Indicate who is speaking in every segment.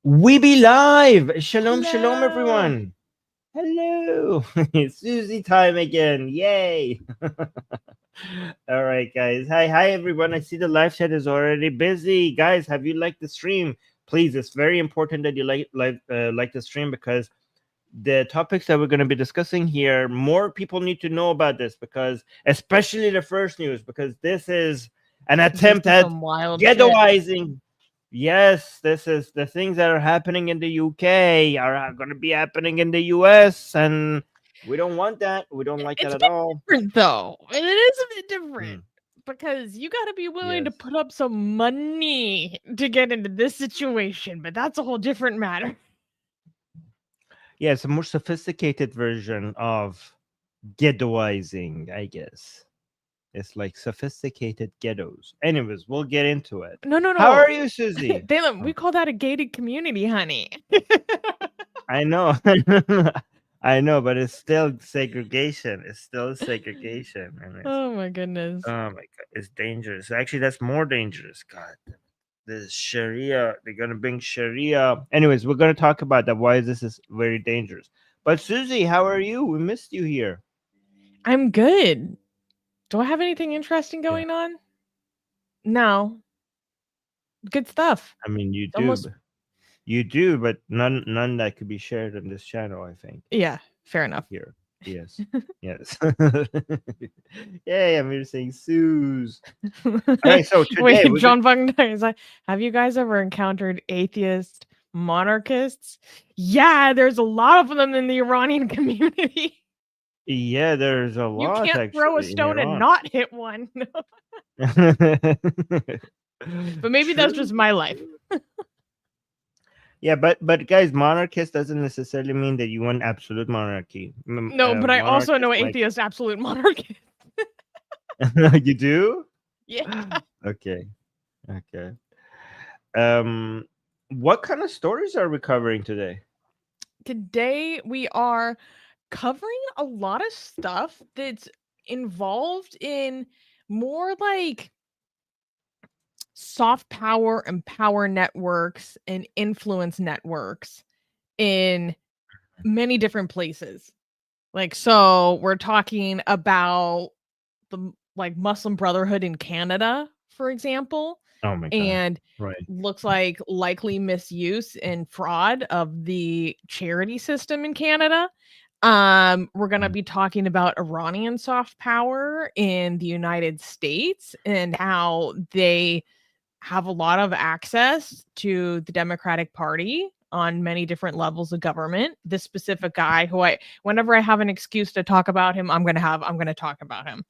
Speaker 1: We be live. Shalom, shalom,
Speaker 2: Hello.
Speaker 1: everyone. Hello. It's Susie time again. Yay. All right, guys. Hi, everyone. I see the live chat is already busy. Guys, have you liked the stream? Please, it's very important that you like the stream because the topics that we're going to be discussing here, more people need to know about this because, especially the first news, because this is an attempt at
Speaker 2: Some wild shit.
Speaker 1: ghettoizing. Yes, this is the things that are happening in the UK are going to be happening in the US, and we don't want that. We don't like
Speaker 2: It's
Speaker 1: that
Speaker 2: a
Speaker 1: at
Speaker 2: bit
Speaker 1: all.
Speaker 2: different though. It is a bit different
Speaker 1: Mm,
Speaker 2: because you got to be willing to
Speaker 1: yes.
Speaker 2: put up some money to get into this situation, but that's a whole different matter.
Speaker 1: Yeah, it's a more sophisticated version of ghettoizing, I guess. It's like sophisticated ghettos. Anyways, we'll get into it.
Speaker 2: No.
Speaker 1: How are you, Susie?
Speaker 2: Balaam,
Speaker 1: Oh,
Speaker 2: we call that a gated community, honey.
Speaker 1: I know. I know, but it's still segregation. It's still segregation. And it's,
Speaker 2: Oh my goodness.
Speaker 1: oh my God, it's dangerous. Actually, that's more dangerous. God, the Sharia, they're going to bring Sharia. Anyways, we're going to talk about that, why this is very dangerous. But Susie, how are you? We missed you here.
Speaker 2: I'm good. Do I have anything interesting
Speaker 1: Yeah.
Speaker 2: going on? No. Good stuff.
Speaker 1: I mean, you do.
Speaker 2: Almost.
Speaker 1: You do, but none that could be shared on this channel, I think.
Speaker 2: Yeah, fair enough.
Speaker 1: Here. Yes. Yes. Yay, I'm here saying Suze. All right, so today
Speaker 2: Wait, John Wagner is like, have you guys ever encountered atheist monarchists? Yeah, there's a lot of them in the Iranian community.
Speaker 1: Yeah, there's a
Speaker 2: You
Speaker 1: lot
Speaker 2: can't
Speaker 1: actually
Speaker 2: throw a
Speaker 1: in
Speaker 2: stone and
Speaker 1: Iran.
Speaker 2: not hit one. But maybe that's just my life.
Speaker 1: Yeah, but guys, monarchist doesn't necessarily mean that you want absolute monarchy.
Speaker 2: No, but I also know
Speaker 1: monarchist
Speaker 2: atheist absolute monarchists.
Speaker 1: You do?
Speaker 2: Yeah.
Speaker 1: Okay. Okay. What kind of stories are we covering today?
Speaker 2: Today we are covering a lot of stuff that's involved in more like soft power and power networks and influence networks in many different places. Like, so we're talking about the like Muslim Brotherhood in Canada, for example,
Speaker 1: Oh my God.
Speaker 2: and
Speaker 1: Right.
Speaker 2: looks like likely misuse and fraud of the charity system in Canada. We're going to be talking about Iranian soft power in the United States and how they have a lot of access to the Democratic Party on many different levels of government. This specific guy who whenever I have an excuse to talk about him, I'm going to talk about him.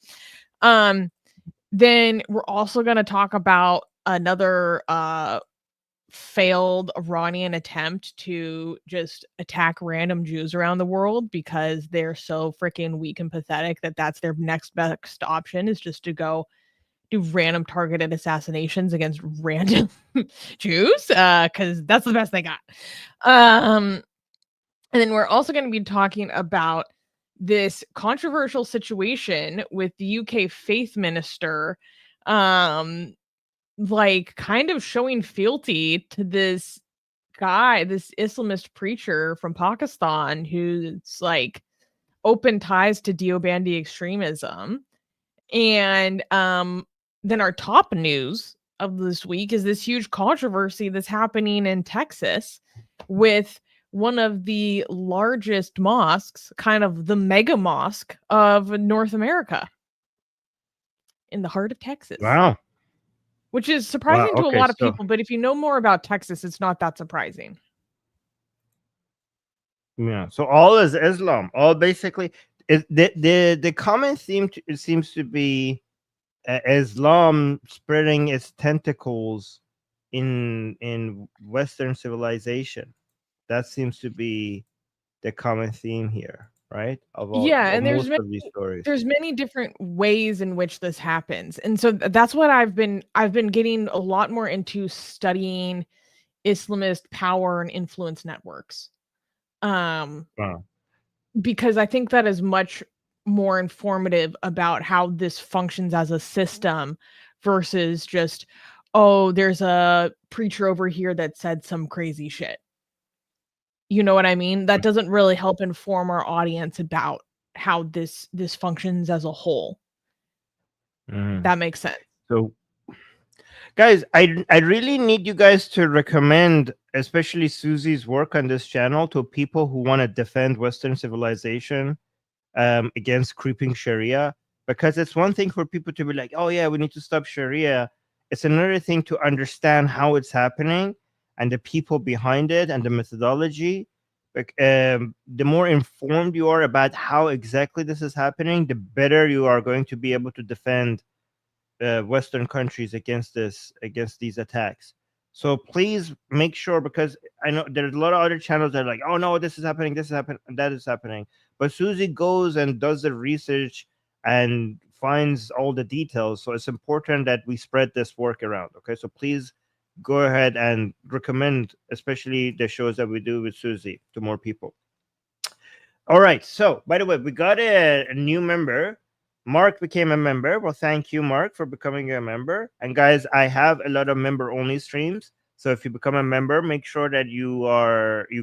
Speaker 2: Then we're also going to talk about another failed Iranian attempt to just attack random Jews around the world because they're so freaking weak and pathetic that that's their next best option is just to go do random targeted assassinations against random Jews because that's the best they got. And then we're also going to be talking about this controversial situation with the UK faith minister like kind of showing fealty to this guy, this Islamist preacher from Pakistan who's like open ties to Deobandi extremism. And then our top news of this week is this huge controversy that's happening in Texas with one of the largest mosques, kind of the mega mosque of North America in the heart of Texas.
Speaker 1: Wow.
Speaker 2: Which is surprising to a
Speaker 1: Okay,
Speaker 2: lot of people, but if you know more about Texas, it's not that surprising.
Speaker 1: Yeah, so all is Islam. All basically the common theme seems to be Islam spreading its tentacles in Western civilization. That seems to be the common theme here, right? Of all,
Speaker 2: Yeah,
Speaker 1: of
Speaker 2: and
Speaker 1: most of these stories.
Speaker 2: there's many different ways in which this happens. And so that's what I've been getting a lot more into studying Islamist power and influence networks. Because I think that is much more informative about how this functions as a system versus just, oh, there's a preacher over here that said some crazy shit. You know what I mean? That doesn't really help inform our audience about how this functions as a whole. That makes sense.
Speaker 1: So, guys, I really need you guys to recommend, especially Susie's work on this channel, to people who want to defend Western civilization against creeping Sharia. Because it's one thing for people to be like, "Oh yeah, we need to stop Sharia." It's another thing to understand how it's happening and the people behind it and the methodology. The more informed you are about how exactly this is happening, the better you are going to be able to defend Western countries against these attacks. So please make sure, because I know there's a lot of other channels that are like, oh no, this is happening, that is happening. But Susie goes and does the research and finds all the details. So it's important that we spread this work around. Okay, so please go ahead and recommend, especially the shows that we do with Susie, to more people. All right. So, by the way, we got a new member. Mark became a member. Well, thank you, Mark, for becoming a member. And guys, I have a lot of member-only streams. So if you become a member, make sure that you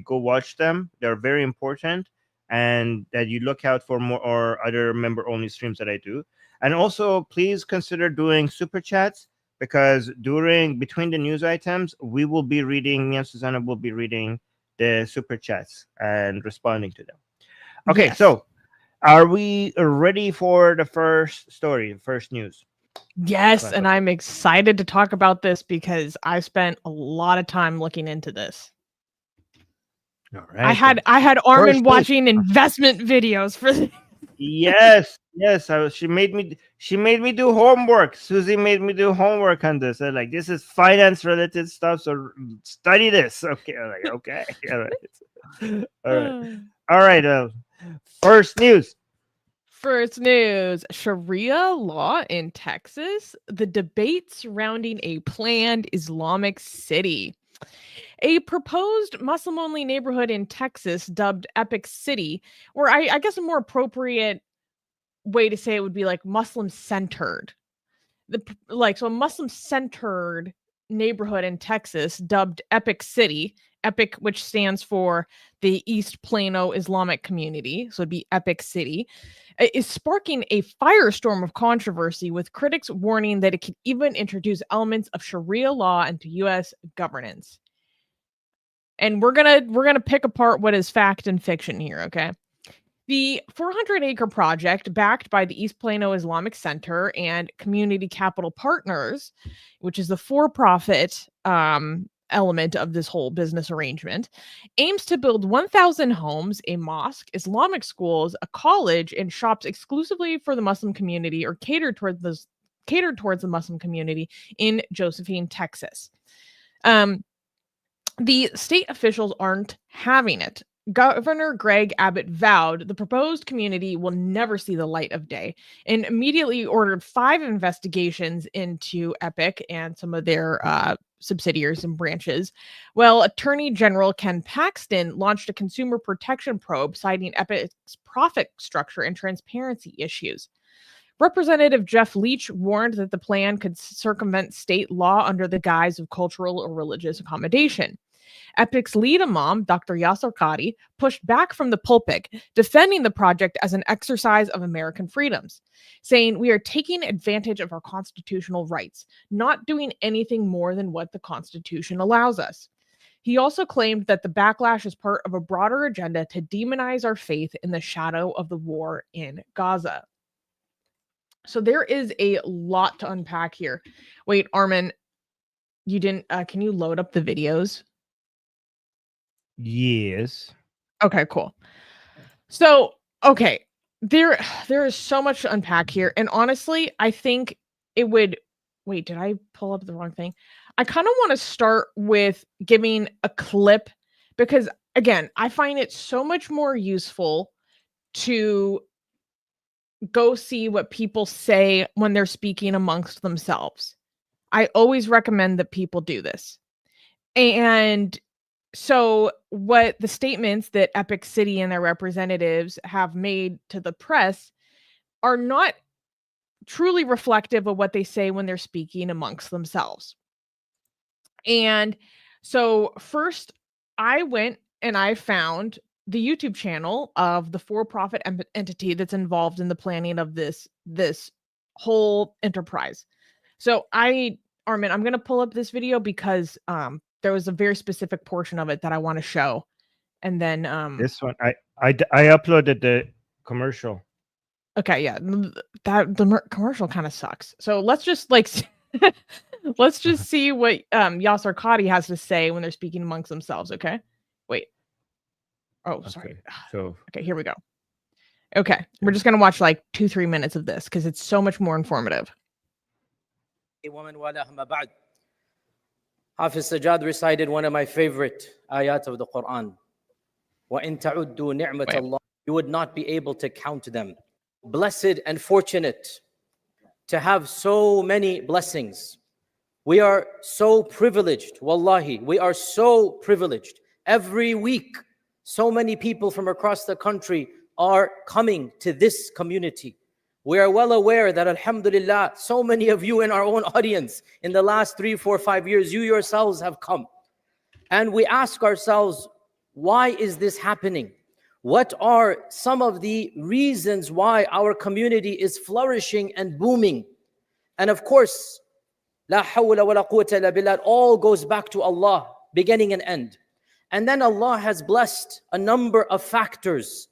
Speaker 1: go watch them. They're very important, and that you look out for more or other member-only streams that I do. And also, please consider doing super chats, because between the news items, we will be reading. Me and Susanna will be reading the super chats and responding to them. Okay,
Speaker 2: Yes.
Speaker 1: so are we ready for the first story, first news?
Speaker 2: Yes, and I'm excited to talk about this because I spent a lot of time looking into this.
Speaker 1: All right.
Speaker 2: I had Armin watching investment videos for this.
Speaker 1: Yes. She made me do homework. Susie made me do homework on this. They're like, this is finance related stuff, so study this. Okay. I'm like, okay. All right. First news.
Speaker 2: Sharia law in Texas, the debate surrounding a planned Islamic city. A proposed Muslim-only neighborhood in Texas dubbed Epic City, or I guess a more appropriate way to say it would be like Muslim-centered. So a Muslim-centered neighborhood in Texas dubbed Epic City, Epic, which stands for the East Plano Islamic Community, so it'd be Epic City, is sparking a firestorm of controversy, with critics warning that it could even introduce elements of Sharia law into U.S. governance. And we're gonna pick apart what is fact and fiction here, okay? The 400-acre project, backed by the East Plano Islamic Center and Community Capital Partners, which is the for-profit element of this whole business arrangement, aims to build 1,000 homes, a mosque, Islamic schools, a college, and shops exclusively for the Muslim community, or catered towards the Muslim community in Josephine, Texas. The state officials aren't having it. Governor Greg Abbott vowed the proposed community will never see the light of day, and immediately ordered 5 investigations into Epic and some of their subsidiaries and branches. Well, Attorney General Ken Paxton launched a consumer protection probe, citing Epic's profit structure and transparency issues. Representative Jeff Leach warned that the plan could circumvent state law under the guise of cultural or religious accommodation. Epic's lead imam, Dr. Yasser Qadi, pushed back from the pulpit, defending the project as an exercise of American freedoms, saying, "We are taking advantage of our constitutional rights, not doing anything more than what the Constitution allows us." He also claimed that the backlash is part of a broader agenda to demonize our faith in the shadow of the war in Gaza. So there is a lot to unpack here. Wait, Armin, you didn't, can you load up the videos?
Speaker 1: Yes.
Speaker 2: Okay, cool. So, okay, there is so much to unpack here, and honestly, I think it would. Wait, did I pull up the wrong thing? I kind of want to start with giving a clip, because again, I find it so much more useful to go see what people say when they're speaking amongst themselves. I always recommend that people do this. And so what the statements that Epic City and their representatives have made to the press are not truly reflective of what they say when they're speaking amongst themselves. And so first, I went and I found the YouTube channel of the for-profit entity that's involved in the planning of this whole enterprise. So Armin, I'm going to pull up this video because there was a very specific portion of it that I want to show. And then
Speaker 1: this one, I uploaded the commercial.
Speaker 2: Okay, yeah, the commercial kind of sucks. So let's just like let's just see what Yasser Qadhi has to say when they're speaking amongst themselves. Okay, wait. Oh, sorry.
Speaker 1: So
Speaker 2: okay, here we go. Okay, we're just gonna watch like 2-3 minutes of this because it's so much more informative.
Speaker 3: Hafiz Sajjad recited one of my favorite ayat of the Quran. وَإِن تَعُدُّوا نِعْمَةَ اللَّهِ, you would not be able to count them. Blessed and fortunate to have so many blessings. We are so privileged, wallahi, we are so privileged. Every week, so many people from across the country are coming to this community. We are well aware that, alhamdulillah, so many of you in our own audience in the last 3, 4, 5 years, you yourselves have come. And we ask ourselves, why is this happening? What are some of the reasons why our community is flourishing and booming? And of course, la hawla wa la quwwata illa billah, it all goes back to Allah, beginning and end. And then Allah has blessed a number of factors.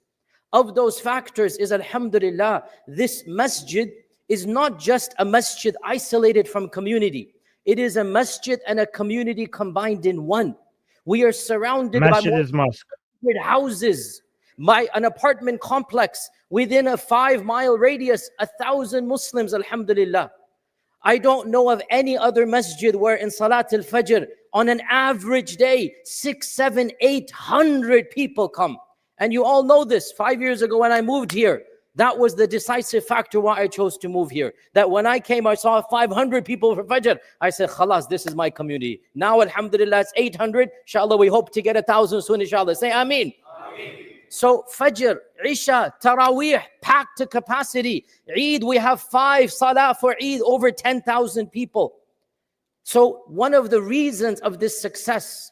Speaker 3: Of those factors is, alhamdulillah, this masjid is not just a masjid isolated from community. It is a masjid and a community combined in one. We are surrounded by more than 100 houses, by an apartment complex within a 5-mile radius, 1,000 Muslims, alhamdulillah. I don't know of any other masjid where in Salat al-Fajr, on an average day, 600, 700, 800 people come. And you all know this. 5 years ago when I moved here, that was the decisive factor why I chose to move here. That when I came, I saw 500 people for Fajr. I said, khalas, this is my community. Now, alhamdulillah, it's 800. Inshallah, we hope to get 1,000 soon, inshallah. Say Ameen. So Fajr, Isha, Taraweeh, packed to capacity. Eid, we have 5 Salah for Eid, over 10,000 people. So one of the reasons of this success,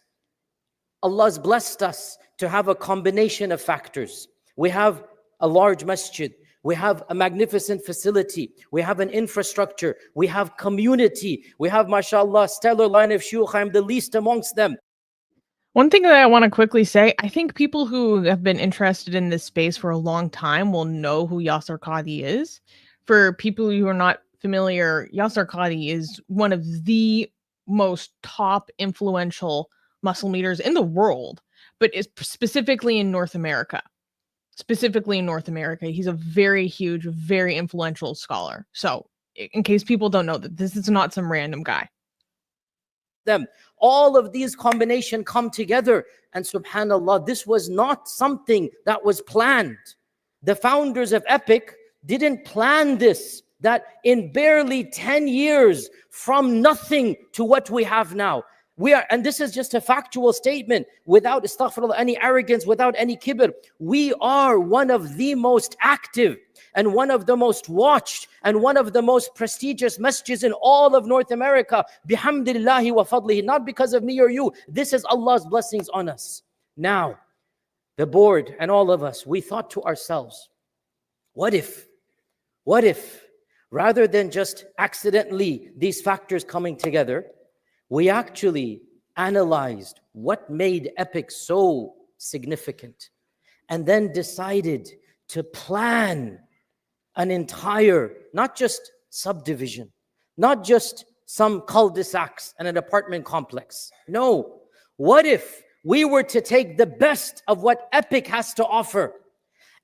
Speaker 3: Allah's blessed us to have a combination of factors. We have a large masjid. We have a magnificent facility. We have an infrastructure. We have community. We have, mashallah, stellar line of shuyukh. I'm the least amongst them.
Speaker 2: One thing that I want to quickly say, I think people who have been interested in this space for a long time will know who Yasser Qadhi is. For people who are not familiar, Yasser Qadhi is one of the most top influential Muslim leaders in the world, but is specifically in North America. Specifically in North America, he's a very huge, very influential scholar. So in case people don't know that this is not some random guy.
Speaker 3: All of these combinations come together, and subhanallah, this was not something that was planned. The founders of Epic didn't plan this, that in barely 10 years from nothing to what we have now. We are, and this is just a factual statement, without astaghfirullah, any arrogance, without any kibr. We are one of the most active and one of the most watched and one of the most prestigious masjids in all of North America. Bihamdillahi wa fadlihi. Not because of me or you. This is Allah's blessings on us. Now, the board and all of us, we thought to ourselves, what if, rather than just accidentally these factors coming together, we actually analyzed what made Epic so significant and then decided to plan an entire, not just subdivision, not just some cul-de-sacs and an apartment complex. No, what if we were to take the best of what Epic has to offer,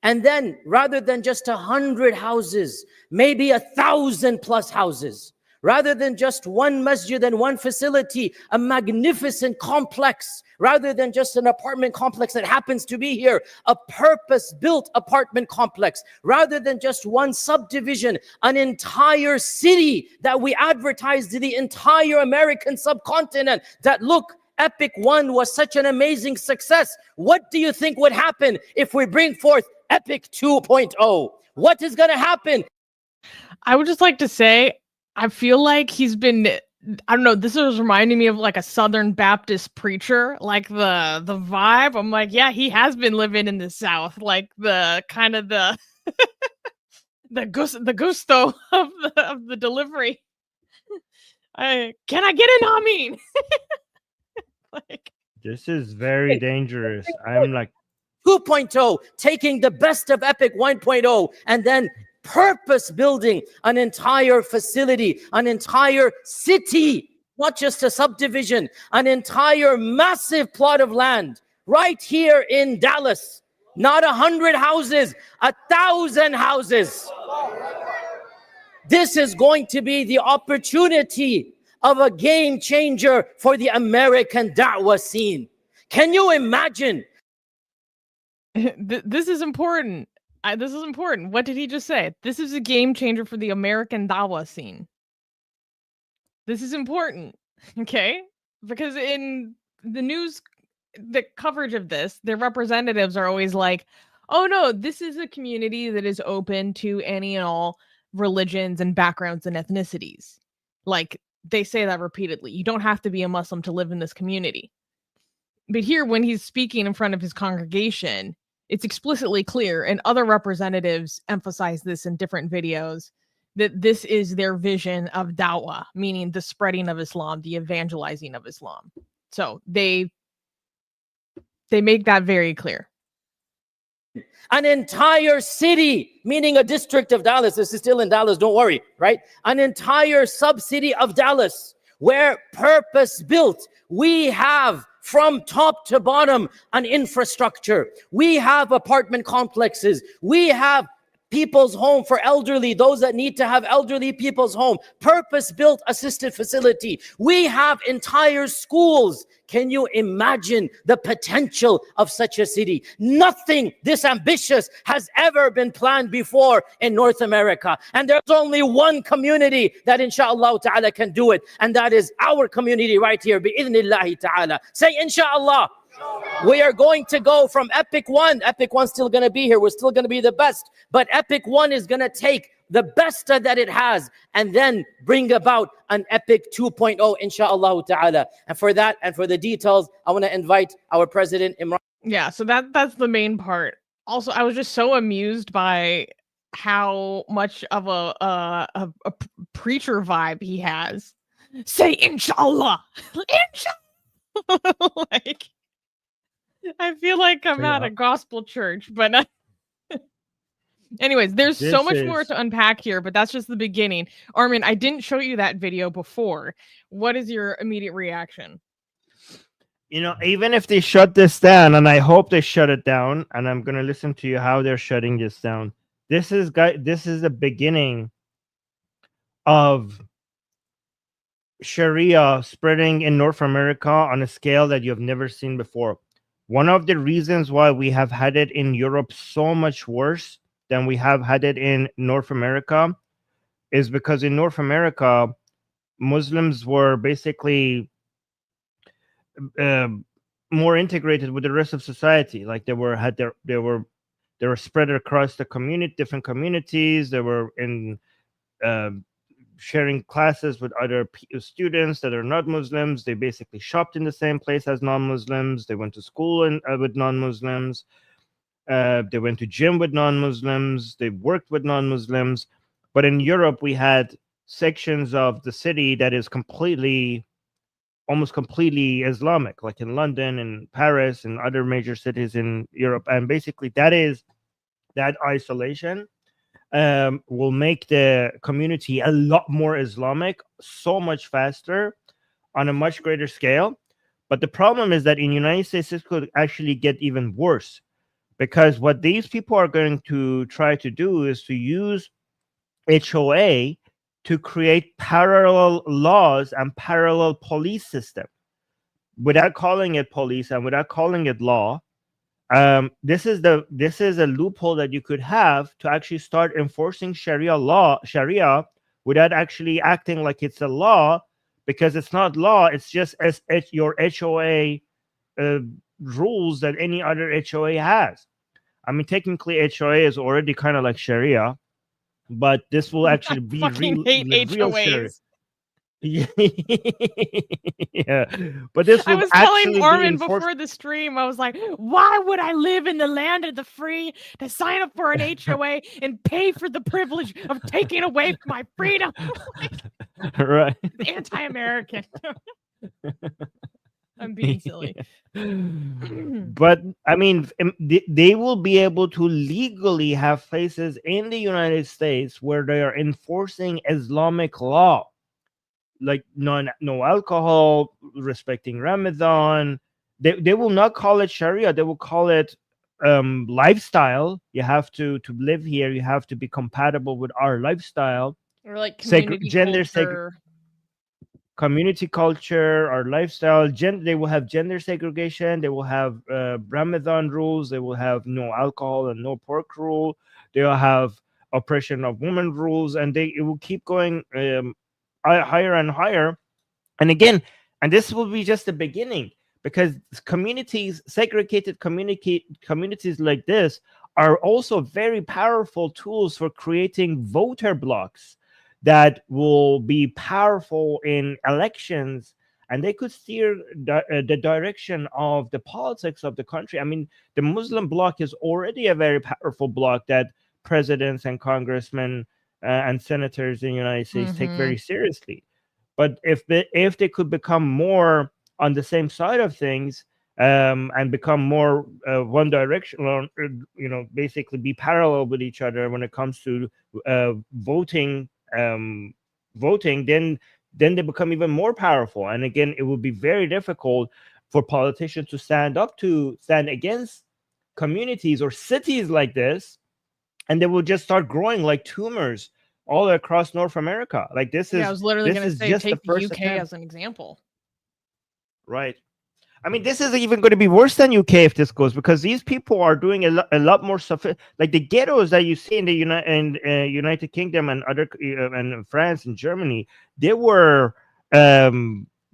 Speaker 3: and then rather than just 100 houses, maybe 1,000+ houses, rather than just one masjid and one facility, a magnificent complex, rather than just an apartment complex that happens to be here, a purpose-built apartment complex, rather than just one subdivision, an entire city that we advertise to the entire American subcontinent, that look, Epic 1 was such an amazing success. What do you think would happen if we bring forth Epic 2.0? What is going to happen?
Speaker 2: I would just like to say, I feel like he's been I don't know, this was reminding me of like a Southern Baptist preacher, like the vibe. I'm like, yeah, he has been living in the South, like the kind of the the gusto of the delivery. Can I get an Amin? Like,
Speaker 1: This is very dangerous. I'm like,
Speaker 3: 2.0, taking the best of Epic 1.0 and then purpose building an entire facility, an entire city, not just a subdivision, an entire massive plot of land right here in Dallas. Not 100 houses, 1,000 houses. This is going to be the opportunity of a game changer for the American da'wah scene. Can you imagine?
Speaker 2: this is important. This is important. What did he just say? This is a game changer for the American dawah scene. This is important, okay? Because in the news, the coverage of this, their representatives are always like, oh no, this is a community that is open to any and all religions and backgrounds and ethnicities. Like, they say that repeatedly. You don't have to be a Muslim to live in this community. But here, when he's speaking in front of his congregation, it's explicitly clear, and other representatives emphasize this in different videos, that this is their vision of da'wah, meaning the spreading of Islam, the evangelizing of Islam. So they make that very clear.
Speaker 3: An entire city, meaning a district of Dallas. This is still in Dallas, don't worry, right? An entire sub-city of Dallas where purpose built. We have from top to bottom an infrastructure. We have apartment complexes. We have people's home for elderly, those that need to have elderly people's home, purpose-built assisted facility. We have entire schools. Can you imagine the potential of such a city? Nothing this ambitious has ever been planned before in North America. And there's only one community that inshallah ta'ala can do it. And that is our community right here, bi'idhnillahi ta'ala. Say inshallah. We are going to go from Epic 1. Epic 1's still going to be here. We're still going to be the best. But Epic 1 is going to take the best that it has and then bring about an Epic 2.0, inshallah ta'ala. And for that and for the details, I want to invite our president, Imam.
Speaker 2: Yeah, so that's the main part. Also, I was just so amused by how much of a preacher vibe he has. Say inshallah. Inshallah. Like, I feel like I'm at a gospel church, but anyways, there's so much more to unpack here, but that's just the beginning. Armin, I didn't show you that video before. What is your immediate reaction?
Speaker 1: You know, even if they shut this down, and I hope they shut it down, and I'm going to listen to you how they're shutting this down. This is the beginning of Sharia spreading in North America on a scale that you've never seen before. One of the reasons why we have had it in Europe so much worse than we have had it in North America is because in North America, Muslims were basically more integrated with the rest of society. Like they were spread across the community, different communities. They were in sharing classes with other students that are not Muslims. They basically shopped in the same place as non-Muslims. They went to school with non-Muslims. They went to gym with non-Muslims. They worked with non-Muslims. But in Europe, we had sections of the city that is almost completely Islamic, like in London and Paris and other major cities in Europe. And basically that isolation will make the community a lot more Islamic, so much faster, on a much greater scale. But the problem is that in the United States, this could actually get even worse, because what these people are going to try to do is to use HOA to create parallel laws and parallel police system without calling it police and without calling it law. This is a loophole that you could have to actually start enforcing Sharia without actually acting like it's a law, because it's not law. It's just as your HOA rules that any other HOA has. I mean, technically HOA is already kind of like Sharia, but this will actually be
Speaker 2: real Sharia.
Speaker 1: Yeah, but this
Speaker 2: I
Speaker 1: will
Speaker 2: was telling
Speaker 1: actually be
Speaker 2: Orman
Speaker 1: enforced.
Speaker 2: before the stream, I was like, why would I live in the land of the free to sign up for an HOA and pay for the privilege of taking away my freedom?
Speaker 1: Right.
Speaker 2: Anti-American. I'm being silly.
Speaker 1: But I mean, they will be able to legally have places in the United States where they are enforcing Islamic law, like no alcohol, respecting Ramadan. They will not call it Sharia. They will call it lifestyle. You have to live here. You have to be compatible with our lifestyle.
Speaker 2: Or like community culture.
Speaker 1: Community culture, our lifestyle. They will have gender segregation. They will have Ramadan rules. They will have no alcohol and no pork rule. They will have oppression of women rules, and it will keep going higher and higher. And again, and this will be just the beginning, because segregated communities like this are also very powerful tools for creating voter blocks that will be powerful in elections, and they could steer the direction of the politics of the country. I mean, the Muslim bloc is already a very powerful bloc that presidents and congressmen and senators in the United States take very seriously. But if they could become more on the same side of things, and become more one direction, basically be parallel with each other when it comes to voting, then they become even more powerful. And again, it would be very difficult for politicians to stand against communities or cities like this, and they will just start growing like tumors all across North America. Like this
Speaker 2: I
Speaker 1: is
Speaker 2: was literally
Speaker 1: this
Speaker 2: going to
Speaker 1: is
Speaker 2: say,
Speaker 1: just the
Speaker 2: take the
Speaker 1: first
Speaker 2: UK
Speaker 1: attempt.
Speaker 2: as an example.
Speaker 1: Right. I mean, this is even going to be worse than UK if this goes, because these people are doing a lot more stuff. Like the ghettos that you see in the United Kingdom and other and France and Germany, they were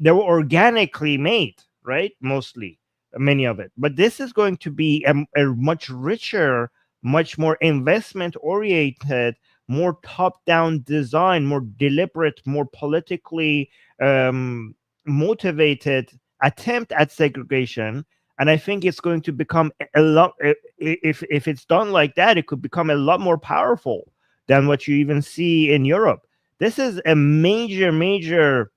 Speaker 1: organically made, right? Mostly, many of it. But this is going to be a much richer, much more investment oriented, more top down design, more deliberate, more politically motivated attempt at segregation. And I think it's going to become a lot, if it's done like that, it could become a lot more powerful than what you even see in Europe. This is a major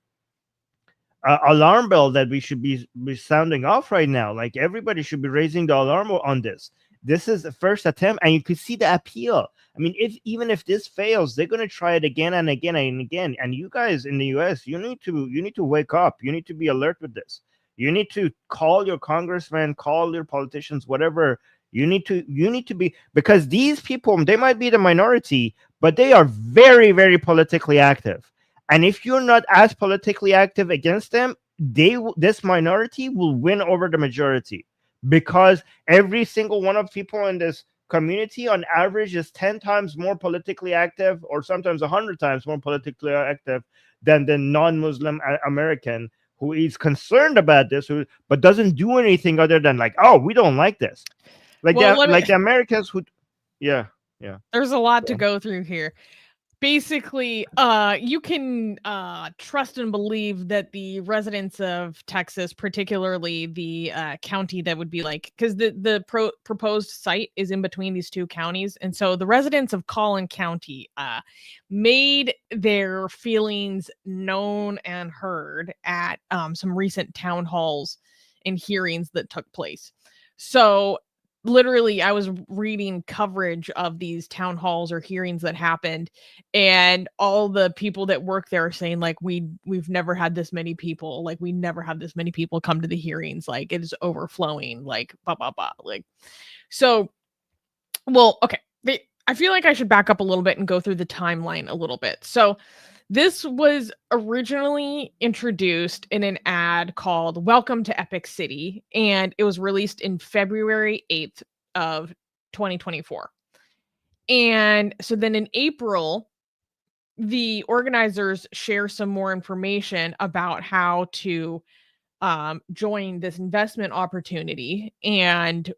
Speaker 1: alarm bell that we should be sounding off right now. Like everybody should be raising the alarm on this. This is the first attempt, and you can see the appeal. I mean, even if this fails, they're going to try it again and again and again. And you guys in the US, you need to wake up. You need to be alert with this. You need to call your congressman, call your politicians, whatever. You need to be, because these people, they might be the minority, but they are very, very politically active. And if you're not as politically active against them, this minority will win over the majority, because every single one of people in this community on average is 10 times more politically active, or sometimes 100 times more politically active than the non-Muslim American, who is concerned about this, but doesn't do anything other than like, oh, we don't like this. Like the Americans who, yeah.
Speaker 2: There's a lot to go through here. Basically, you can trust and believe that the residents of Texas, particularly the county that would be like, because the proposed site is in between these two counties, and so the residents of Collin County made their feelings known and heard at some recent town halls and hearings that took place. So literally, I was reading coverage of these town halls or hearings that happened, and all the people that work there are saying like, we've never had this many people, like we never have this many people come to the hearings, like it is overflowing, like blah blah blah. Like, so, well, okay, I feel like I should back up a little bit and go through the timeline a little bit. So this was originally introduced in an ad called Welcome to Epic City, and it was released in February 8th of 2024. And so then in April, the organizers share some more information about how to join this investment opportunity. And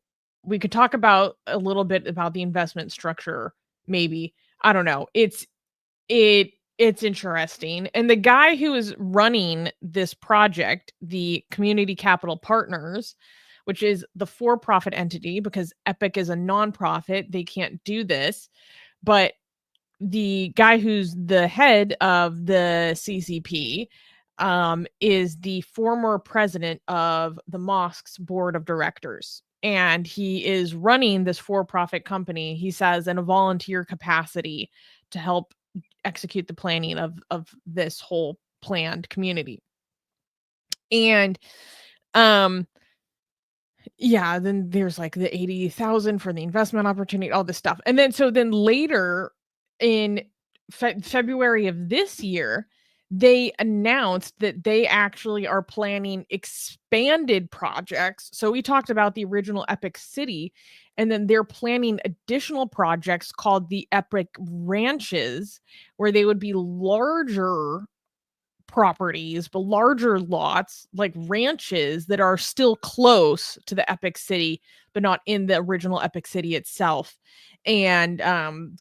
Speaker 2: we could talk about a little bit about the investment structure, maybe. I don't know. It It's interesting. And the guy who is running this project, the Community Capital Partners, which is the for-profit entity, because Epic is a nonprofit, they can't do this. But the guy who's the head of the CCP is the former president of the mosque's board of directors. And he is running this for-profit company, he says, in a volunteer capacity to help execute the planning of this whole planned community. And yeah, then there's like the 80,000 for the investment opportunity, all this stuff. And then later in February of this year, they announced that they actually are planning expanded projects. So we talked about the original Epic City, and then they're planning additional projects called the Epic Ranches, where they would be larger properties, but larger lots, like ranches that are still close to the Epic City, but not in the original Epic City itself. And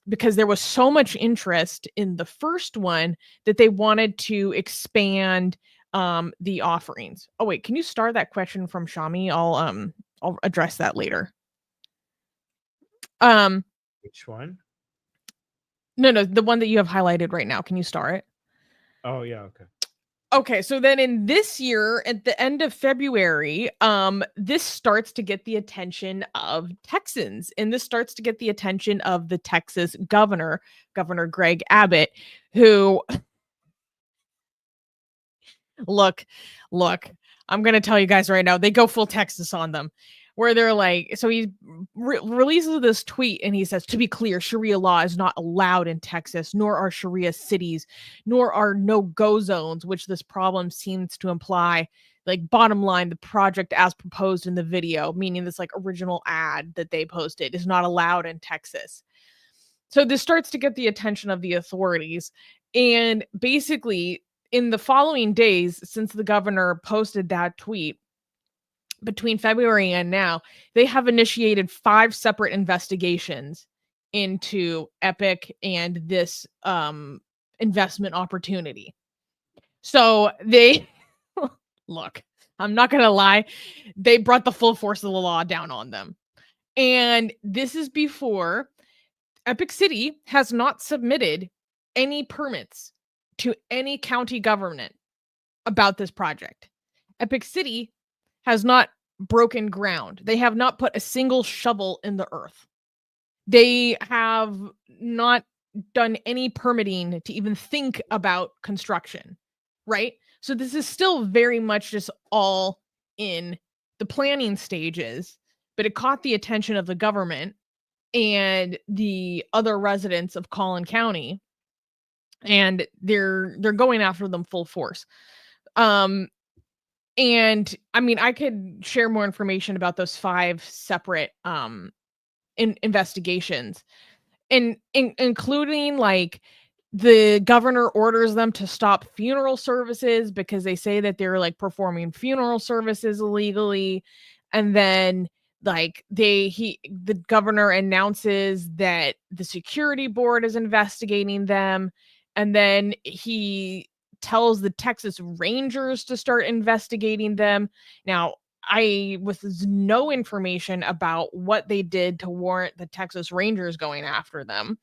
Speaker 2: because there was so much interest in the first one that they wanted to expand the offerings. Oh wait, can you start that question from Shami? I'll address that later.
Speaker 1: Which one?
Speaker 2: No, the one that you have highlighted right now. Can you start?
Speaker 1: Oh yeah, okay.
Speaker 2: Okay, so then in this year, at the end of February, this starts to get the attention of Texans, and this starts to get the attention of the Texas governor, Governor Greg Abbott, who, look, I'm going to tell you guys right now, they go full Texas on them. Where they're like, so he releases this tweet and he says, to be clear, Sharia law is not allowed in Texas, nor are Sharia cities, nor are no-go zones, which this problem seems to imply. Like, bottom line, the project as proposed in the video, meaning this like original ad that they posted, is not allowed in Texas. So this starts to get the attention of the authorities. And basically, in the following days, since the governor posted that tweet, between February and now, they have initiated 5 separate investigations into Epic and this investment opportunity. So they, look, I'm not going to lie, they brought the full force of the law down on them. And this is before Epic City has not submitted any permits to any county government about this project. Epic City has not broken ground. They have not put a single shovel in the earth. They have not done any permitting to even think about construction, right? So this is still very much just all in the planning stages, but it caught the attention of the government and the other residents of Collin County, and they're going after them full force. And I mean, I could share more information about those 5 separate investigations, and including like the governor orders them to stop funeral services because they say that they're like performing funeral services illegally. And then like the governor announces that the security board is investigating them. And then he tells the Texas Rangers to start investigating them. Now, with no information about what they did to warrant the Texas Rangers going after them.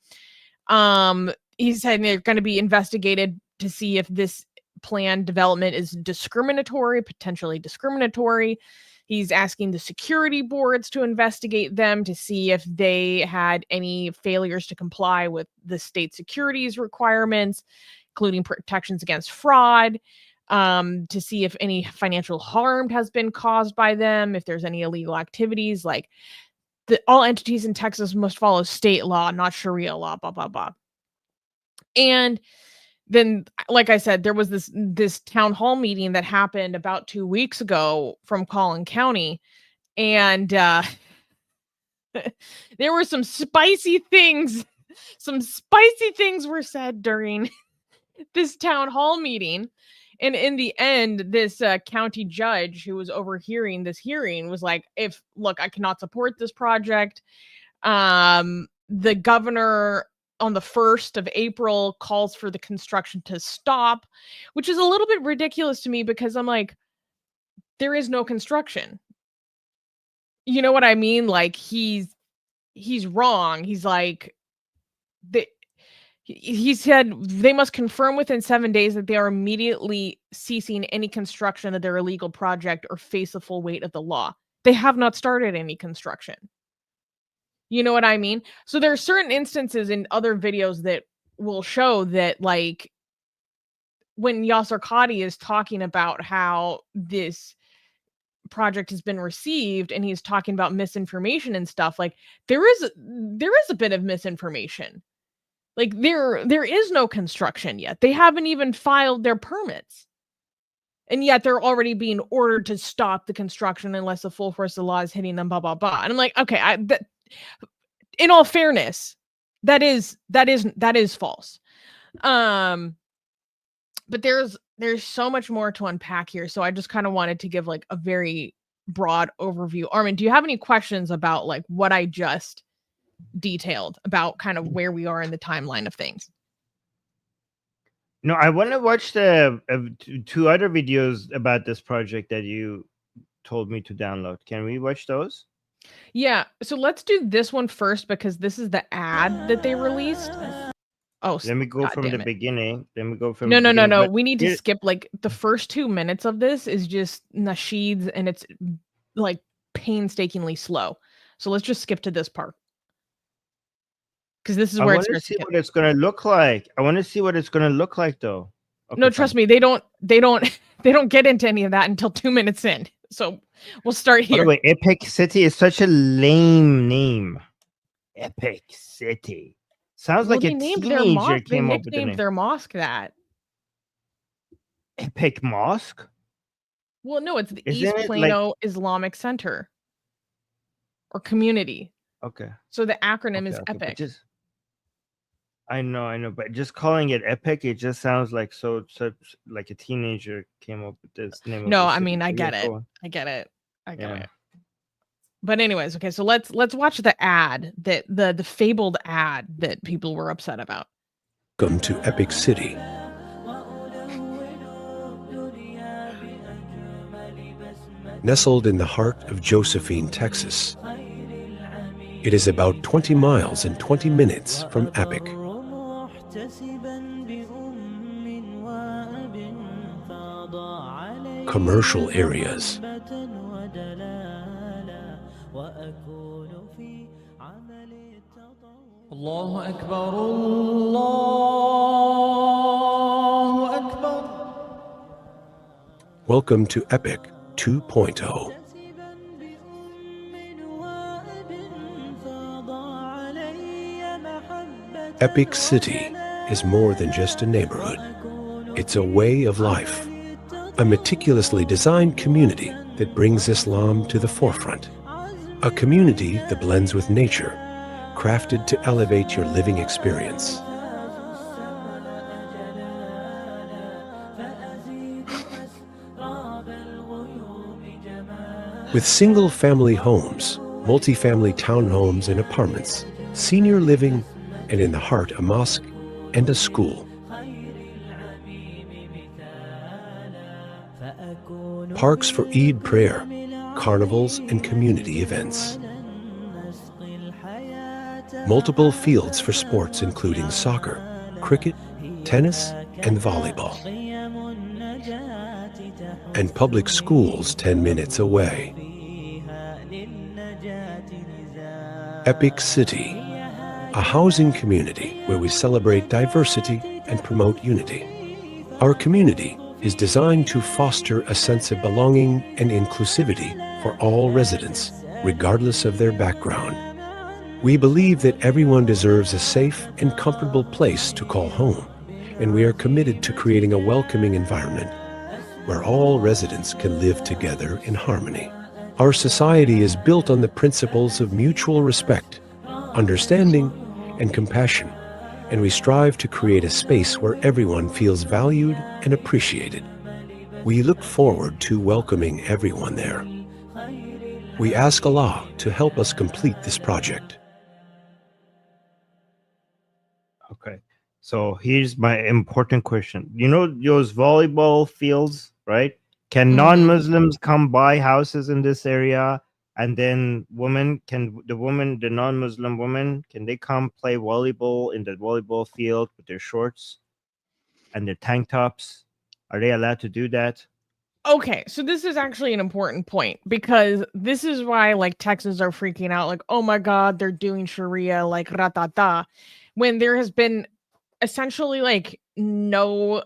Speaker 2: He said they're going to be investigated to see if this planned development is potentially discriminatory. He's asking the security boards to investigate them to see if they had any failures to comply with the state securities requirements, including protections against fraud, to see if any financial harm has been caused by them, if there's any illegal activities. Like, all entities in Texas must follow state law, not Sharia law, blah, blah, blah. And then, like I said, there was this town hall meeting that happened about 2 weeks ago from Collin County. And there were some spicy things. Some spicy things were said during this town hall meeting. And in the end, this county judge who was overhearing this hearing was like, I cannot support this project. The governor on the 1st of April calls for the construction to stop, which is a little bit ridiculous to me because I'm like, there is no construction. You know what I mean? Like he's wrong. He's like, he said they must confirm within 7 days that they are immediately ceasing any construction of their illegal project or face the full weight of the law. They have not started any construction. You know what I mean? So there are certain instances in other videos that will show that, like, when Yasser Qadi is talking about how this project has been received and he's talking about misinformation and stuff, like there is a bit of misinformation. Like there is no construction yet. They haven't even filed their permits. And yet they're already being ordered to stop the construction unless the full force of the law is hitting them, blah, blah, blah. And I'm like, okay, in all fairness, that is false. But there's so much more to unpack here. So I just kind of wanted to give like a very broad overview. Armin, do you have any questions about like what I just detailed about kind of where we are in the timeline of things?
Speaker 1: No, I want to watch the 2 other videos about this project that you told me to download. Can we watch those?
Speaker 2: Yeah. So let's do this one first because this is the ad that they released. Oh,
Speaker 1: let me go from the beginning. Let me go from
Speaker 2: No. We need to skip like the first 2 minutes of this is just nasheeds and it's like painstakingly slow. So let's just skip to this part. Because this is where
Speaker 1: I want to see what it's going to look like. I want to see what it's going to look like, though. Okay,
Speaker 2: no, trust me, they don't get into any of that until 2 minutes in. So we'll start here.
Speaker 1: By the way, Epic City is such a lame name. Epic City sounds like a teenager came up with the name.
Speaker 2: They nicknamed their mosque that.
Speaker 1: Epic Mosque?
Speaker 2: Well, no, it's the East Plano Islamic Center or community.
Speaker 1: Okay.
Speaker 2: So the acronym is EPIC.
Speaker 1: I know, but just calling it Epic, it just sounds like such like a teenager came up with this name.
Speaker 2: No, I mean, I get it. I get it. But anyways, okay, so let's watch the ad that the fabled ad that people were upset about.
Speaker 4: Welcome to Epic City. Nestled in the heart of Josephine, Texas. It is about 20 miles and 20 minutes from Epic. Commercial areas.
Speaker 5: Allahu Akbar, Allahu Akbar.
Speaker 4: Welcome to Epic 2.0. Epic City is more than just a neighborhood. It's a way of life, a meticulously designed community that brings Islam to the forefront, a community that blends with nature, crafted to elevate your living experience. With single-family homes, multi-family townhomes and apartments, senior living, and in the heart a mosque and a school. Parks for Eid prayer, carnivals and community events. Multiple fields for sports including soccer, cricket, tennis, and volleyball. And public schools 10 minutes away. Epic City, a housing community where we celebrate diversity and promote unity. Our community is designed to foster a sense of belonging and inclusivity for all residents, regardless of their background. We believe that everyone deserves a safe and comfortable place to call home, and we are committed to creating a welcoming environment where all residents can live together in harmony. Our society is built on the principles of mutual respect, understanding, and compassion, and we strive to create a space where everyone feels valued and appreciated. We look forward to welcoming everyone there. We ask Allah to help us complete this project.
Speaker 1: Okay. So here's my important question. You know those volleyball fields, right? Can
Speaker 2: Mhm.
Speaker 1: non-Muslims come buy houses in this area? And then the non-Muslim women, can they come play volleyball in the volleyball field with their shorts and their tank tops? Are they allowed to do that?
Speaker 2: Okay, so this is actually an important point because this is why like Texans are freaking out, like, oh my god, they're doing Sharia, like ratata, when there has been essentially like no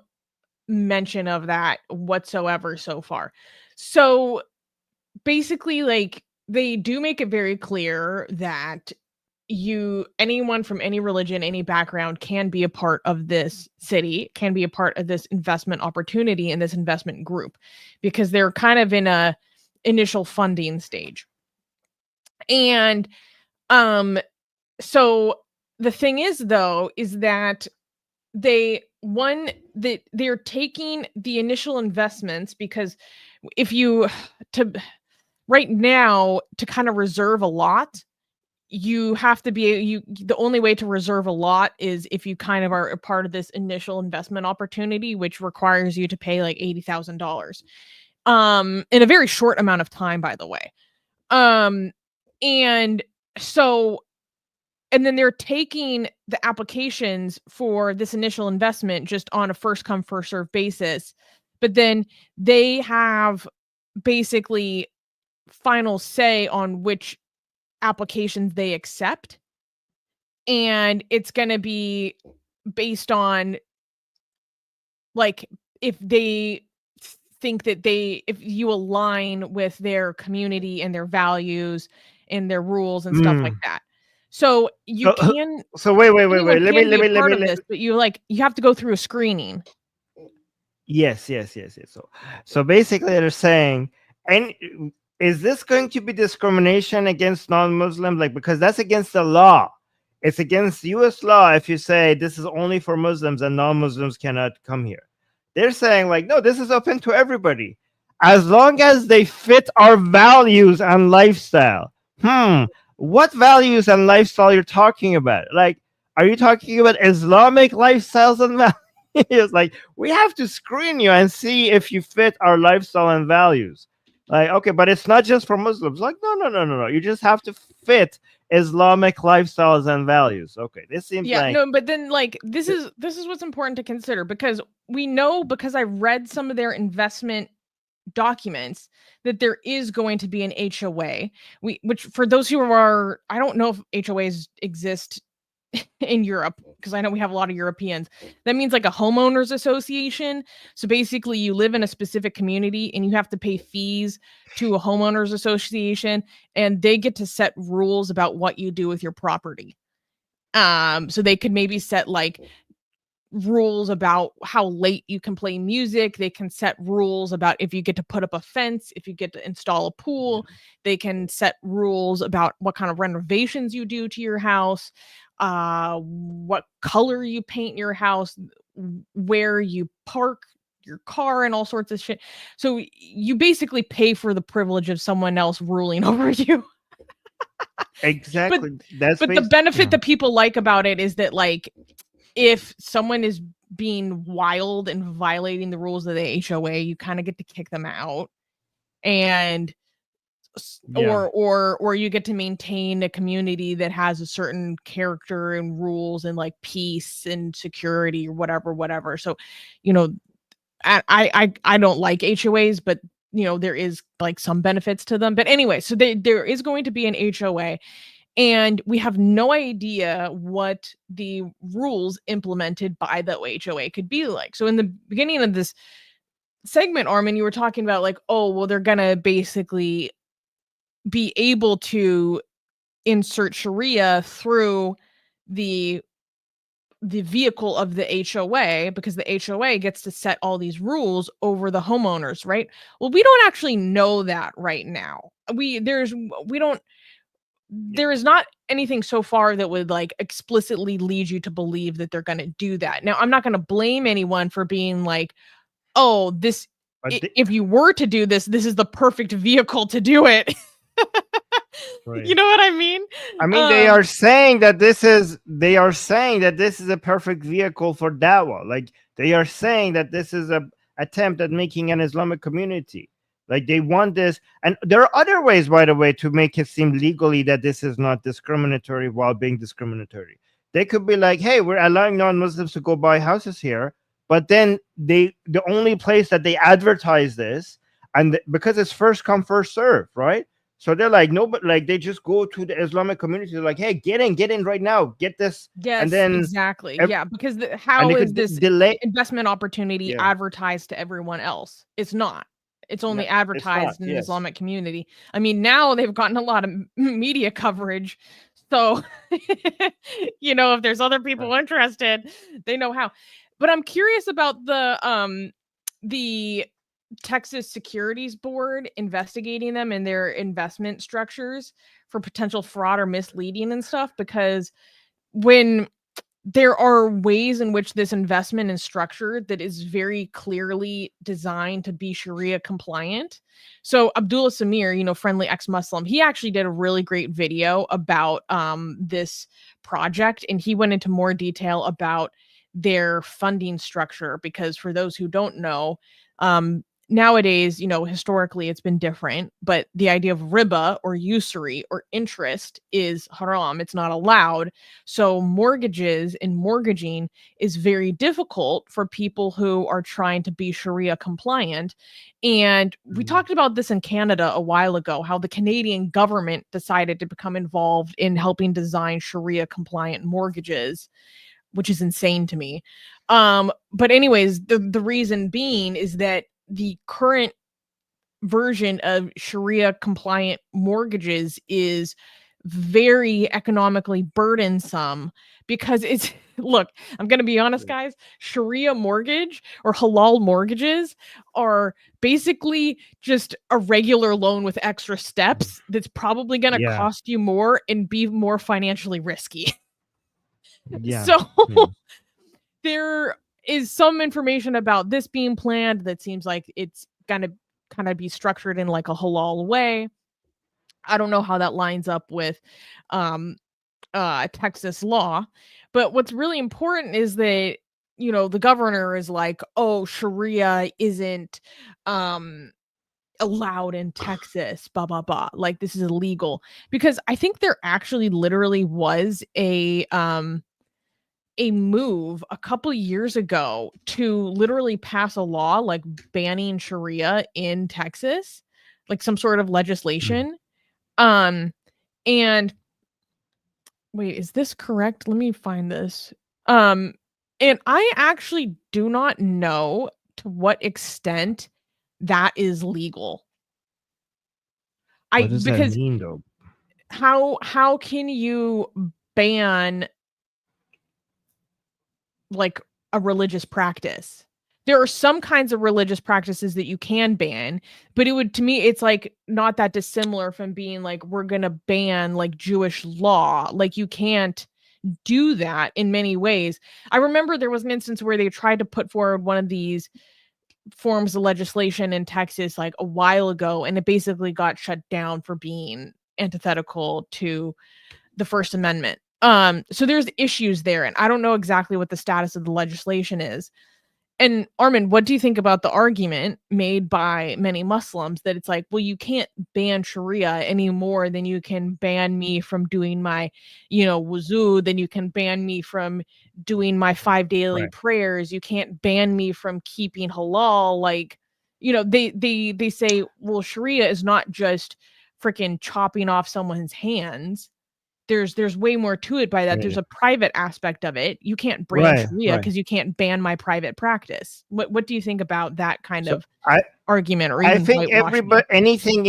Speaker 2: mention of that whatsoever so far. So basically, like they do make it very clear that anyone from any religion, any background can be a part of this city, can be a part of this investment opportunity in this investment group because they're kind of in a initial funding stage. And so the thing is though is that they're taking the initial investments because if you to right now to kind of reserve a lot, you have to be the only way to reserve a lot is if you kind of are a part of this initial investment opportunity, which requires you to pay like $80,000 in a very short amount of time, by the way. And so and then they're taking the applications for this initial investment just on a first come first serve basis, but then they have basically final say on which applications they accept, and it's going to be based on like if they think that if you align with their community and their values and their rules and stuff like that. So you can
Speaker 1: So wait.
Speaker 2: anyone
Speaker 1: Let
Speaker 2: can
Speaker 1: me
Speaker 2: be a part of this, but you have to go through a screening.
Speaker 1: Yes. So basically, they're saying, and is this going to be discrimination against non-Muslims? Like, because that's against the law. It's against U.S. law if you say this is only for Muslims and non-Muslims cannot come here. They're saying like, no, this is open to everybody, as long as they fit our values and lifestyle. What values and lifestyle you're talking about? Like, are you talking about Islamic lifestyles and values? It's like we have to screen you and see if you fit our lifestyle and values. Like, okay, but it's not just for Muslims. Like, no. You just have to fit Islamic lifestyles and values. Okay, this seems like
Speaker 2: no, but then like this is what's important to consider because we know because I read some of their investment documents that there is going to be an HOA. Which for those who are, I don't know if HOAs exist in Europe because I know we have a lot of Europeans. That means like a homeowners association. So basically you live in a specific community and you have to pay fees to a homeowners association and they get to set rules about what you do with your property. So they could maybe set like rules about how late you can play music. They can set rules about if you get to put up a fence, if you get to install a pool. They can set rules about what kind of renovations you do to your house, what color you paint your house, where you park your car, and all sorts of shit. So you basically pay for the privilege of someone else ruling over you.
Speaker 1: exactly.
Speaker 2: But the benefit that people like about it is that like if someone is being wild and violating the rules of the HOA, you kind of get to kick them out, and or you get to maintain a community that has a certain character and rules and like peace and security or whatever. So, I don't like HOAs, but there is like some benefits to them. But anyway, so there is going to be an HOA. And we have no idea what the rules implemented by the HOA could be like. So in the beginning of this segment, Armin, you were talking about like, oh, well, they're going to basically be able to insert Sharia through the vehicle of the HOA because the HOA gets to set all these rules over the homeowners, right? Well, we don't actually know that right now. There is not anything so far that would like explicitly lead you to believe that they're going to do that. Now, I'm not going to blame anyone for being like, oh, if you were to do this, this is the perfect vehicle to do it.
Speaker 1: Right.
Speaker 2: You know what I mean?
Speaker 1: I mean, they are saying that this is a perfect vehicle for dawah. Like, they are saying that this is a attempt at making an Islamic community. Like, they want this, and there are other ways, by the way, to make it seem legally that this is not discriminatory while being discriminatory. They could be like, hey, we're allowing non-Muslims to go buy houses here, but then the only place that they advertise this, and because it's first come, first serve, right? So they're like, no, but like they just go to the Islamic community. They're like, hey, get in right now, get this.
Speaker 2: Yes,
Speaker 1: and then
Speaker 2: exactly. Yeah, because
Speaker 1: and
Speaker 2: how
Speaker 1: they
Speaker 2: is
Speaker 1: could
Speaker 2: this
Speaker 1: delay.
Speaker 2: investment opportunity
Speaker 1: Yeah,
Speaker 2: advertised to everyone else? It's not. It's
Speaker 1: no,
Speaker 2: only
Speaker 1: it's not.
Speaker 2: advertised in the
Speaker 1: Yes,
Speaker 2: Islamic community. I mean, now they've gotten a lot of media coverage. So, if there's other people interested, they know how. But I'm curious about the Texas Securities Board investigating them and their investment structures for potential fraud or misleading and stuff, because when there are ways in which this investment is structured that is very clearly designed to be Sharia compliant. So Abdullah Samir, friendly ex-Muslim, he actually did a really great video about this project, and he went into more detail about their funding structure, because for those who don't know, nowadays, historically it's been different, but the idea of riba or usury or interest is haram. It's not allowed. So mortgages and mortgaging is very difficult for people who are trying to be Sharia compliant. And we talked about this in Canada a while ago, how the Canadian government decided to become involved in helping design Sharia compliant mortgages, which is insane to me. But anyways, the reason being is that the current version of Sharia compliant mortgages is very economically burdensome, because it's look, I'm going to be honest, guys, Sharia mortgage or halal mortgages are basically just a regular loan with extra steps that's probably going to
Speaker 1: yeah,
Speaker 2: cost you more and be more financially risky.
Speaker 1: yeah,
Speaker 2: So
Speaker 1: yeah.
Speaker 2: there is some information about this being planned that seems like it's going to kind of be structured in like a halal way. I don't know how that lines up with Texas law, but what's really important is that the governor is like, oh, Sharia isn't allowed in Texas, blah blah blah, like this is illegal, because I think there actually literally was a move a couple years ago to literally pass a law like banning Sharia in Texas, like some sort of legislation. And wait, is this correct? Let me find this. And I actually do not know to what extent that is legal.
Speaker 1: What does that
Speaker 2: Because
Speaker 1: mean, though?
Speaker 2: how can you ban like a religious practice? There are some kinds of religious practices that you can ban, but to me, it's like not that dissimilar from being like, we're going to ban like Jewish law. Like you can't do that in many ways. I remember there was an instance where they tried to put forward one of these forms of legislation in Texas like a while ago, and it basically got shut down for being antithetical to the First Amendment. So there's issues there, and I don't know exactly what the status of the legislation is. And Armin, what do you think about the argument made by many Muslims that it's like, well, you can't ban Sharia any more than you can ban me from doing my, wuzu, then you can ban me from doing my 5 daily
Speaker 1: Right.
Speaker 2: prayers. You can't ban me from keeping halal. Like, they say, well, Sharia is not just freaking chopping off someone's hands. There's way more to it by that. There's
Speaker 1: Right.
Speaker 2: a private aspect of it. You can't ban
Speaker 1: Right.
Speaker 2: Sharia
Speaker 1: Right.
Speaker 2: because you can't ban my private practice. What do you think about that kind
Speaker 1: So
Speaker 2: of
Speaker 1: I
Speaker 2: argument, or
Speaker 1: I
Speaker 2: even
Speaker 1: think
Speaker 2: whitewashing?
Speaker 1: everybody, anything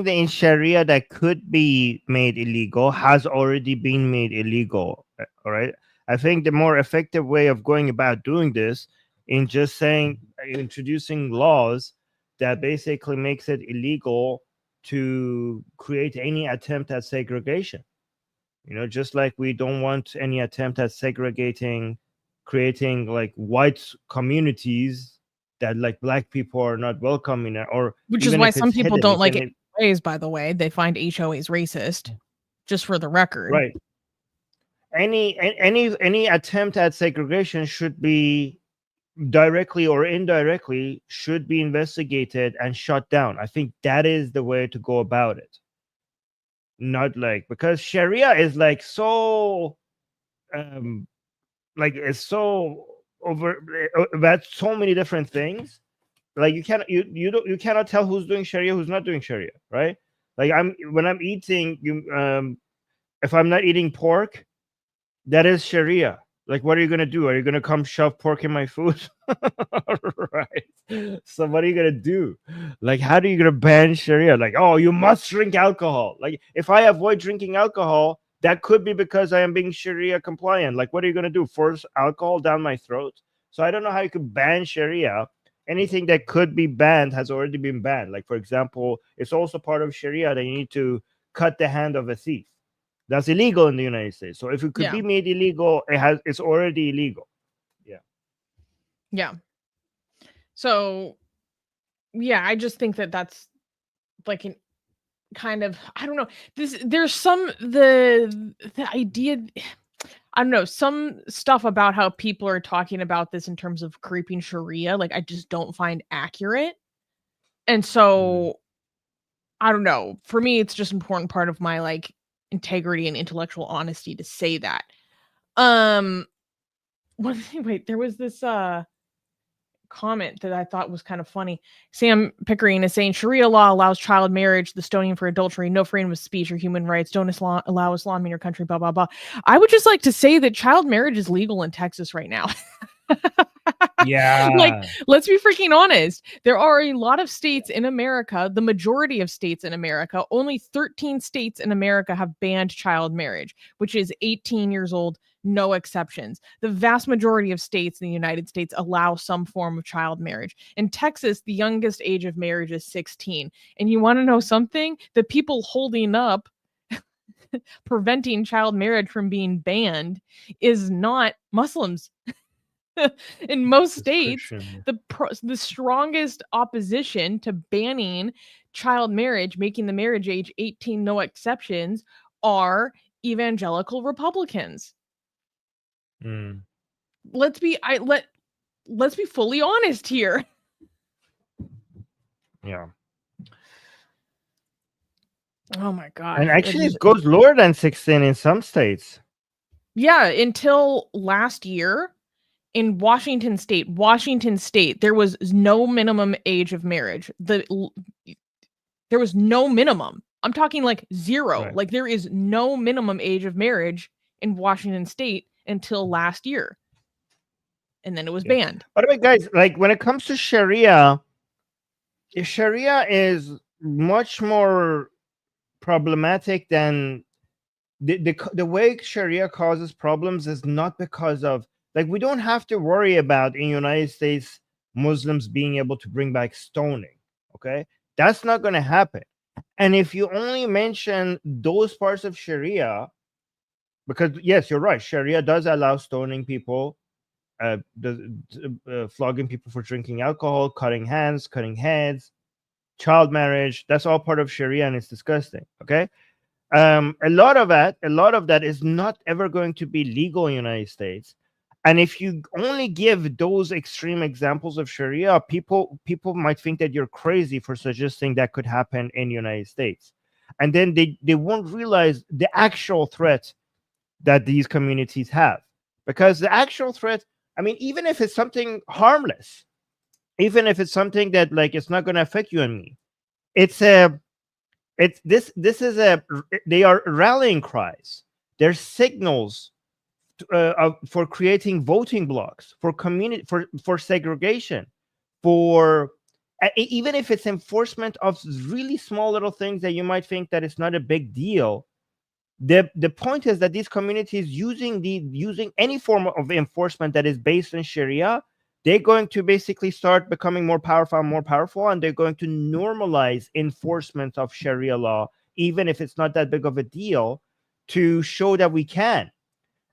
Speaker 1: that in Sharia that could be made illegal has already been made illegal. All right. I think the more effective way of going about doing this in just saying introducing laws that basically makes it illegal to create any attempt at segregation. Just like we don't want any attempt at creating like white communities that like black people are not welcome in it, or
Speaker 2: Which is
Speaker 1: even
Speaker 2: why
Speaker 1: if
Speaker 2: some
Speaker 1: it's
Speaker 2: people
Speaker 1: hidden,
Speaker 2: don't like HOAs, by the way. They find HOAs racist, just for the record.
Speaker 1: Right. Any attempt at segregation should be directly or indirectly should be investigated and shut down. I think that is the way to go about it. Not like, because Sharia is like so like it's so over about so many different things. Like you cannot tell who's doing Sharia, who's not doing Sharia, right? Like when I'm eating, if I'm not eating pork, that is Sharia. Like, what are you gonna do? Are you gonna come shove pork in my food? Right. So what are you gonna do? Like, how are you gonna ban Sharia? Like, oh, you must drink alcohol. Like, if I avoid drinking alcohol, that could be because I am being Sharia compliant. Like, what are you gonna do? Force alcohol down my throat? So I don't know how you could ban Sharia. Anything that could be banned has already been banned. Like, for example, it's also part of Sharia that you need to cut the hand of a thief. That's illegal in the United States. So if it could be made illegal, it's already illegal.
Speaker 2: Yeah. So, yeah, I just think that that's like an kind of, I don't know. There's some the idea, I don't know, some stuff about how people are talking about this in terms of creeping Sharia, like I just don't find accurate. And so I don't know. For me, it's just an important part of my like integrity and intellectual honesty to say that. Wait, there was this comment that I thought was kind of funny. Sam Pickering is saying Sharia law allows child marriage, the stoning for adultery, no freedom of speech or human rights, don't allow Islam in your country, blah, blah, blah. I would just like to say that child marriage is legal in Texas right now.
Speaker 1: Yeah.
Speaker 2: Like, let's be freaking honest. There are a lot of states in America, the majority of states in America, only 13 states in America have banned child marriage, which is 18 years old, no exceptions. The vast majority of states in the United States allow some form of child marriage. In Texas, the youngest age of marriage is 16. And you want to know something? The people holding up preventing child marriage from being banned is not Muslims. In most states, the strongest opposition to banning child marriage, making the marriage age 18, no exceptions, are evangelical Republicans. Let's be fully honest here.
Speaker 1: Yeah.
Speaker 2: Oh my God.
Speaker 1: And actually, it goes lower than 16 in some states.
Speaker 2: Yeah, until last year. In Washington State, there was no minimum age of marriage. There was no minimum. I'm talking like zero. Right. Like there is no minimum age of marriage in Washington State until last year. And then it was banned.
Speaker 1: By the way, guys, like when it comes to Sharia is much more problematic than the way Sharia causes problems is not because of, like, we don't have to worry about in United States Muslims being able to bring back stoning. Okay, that's not going to happen. And if you only mention those parts of Sharia, because yes, you're right, Sharia does allow stoning people, flogging people for drinking alcohol, cutting hands, cutting heads, child marriage. That's all part of Sharia, and it's disgusting. Okay. A lot of that is not ever going to be legal in the United States. And if you only give those extreme examples of Sharia, people might think that you're crazy for suggesting that could happen in the United States. And then they won't realize the actual threat that these communities have. Because the actual threat, I mean, even if it's something harmless, even if it's something that like it's not going to affect you and me, they are rallying cries. They're signals for creating voting blocks, for community, for segregation, for even if it's enforcement of really small little things that you might think that it's not a big deal. The point is that these communities using any form of enforcement that is based on Sharia, they're going to basically start becoming more powerful, and they're going to normalize enforcement of Sharia law, even if it's not that big of a deal, to show that we can.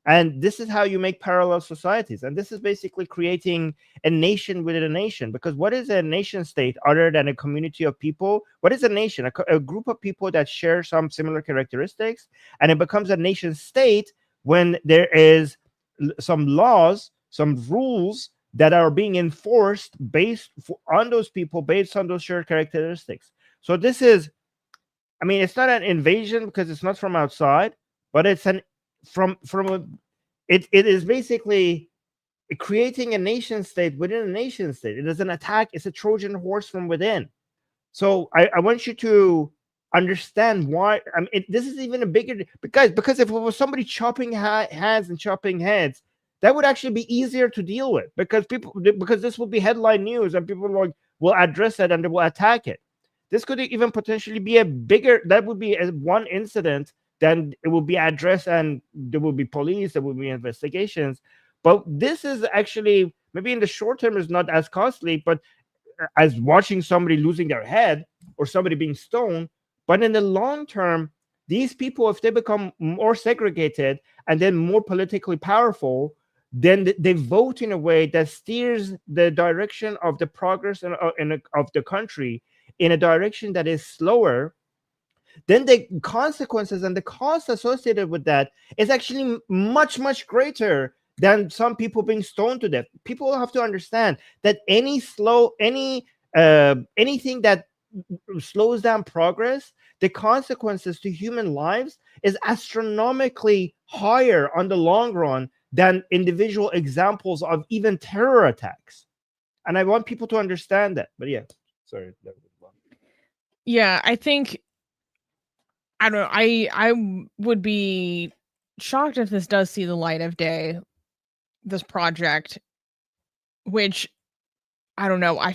Speaker 1: And this is how you make parallel societies. And this is basically creating a nation within a nation. Because what is a nation state other than a community of people? What is a nation? A group of people that share some similar characteristics. And it becomes a nation state when there is some laws, some rules that are being enforced based on those people, based on those shared characteristics. So this is, I mean, it's not an invasion because it's not from outside, but it's an it is basically creating a nation state within a nation state. It is an attack. It's a Trojan horse from within. So I want you to understand why. I mean, this is even a bigger because if it was somebody chopping hands and chopping heads, that would actually be easier to deal with because this will be headline news and people will address it and they will attack it. This could even potentially be that would be one incident. Then it will be addressed and there will be police, there will be investigations. But this is actually, maybe in the short term, is not as costly, but as watching somebody losing their head or somebody being stoned. But in the long term, these people, if they become more segregated and then more politically powerful, then they vote in a way that steers the direction of the progress of the country in a direction that is slower. Then the consequences and the cost associated with that is actually much, much greater than some people being stoned to death. People have to understand that anything that slows down progress, the consequences to human lives is astronomically higher on the long run than individual examples of even terror attacks. And I want people to understand that. But yeah, sorry.
Speaker 2: Yeah, I think, I don't know. I would be shocked if this does see the light of day, this project, which I don't know. I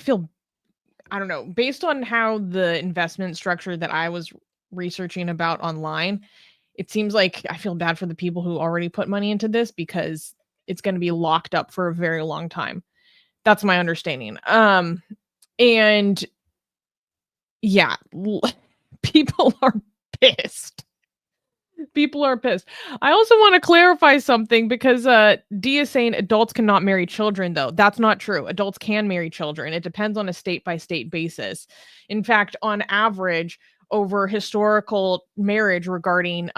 Speaker 2: don't know. Based on how the investment structure that I was researching about online, it seems like I feel bad for the people who already put money into this because it's going to be locked up for a very long time. That's my understanding. And yeah, people are pissed. People are pissed. I also want to clarify something because D is saying adults cannot marry children, though. That's not true. Adults can marry children. It depends on a state-by-state basis. In fact, on average, over historical marriage regarding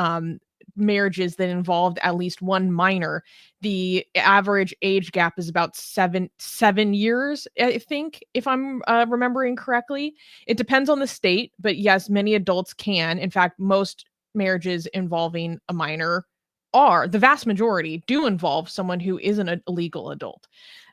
Speaker 2: marriages that involved at least one minor, the average age gap is about seven years, I think, if I'm remembering correctly. It depends on the state, but yes, many adults can. In fact, most marriages involving a minor the vast majority do involve someone who isn't a legal adult.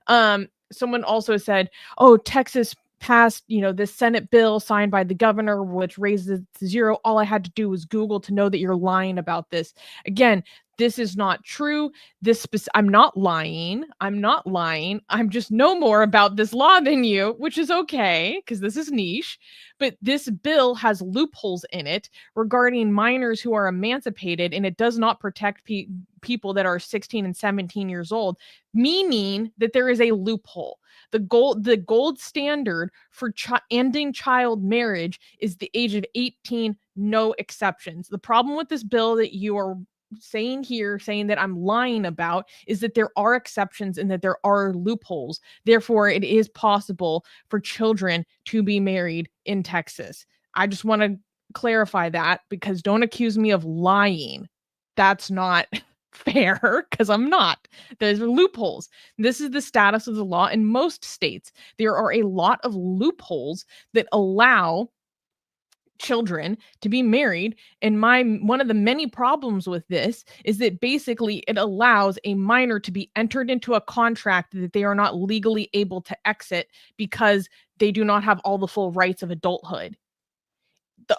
Speaker 2: Someone also said, oh, Texas passed, this Senate bill signed by the governor, which raises it to 0. All I had to do was Google to know that you're lying about this. Again, this is not true. I'm not lying. I'm just know more about this law than you, which is okay because this is niche. But this bill has loopholes in it regarding minors who are emancipated, and it does not protect people that are 16 and 17 years old, meaning that there is a loophole. The gold standard for ending child marriage is the age of 18, no exceptions. The problem with this bill that you are saying that I'm lying about is that there are exceptions and that there are loopholes. Therefore, it is possible for children to be married in Texas. I just want to clarify that because don't accuse me of lying. That's not fair because I'm not. There's loopholes. This is the status of the law in most states. There are a lot of loopholes that allow children to be married, and one of the many problems with this is that basically it allows a minor to be entered into a contract that they are not legally able to exit because they do not have all the full rights of adulthood.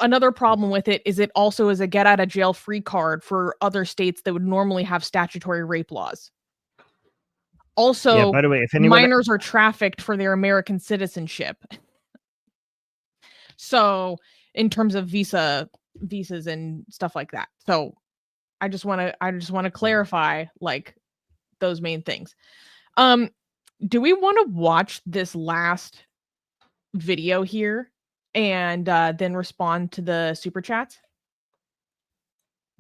Speaker 2: Another problem with it is it also is a get out of jail free card for other states that would normally have statutory rape laws. Also,
Speaker 1: yeah, by the way, if anyone
Speaker 2: minors are trafficked for their American citizenship. So in terms of visas and stuff like that. So I just want to clarify like those main things. Do we want to watch this last video here and then respond to the super chats?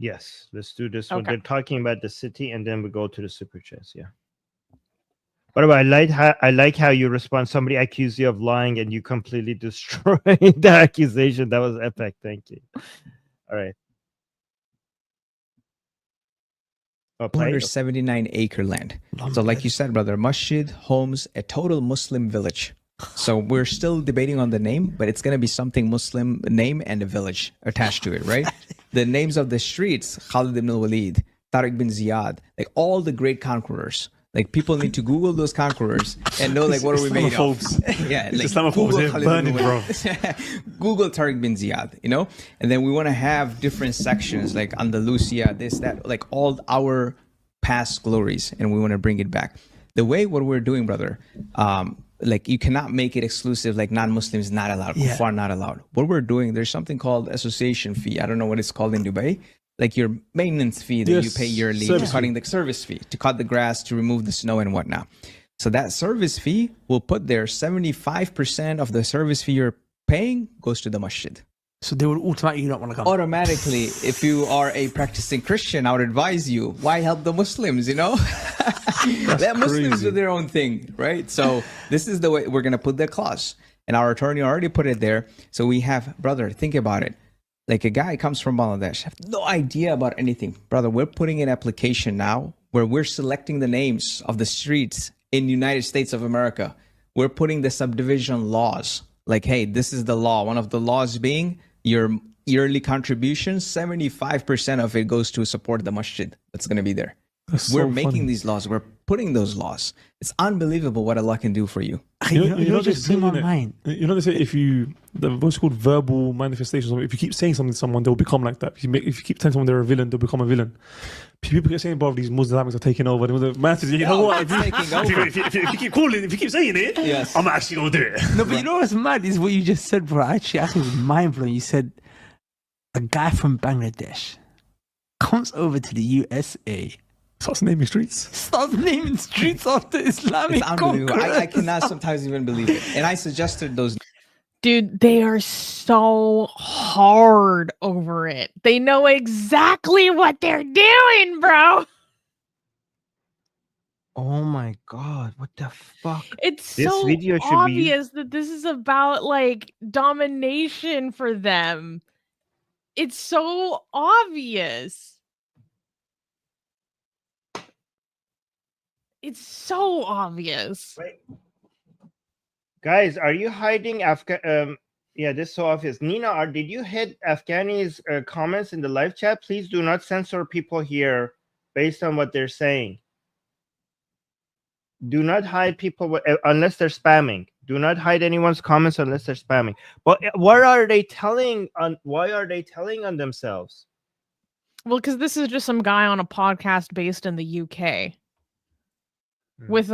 Speaker 1: Yes, let's do this one.
Speaker 2: Okay.
Speaker 1: They're talking about the city, and then we go to the super chats. Yeah. By the way, I like how you respond. Somebody accused you of lying, and you completely destroyed the accusation. That was epic. Thank you. All right. Oh, play it?
Speaker 6: 279-acre land. So like you said, brother, masjid, homes, a total Muslim village. So we're still debating on the name, but it's going to be something Muslim name and a village attached to it, right? The names of the streets, Khalid ibn al-Walid, Tariq bin Ziyad, like all the great conquerors. Like people need to Google those conquerors and know like what are we made of? Yeah, like
Speaker 7: Islamophobes, they're burning, bro.
Speaker 6: Google Tariq bin Ziyad, you know? And then we want to have different sections like Andalusia, this, that, like all our past glories, and we want to bring it back. The way what we're doing, brother, like you cannot make it exclusive, like non-Muslims not allowed, kuffar not allowed. What we're doing, there's something called association fee. I don't know what it's called in Dubai. Like your maintenance fee that you pay yearly, cutting the service fee, to cut the grass, to remove the snow and whatnot. So that service fee will put there 75% of the service fee you're paying goes to the masjid.
Speaker 7: So they would automatically not want to come.
Speaker 6: Automatically, if you are a practicing Christian, I would advise you, why help the Muslims, you know? Let Muslims do their own thing, right? So this is the way we're going to put the clause. And our attorney already put it there. So we have, brother, think about it. Like a guy comes from Bangladesh, have no idea about anything. Brother, we're putting an application now where we're selecting the names of the streets in the United States of America. We're putting the subdivision laws. Like, hey, this is the law. One of the laws being your yearly contributions, 75% of it goes to support the masjid that's going to be there. We're making these laws. We're putting those laws. It's unbelievable what Allah can do for you.
Speaker 7: You know just blew my mind. You know they say the what's called verbal manifestations. If you keep saying something to someone, they'll become like that. If you keep telling someone they're a villain, they'll become a villain. People get saying, "Bro, these Muslims are taking over." The man says, "You know what? If you keep calling, if you keep saying it, yes, I'm actually gonna do it."
Speaker 8: No, but you know what's mad is what you just said, bro. I think it was mind blowing. You said a guy from Bangladesh comes over to the USA.
Speaker 7: Starts naming streets.
Speaker 8: Start naming streets after Islamic.
Speaker 6: It's unbelievable. I cannot sometimes even believe it. And I suggested those.
Speaker 2: Dude, they are so hard over it. They know exactly what they're doing, bro.
Speaker 8: Oh my god, what the fuck?
Speaker 2: It's
Speaker 1: This
Speaker 2: so
Speaker 1: video should be-
Speaker 2: obvious that this is about like domination for them. It's so obvious. It's so obvious.
Speaker 1: Wait. Guys, are you hiding yeah, this is so obvious. Nina, did you hit Afghani's comments in the live chat? Please do not censor people here based on what they're saying. Do not hide people unless they're spamming. Do not hide anyone's comments unless they're spamming. But what are they telling on? Why are they telling on themselves?
Speaker 2: Well, because this is just some guy on a podcast based in the UK. With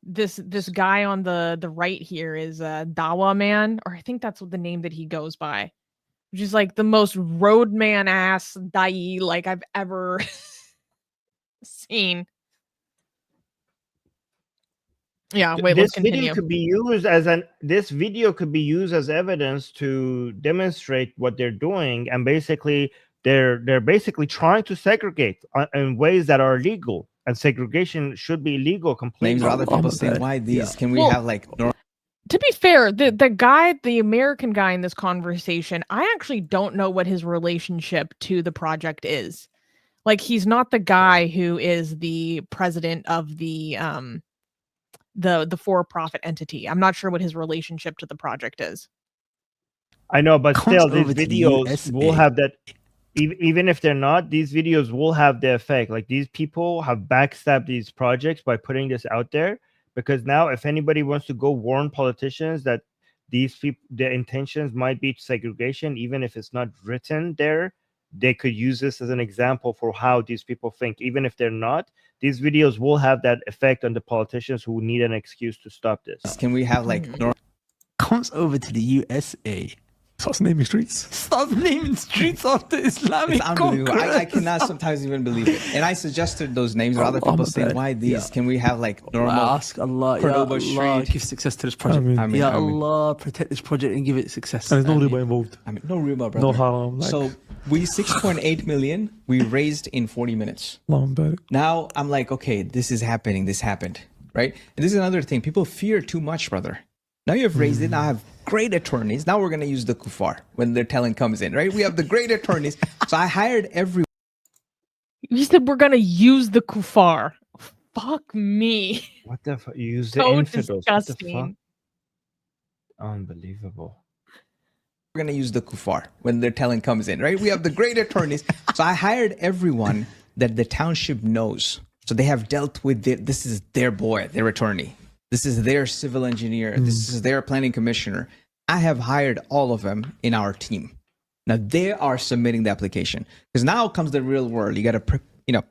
Speaker 2: this guy on the right here is Dawa Man, or I think that's what the name that he goes by, which is like the most roadman ass dai like I've ever seen. Yeah, wait, let's continue.
Speaker 1: Video could be used as evidence to demonstrate what they're doing, and basically they're basically trying to segregate in ways that are illegal. And segregation should be illegal completely.
Speaker 6: Names of other people saying, why these? Yeah. Can we have like...
Speaker 2: To be fair, the American guy in this conversation, I actually don't know what his relationship to the project is. Like, he's not the guy who is the president of the for-profit entity. I'm not sure what his relationship to the project is.
Speaker 1: I know, but still, these videos will have that... Even if they're not, these videos will have the effect. Like, these people have backstabbed these projects by putting this out there, because now if anybody wants to go warn politicians that these people, their intentions might be segregation, even if it's not written there, they could use this as an example for how these people think. Even if they're not, these videos will have that effect on the politicians who need an excuse to stop this.
Speaker 6: Can we have like...
Speaker 8: Comes over to the USA.
Speaker 7: Starts naming streets.
Speaker 8: Start naming streets after Islamic.
Speaker 6: It's unbelievable. I cannot sometimes even believe it. And I suggested those names of other people saying, why these? Yeah. Can we have like normal...
Speaker 8: I ask Allah, Allah, give success to this project. Allah, protect this project and give it success.
Speaker 7: And there's no riba involved.
Speaker 6: No riba, brother.
Speaker 7: No haram.
Speaker 6: So We 6.8 million we raised in 40 minutes.
Speaker 7: Long back.
Speaker 6: Now I'm like, okay, this is happening. This happened, right? And this is another thing. People fear too much, brother. Now you have raised it. Now I have great attorneys. Now we're going to use the kuffar when their telling comes in, right? We have the great attorneys. So I hired everyone.
Speaker 2: You said we're gonna use the kuffar. Fuck me.
Speaker 1: What the fuck? You use the
Speaker 2: So
Speaker 1: infidels. What the fuck?
Speaker 2: disgusting.
Speaker 1: Unbelievable.
Speaker 6: We're going to use the kuffar when their telling comes in, right? We have the great attorneys. So I hired everyone that the township knows. So they have dealt with this is their boy, their attorney. This is their civil engineer. This is their planning commissioner. I have hired all of them in our team. Now they are submitting the application, because now comes the real world. You got to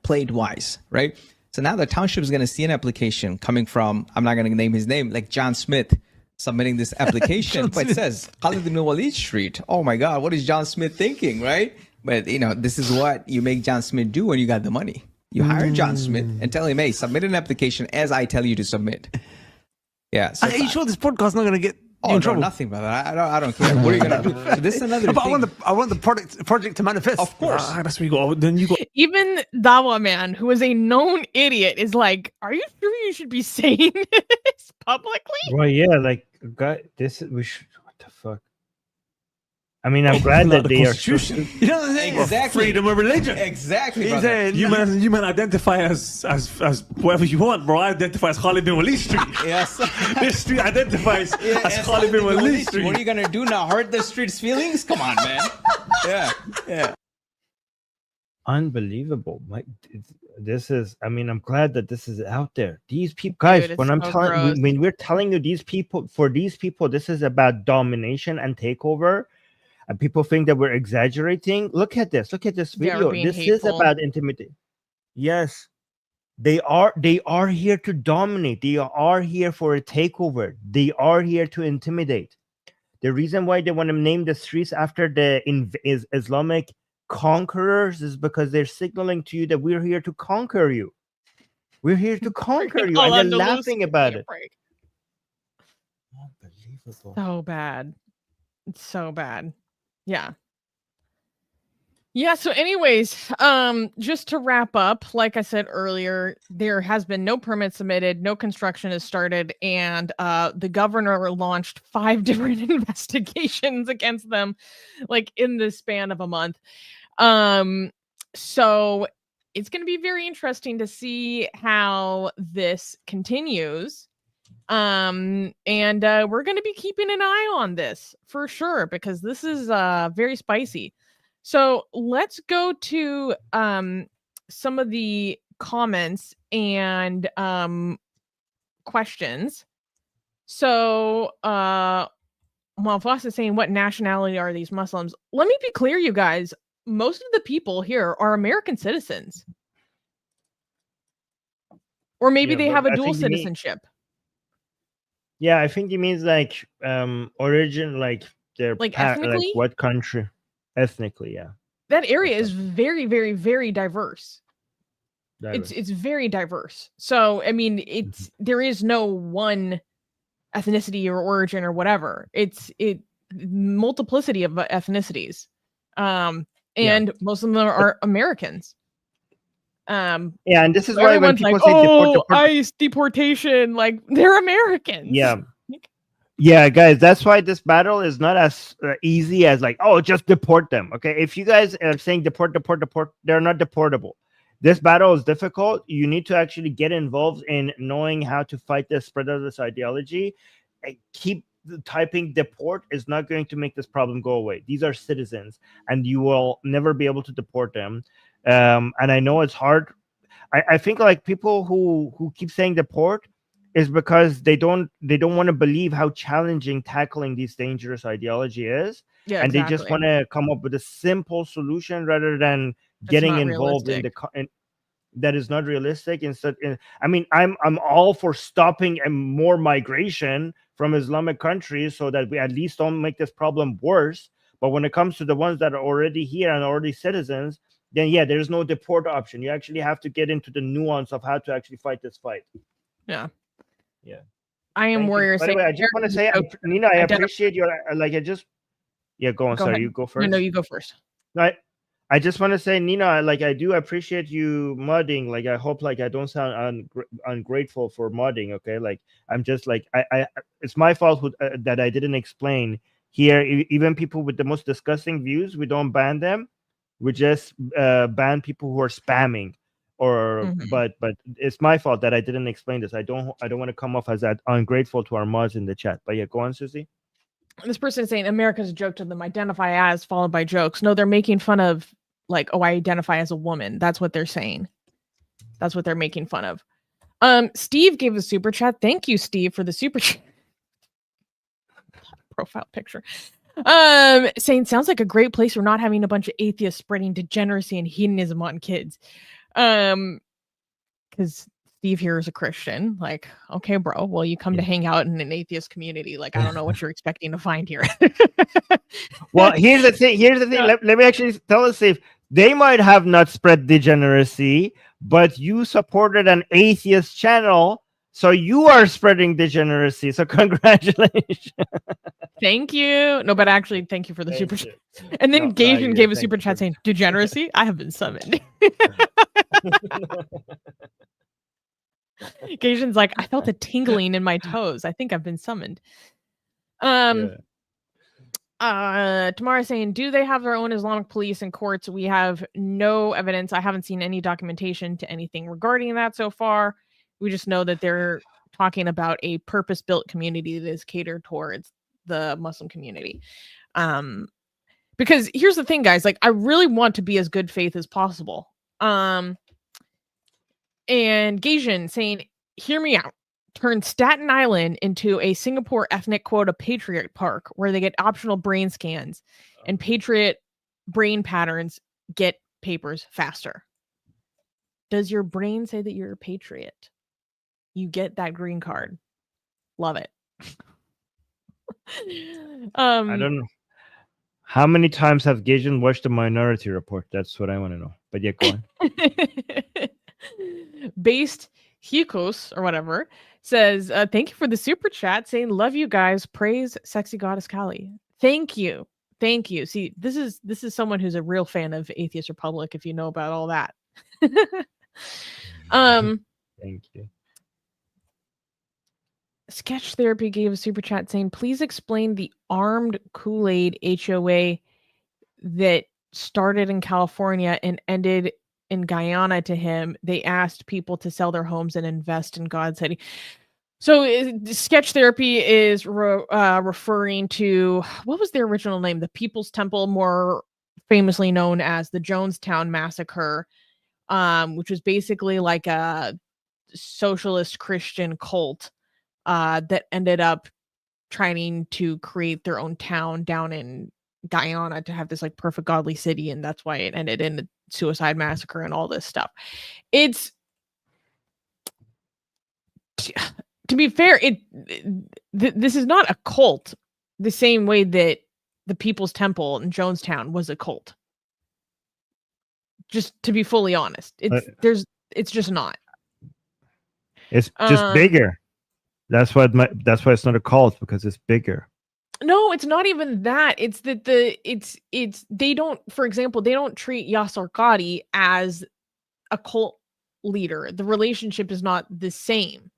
Speaker 6: play it wise, right? So now the township is going to see an application coming from, I'm not going to name his name, like John Smith submitting this application, but it says Khalid bin Walid Street. Oh my God, what is John Smith thinking, right? But this is what you make John Smith do when you got the money. You hire John Smith and tell him, hey, submit an application as I tell you to submit. Yeah. So
Speaker 8: Are you sure this podcast is not going to get you in trouble?
Speaker 6: Nothing, brother. I don't care. What are you gonna do? So this is another
Speaker 8: But
Speaker 6: thing.
Speaker 8: I want the project to manifest.
Speaker 6: Of course.
Speaker 7: That's where you go. Then you go.
Speaker 2: Even Dawa man, who is a known idiot, is like, "Are you sure you should be saying this publicly?"
Speaker 1: Well, yeah, like, God, we should. What the fuck? I mean, I'm glad that they are.
Speaker 8: You know what I'm saying?
Speaker 6: Exactly.
Speaker 7: Freedom of religion.
Speaker 6: Exactly,
Speaker 8: He's
Speaker 6: brother.
Speaker 8: saying,
Speaker 7: You man identify as whatever you want, bro. I identify as Khalid bin Walid Street.
Speaker 6: Yes.
Speaker 7: This street identifies as Khalid bin Walid Street.
Speaker 6: What are you gonna do now? Hurt the street's feelings? Come on, man. Yeah.
Speaker 1: Unbelievable. This is. I mean, I'm glad that this is out there. These people, guys.
Speaker 2: Dude,
Speaker 1: when
Speaker 2: it's
Speaker 1: I'm
Speaker 2: so
Speaker 1: telling,
Speaker 2: gross.
Speaker 1: when we're telling you these people, this is about domination and takeover. And people think that we're exaggerating. Look at this. Look at this
Speaker 2: They are
Speaker 1: video.
Speaker 2: being
Speaker 1: This is
Speaker 2: hateful.
Speaker 1: about intimidation. Yes, they are here to dominate. They are here for a takeover. They are here to intimidate. The reason why they want to name the streets after the Islamic conquerors is because they're signaling to you that we're here to conquer you. We're here to conquer you, and they're laughing about it. Unbelievable.
Speaker 2: So bad. It's so bad. Yeah, so anyways, just to wrap up, like I said earlier, there has been no permit submitted, no construction has started, and the governor launched 5 different investigations against them, like in the span of a month. So it's going to be very interesting to see how this continues. And we're going to be keeping an eye on this for sure, because this is very spicy. So let's go to some of the comments and questions. So Malfas is saying, what nationality are these Muslims? Let me be clear, you guys. Most of the people here are American citizens. Or maybe they have a dual citizenship.
Speaker 1: Yeah, I think he means like origin, like their
Speaker 2: Like
Speaker 1: like
Speaker 2: ethnically?
Speaker 1: what country? Ethnically, yeah.
Speaker 2: That area is very, very, very diverse.
Speaker 1: Diverse.
Speaker 2: It's very diverse. So I mean, there is no one ethnicity or origin or whatever. It's multiplicity of ethnicities. And most of them are Americans.
Speaker 1: Yeah, and this is why when
Speaker 2: everyone's
Speaker 1: people
Speaker 2: like,
Speaker 1: say
Speaker 2: "Oh, ICE deportation," like they're Americans.
Speaker 1: Yeah, guys, that's why this battle is not as easy as like, oh, just deport them. Okay, if you guys are saying deport, they're not deportable. This battle is difficult. You need to actually get involved in knowing how to fight the spread of this ideology. And keep typing deport is not going to make this problem go away. These are citizens, and you will never be able to deport them. And I know it's hard. I think like people who keep saying deport is because they don't want to believe how challenging tackling these dangerous ideology is.
Speaker 2: Yeah,
Speaker 1: and they just want to come up with a simple solution rather than getting involved in that is not realistic. Instead, I mean, I'm all for stopping more migration from Islamic countries so that we at least don't make this problem worse. But when it comes to the ones that are already here and already citizens, then yeah, there's no deport option. You actually have to get into the nuance of how to actually fight this fight.
Speaker 2: Yeah.
Speaker 1: I am
Speaker 2: warrior.
Speaker 1: By the way, I just want to say, Nina, I appreciate your go on. Sorry, you go first.
Speaker 2: No, you go first.
Speaker 1: No, I just want to say, Nina, like I do appreciate you modding. Like I hope like I don't sound ungrateful for modding. Okay, like I'm just like I it's my fault that I didn't explain here. Even people with the most disgusting views, we don't ban them. We just ban people who are spamming. Or but it's my fault that I didn't explain this. I don't want to come off as that ungrateful to our mods in the chat. But yeah, go on, Susie.
Speaker 2: This person is saying America's a joke to them. Identify as followed by jokes. No, they're making fun of like, oh, I identify as a woman. That's what they're saying. That's what they're making fun of. Steve gave a super chat. Thank you, Steve, for the super chat. Profile picture. Saying sounds like a great place for not having a bunch of atheists spreading degeneracy and hedonism on kids. Because Steve here is a Christian. Like, okay, bro. Well, you come to hang out in an atheist community. Like, I don't know what you're expecting to find here.
Speaker 1: Well, here's the thing. Let me actually tell us, Steve. They might have not spread degeneracy, but you supported an atheist channel, so you are spreading degeneracy. So congratulations.
Speaker 2: Thank you. No, but actually, thank you for the super chat. And then Gaijin gave a super chat saying, degeneracy? I have been summoned. Gaijin's like, I felt a tingling in my toes. I think I've been summoned. Tamara saying, do they have their own Islamic police and courts? We have no evidence. I haven't seen any documentation to anything regarding that so far. We just know that they're talking about a purpose-built community that is catered towards the Muslim community. Because here's the thing, guys, like I really want to be as good faith as possible. And Gaijin saying, hear me out. Turn Staten Island into a Singapore ethnic quota patriot park where they get optional brain scans and patriot brain patterns get papers faster. Does your brain say that you're a patriot? You get that green card. Love it.
Speaker 1: I don't know. How many times have Gaijin watched the Minority Report? That's what I want to know. But yeah, go on.
Speaker 2: Based Hikos or whatever says, thank you for the super chat saying, love you guys. Praise sexy goddess Kali. Thank you. Thank you. See, this is someone who's a real fan of Atheist Republic, if you know about all that.
Speaker 1: Thank you.
Speaker 2: Sketch Therapy gave a super chat saying, please explain the armed Kool-Aid HOA that started in California and ended in Guyana to him. They asked people to sell their homes and invest in God's city. So Sketch Therapy is referring to, what was their original name? The People's Temple, more famously known as the Jonestown Massacre, which was basically like a socialist Christian cult that ended up trying to create their own town down in Guyana to have this like perfect godly city, and that's why it ended in a suicide massacre and all this stuff. It's, to be fair, this is not a cult the same way that the People's Temple in Jonestown was a cult. Just to be fully honest, it's just not.
Speaker 1: It's just bigger. That's why it's not a cult, because it's bigger.
Speaker 2: No, it's not even that. It's that they don't, for example, they don't treat Yasser Qadi as a cult leader. The relationship is not the same.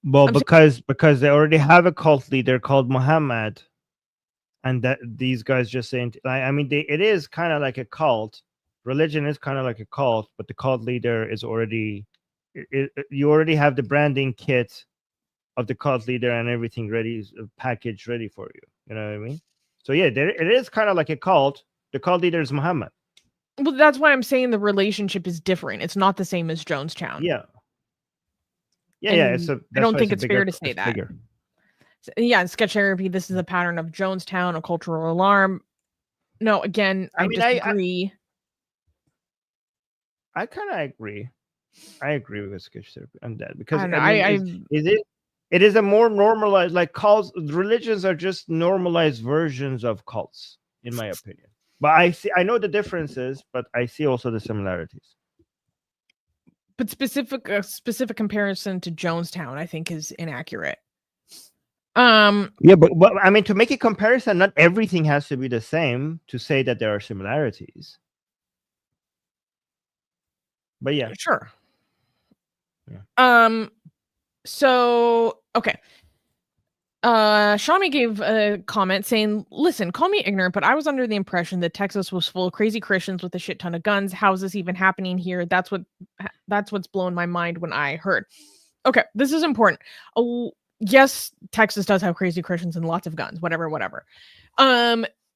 Speaker 1: Well, because they already have a cult leader called Muhammad, and that these guys just saying, I mean, it is kind of like a cult. Religion is kind of like a cult, but the cult leader is already, you already have the branding kit of the cult leader and everything ready, packaged ready for you. You know what I mean? So yeah, it is kind of like a cult. The cult leader is Muhammad.
Speaker 2: Well, that's why I'm saying the relationship is different. It's not the same as Jonestown.
Speaker 1: Yeah. Yeah,
Speaker 2: and
Speaker 1: yeah.
Speaker 2: I don't think it's fair to say that. Bigger. Yeah, in Sketch Therapy, this is a pattern of Jonestown, a cultural alarm. No, again, I disagree.
Speaker 1: I kind of agree. I agree with Sketch Therapy on that, because it is a more normalized, like cults. Religions are just normalized versions of cults, in my opinion. But I know the differences, but I see also the similarities.
Speaker 2: But specific comparison to Jonestown, I think, is inaccurate.
Speaker 1: Yeah, but I mean, to make a comparison, not everything has to be the same to say that there are similarities. But yeah,
Speaker 2: Sure.
Speaker 1: Yeah.
Speaker 2: So okay. Shami gave a comment saying, "Listen, call me ignorant, but I was under the impression that Texas was full of crazy Christians with a shit ton of guns. How is this even happening here? That's what's blown my mind when I heard." Okay, this is important. Oh, yes, Texas does have crazy Christians and lots of guns, whatever.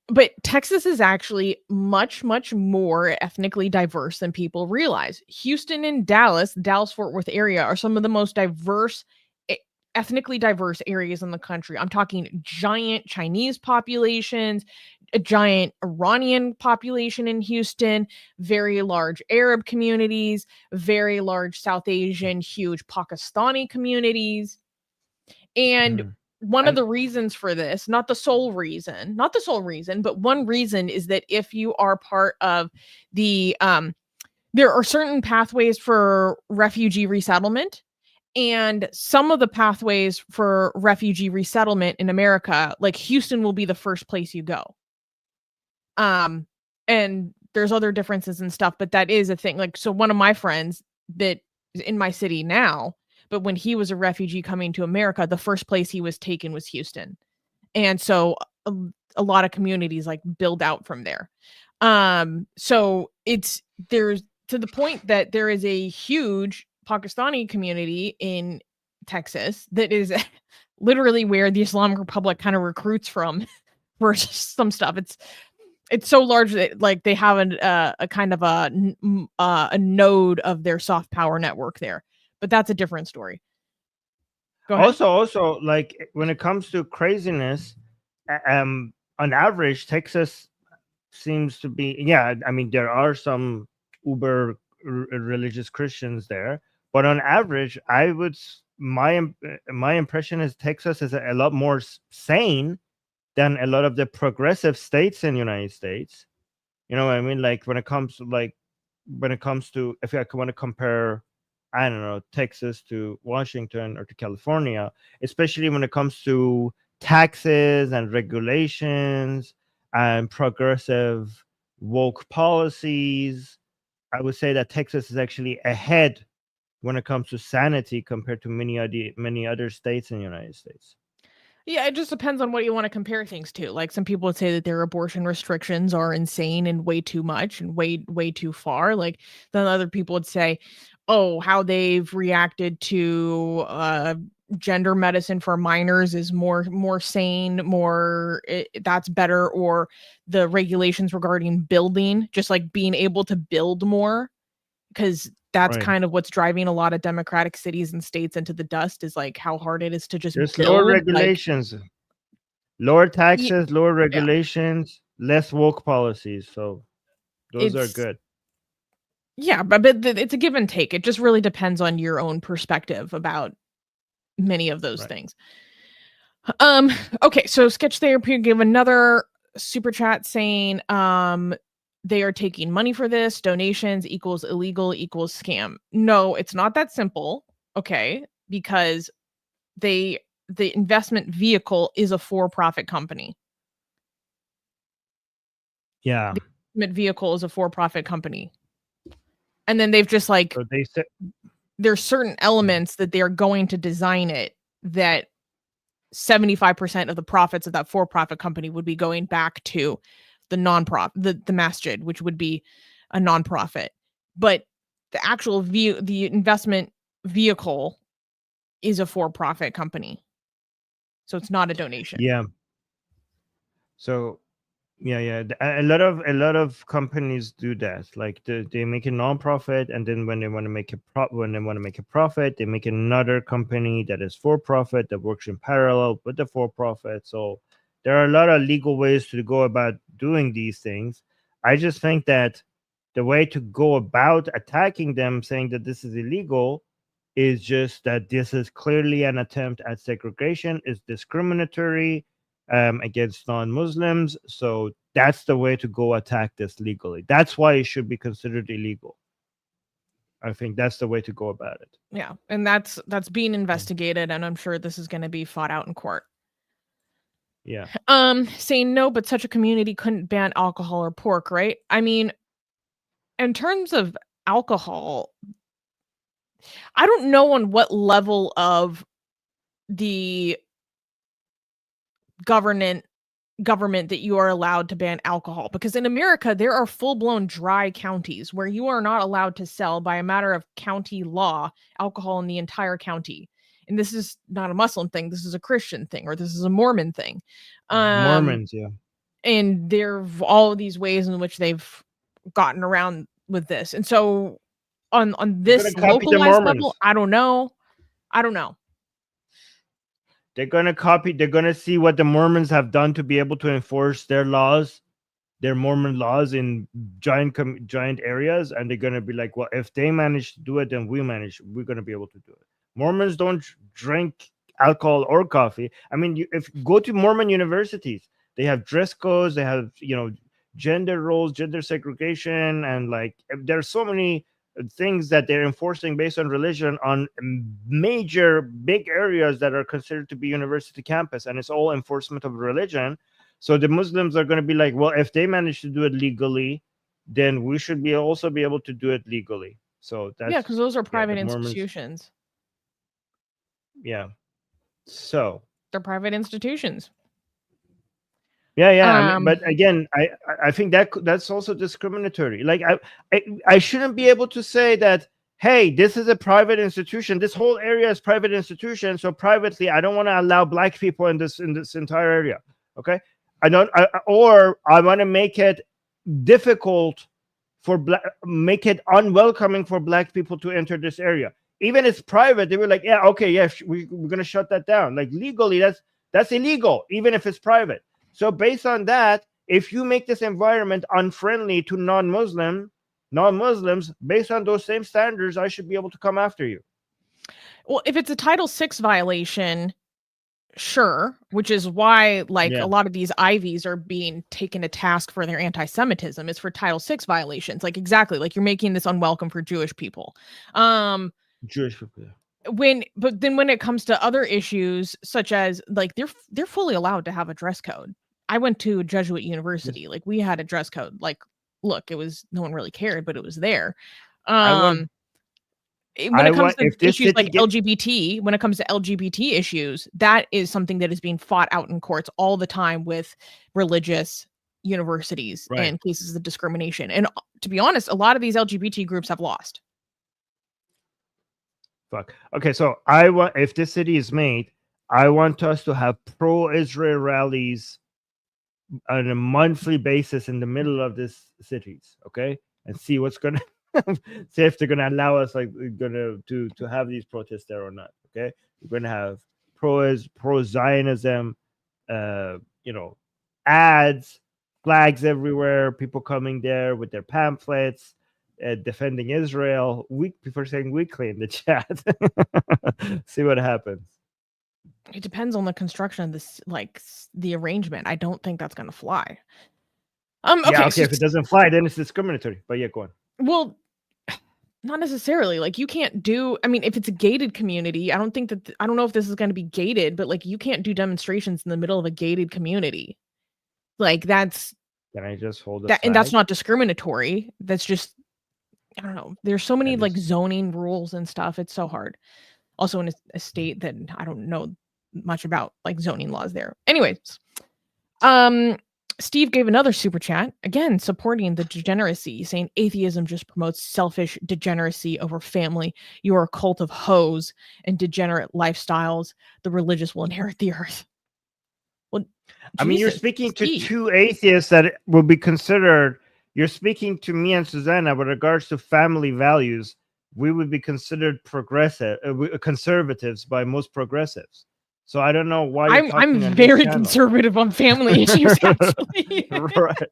Speaker 2: But Texas is actually much, much more ethnically diverse than people realize. Houston and Dallas, Dallas-Fort Worth area, are some of the most diverse, ethnically diverse areas in the country. I'm talking giant Chinese populations, a giant Iranian population in Houston, very large Arab communities, very large South Asian, huge Pakistani communities. And one of the reasons for this, not the sole reason, but one reason is that if you are part of the, there are certain pathways for refugee resettlement, and some of the pathways for refugee resettlement in America, like Houston will be the first place you go. And there's other differences and stuff, but that is a thing. Like, so one of my friends that is in my city now, but when he was a refugee coming to America, the first place he was taken was Houston. And so a lot of communities like build out from there. So there's to the point that there is a huge Pakistani community in Texas that is literally where the Islamic Republic kind of recruits from for some stuff. It's so large that like they have a kind of a node of their soft power network there, but that's a different story. Go ahead.
Speaker 1: Also, like when it comes to craziness, on average, Texas seems to be. Yeah, I mean there are some uber religious Christians there, but on average, my impression is Texas is a lot more sane than a lot of the progressive states in the United States. You know what I mean? Like when it comes to if I want to compare, I don't know, Texas to Washington or to California, especially when it comes to taxes and regulations and progressive woke policies, I would say that Texas is actually ahead when it comes to sanity compared to many other states in the United States.
Speaker 2: Yeah, it just depends on what you want to compare things to. Like some people would say that their abortion restrictions are insane and way too much and way too far. Like then other people would say, oh, how they've reacted to gender medicine for minors is more sane, that's better, or the regulations regarding building, just like being able to build more, because that's
Speaker 1: Right.
Speaker 2: kind of what's driving a lot of democratic cities and states into the dust, is like how hard it is to just
Speaker 1: There's
Speaker 2: build.
Speaker 1: lower
Speaker 2: Like,
Speaker 1: regulations, lower taxes, lower regulations, less woke policies. So those are
Speaker 2: It's-
Speaker 1: good.
Speaker 2: yeah, but it's a give and take. It just really depends on your own perspective about many of those things. Okay, so Sketch Therapy gave another super chat saying they are taking money for this. Donations equals illegal equals scam. No, it's not that simple. Okay, because the investment vehicle is a for-profit company.
Speaker 1: Yeah.
Speaker 2: The investment vehicle is a for-profit company. And then they've just like,
Speaker 1: so they said
Speaker 2: there's certain elements that they're going to design it that 75% of the profits of that for-profit company would be going back to the nonprofit, the masjid, which would be a nonprofit. But the actual the investment vehicle is a for-profit company. So it's not a donation.
Speaker 1: Yeah. So yeah. A lot of companies do that. Like they make a non-profit, and then when they want to make a profit, they make another company that is for profit that works in parallel with the for profit. So there are a lot of legal ways to go about doing these things. I just think that the way to go about attacking them, saying that this is illegal, is just that this is clearly an attempt at segregation, is discriminatory against non-Muslims. So that's the way to go attack this legally. That's why it should be considered illegal. I think that's the way to go about it.
Speaker 2: Yeah, and that's being investigated, and I'm sure this is going to be fought out in court.
Speaker 1: Yeah.
Speaker 2: Okay, so
Speaker 1: Yeah.
Speaker 2: Saying no, but such a community couldn't ban alcohol or pork, right? I mean, in terms of alcohol, I don't know on what level of the government that you are allowed to ban alcohol, because in America there are full-blown dry counties where you are not allowed to sell by a matter of county law alcohol in the entire county. And this is not a Muslim thing, this is a Christian thing, or this is a Mormon thing.
Speaker 1: Mormons, yeah.
Speaker 2: And there are all of these ways in which they've gotten around with this. And so on this localized level, I don't know.
Speaker 1: They're gonna see what the Mormons have done to be able to enforce their laws, their Mormon laws in giant areas, and they're gonna be like, well, if they manage to do it, then we're gonna be able to do it. Mormons don't drink alcohol or coffee. I mean, if you go to Mormon universities, they have dress codes, they have, gender roles, gender segregation, and like there's so many things that they're enforcing based on religion on major big areas that are considered to be university campus, and it's all enforcement of religion. So the Muslims are going to be like, well, if they manage to do it legally, then we should also be able to do it legally. So that's,
Speaker 2: yeah, because those are private institutions.
Speaker 1: Yeah, so
Speaker 2: they're private institutions.
Speaker 1: Yeah. I mean, but again, I think that's also discriminatory. Like I shouldn't be able to say that, hey, this is a private institution. This whole area is private institution. So privately, I don't want to allow black people in this entire area. Okay, I want to make it difficult make it unwelcoming for black people to enter this area. Even if it's private, they were like, yeah, okay, yeah, we're gonna shut that down. Like legally, that's illegal, even if it's private. So based on that, if you make this environment unfriendly to non-Muslims, based on those same standards, I should be able to come after you.
Speaker 2: Well, if it's a Title VI violation, sure, which is why a lot of these Ivies are being taken to task for their anti-Semitism. It's for Title VI violations. Like exactly, like you're making this unwelcome for Jewish people.
Speaker 1: Jewish people. Yeah.
Speaker 2: But then when it comes to other issues, such as like they're fully allowed to have a dress code. I went to a Jesuit university. Like we had a dress code. Like, look, it was no one really cared, but it was there. When it comes to issues like LGBT, when it comes to LGBT issues, that is something that is being fought out in courts all the time with religious universities and cases of discrimination. And to be honest, a lot of these LGBT groups have lost.
Speaker 1: Fuck. Okay, so if this city is made, I want us to have pro-Israel rallies on a monthly basis in the middle of these cities, okay, and see what's gonna see if they're gonna allow us to have these protests there or not. Okay, we're gonna have pro-Zionism, ads, flags everywhere, people coming there with their pamphlets, defending Israel. People are saying weekly in the chat. See what happens.
Speaker 2: It depends on the construction of this, like the arrangement. I don't think that's going to fly.
Speaker 1: Okay, if it doesn't fly, then it's discriminatory. But yeah, go on.
Speaker 2: Well, not necessarily. Like you can't do. I mean, if it's a gated community, I don't think that. I don't know if this is going to be gated, but like you can't do demonstrations in the middle of a gated community. Like that's.
Speaker 1: Can I just hold
Speaker 2: that? And that's not discriminatory. That's just. I don't know. There's so many like zoning rules and stuff. It's so hard. Also in a state that I don't know much about, like zoning laws there. Anyways, Steve gave another super chat, again supporting the degeneracy, saying atheism just promotes selfish degeneracy over family. You are a cult of hoes and degenerate lifestyles. The religious will inherit the earth. Well,
Speaker 1: I mean, you're speaking to two atheists that will be considered. You're speaking to me and Susanna with regards to family values. We would be considered conservatives by most progressives. So I don't know why
Speaker 2: I'm very conservative on family issues, actually.
Speaker 1: Right.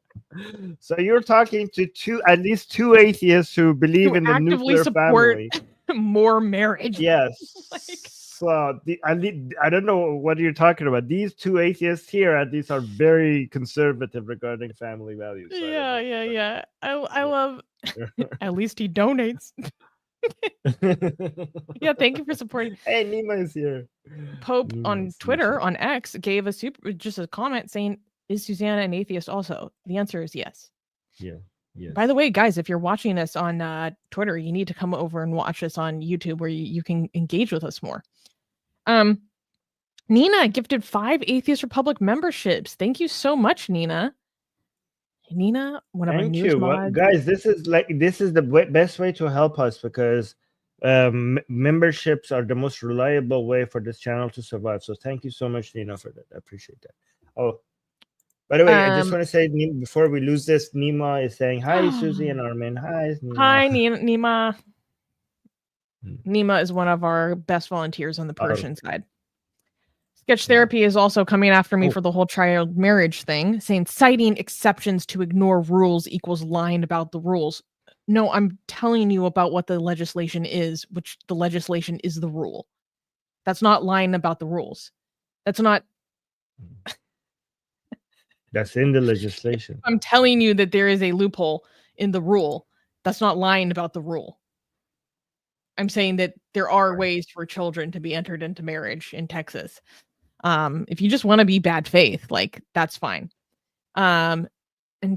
Speaker 1: So you're talking to at least two atheists who believe in the nuclear family.
Speaker 2: More marriage.
Speaker 1: Yes. So I don't know what you're talking about. These two atheists here at least are very conservative regarding family values. So
Speaker 2: yeah. I love. At least he donates. Yeah, thank you for supporting.
Speaker 1: Hey, Nima is here.
Speaker 2: Pope
Speaker 1: Nima
Speaker 2: on
Speaker 1: is
Speaker 2: Twitter,
Speaker 1: here.
Speaker 2: on X, gave just a comment saying, "Is Susanna an atheist also?" The answer is yes.
Speaker 1: Yeah. Yes.
Speaker 2: By the way, guys, if you're watching us on Twitter, you need to come over and watch us on YouTube, where you can engage with us more. Nina gifted 5 Atheist Republic memberships. Thank you so much, Nina. Nina, one of our
Speaker 1: Thank
Speaker 2: newest
Speaker 1: you. Well,
Speaker 2: mods.
Speaker 1: guys, this is the best way to help us, because memberships are the most reliable way for this channel to survive. So thank you so much, Nina, for that. I appreciate that. Oh, by the way, I just want to say, before we lose this, Nima is saying hi, Susie and Armin. Hi, Nima.
Speaker 2: Hi, Nima. Nima is one of our best volunteers on the Persian side. Sketch Therapy is also coming after me for the whole child marriage thing, saying citing exceptions to ignore rules equals lying about the rules. No, I'm telling you about what the legislation is, which the legislation is the rule. That's not lying about the rules. That's not...
Speaker 1: That's in the legislation.
Speaker 2: I'm telling you that there is a loophole in the rule. That's not lying about the rule. I'm saying that there are ways for children to be entered into marriage in Texas. If you just want to be bad faith, like, that's fine. And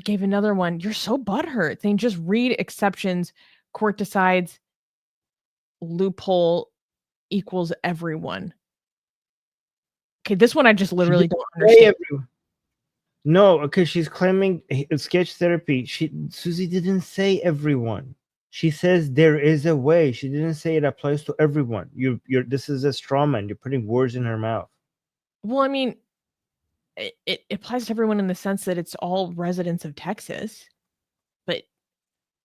Speaker 2: gave another one. You're so butthurt. Saying just read exceptions. Court decides. Loophole equals everyone. Okay, this one I just literally don't understand.
Speaker 1: No, because she's claiming Sketch Therapy. Susie didn't say everyone. She says there is a way. She didn't say it applies to everyone. This is a straw man. You're putting words in her mouth.
Speaker 2: Well, I mean, it applies to everyone in the sense that it's all residents of Texas. But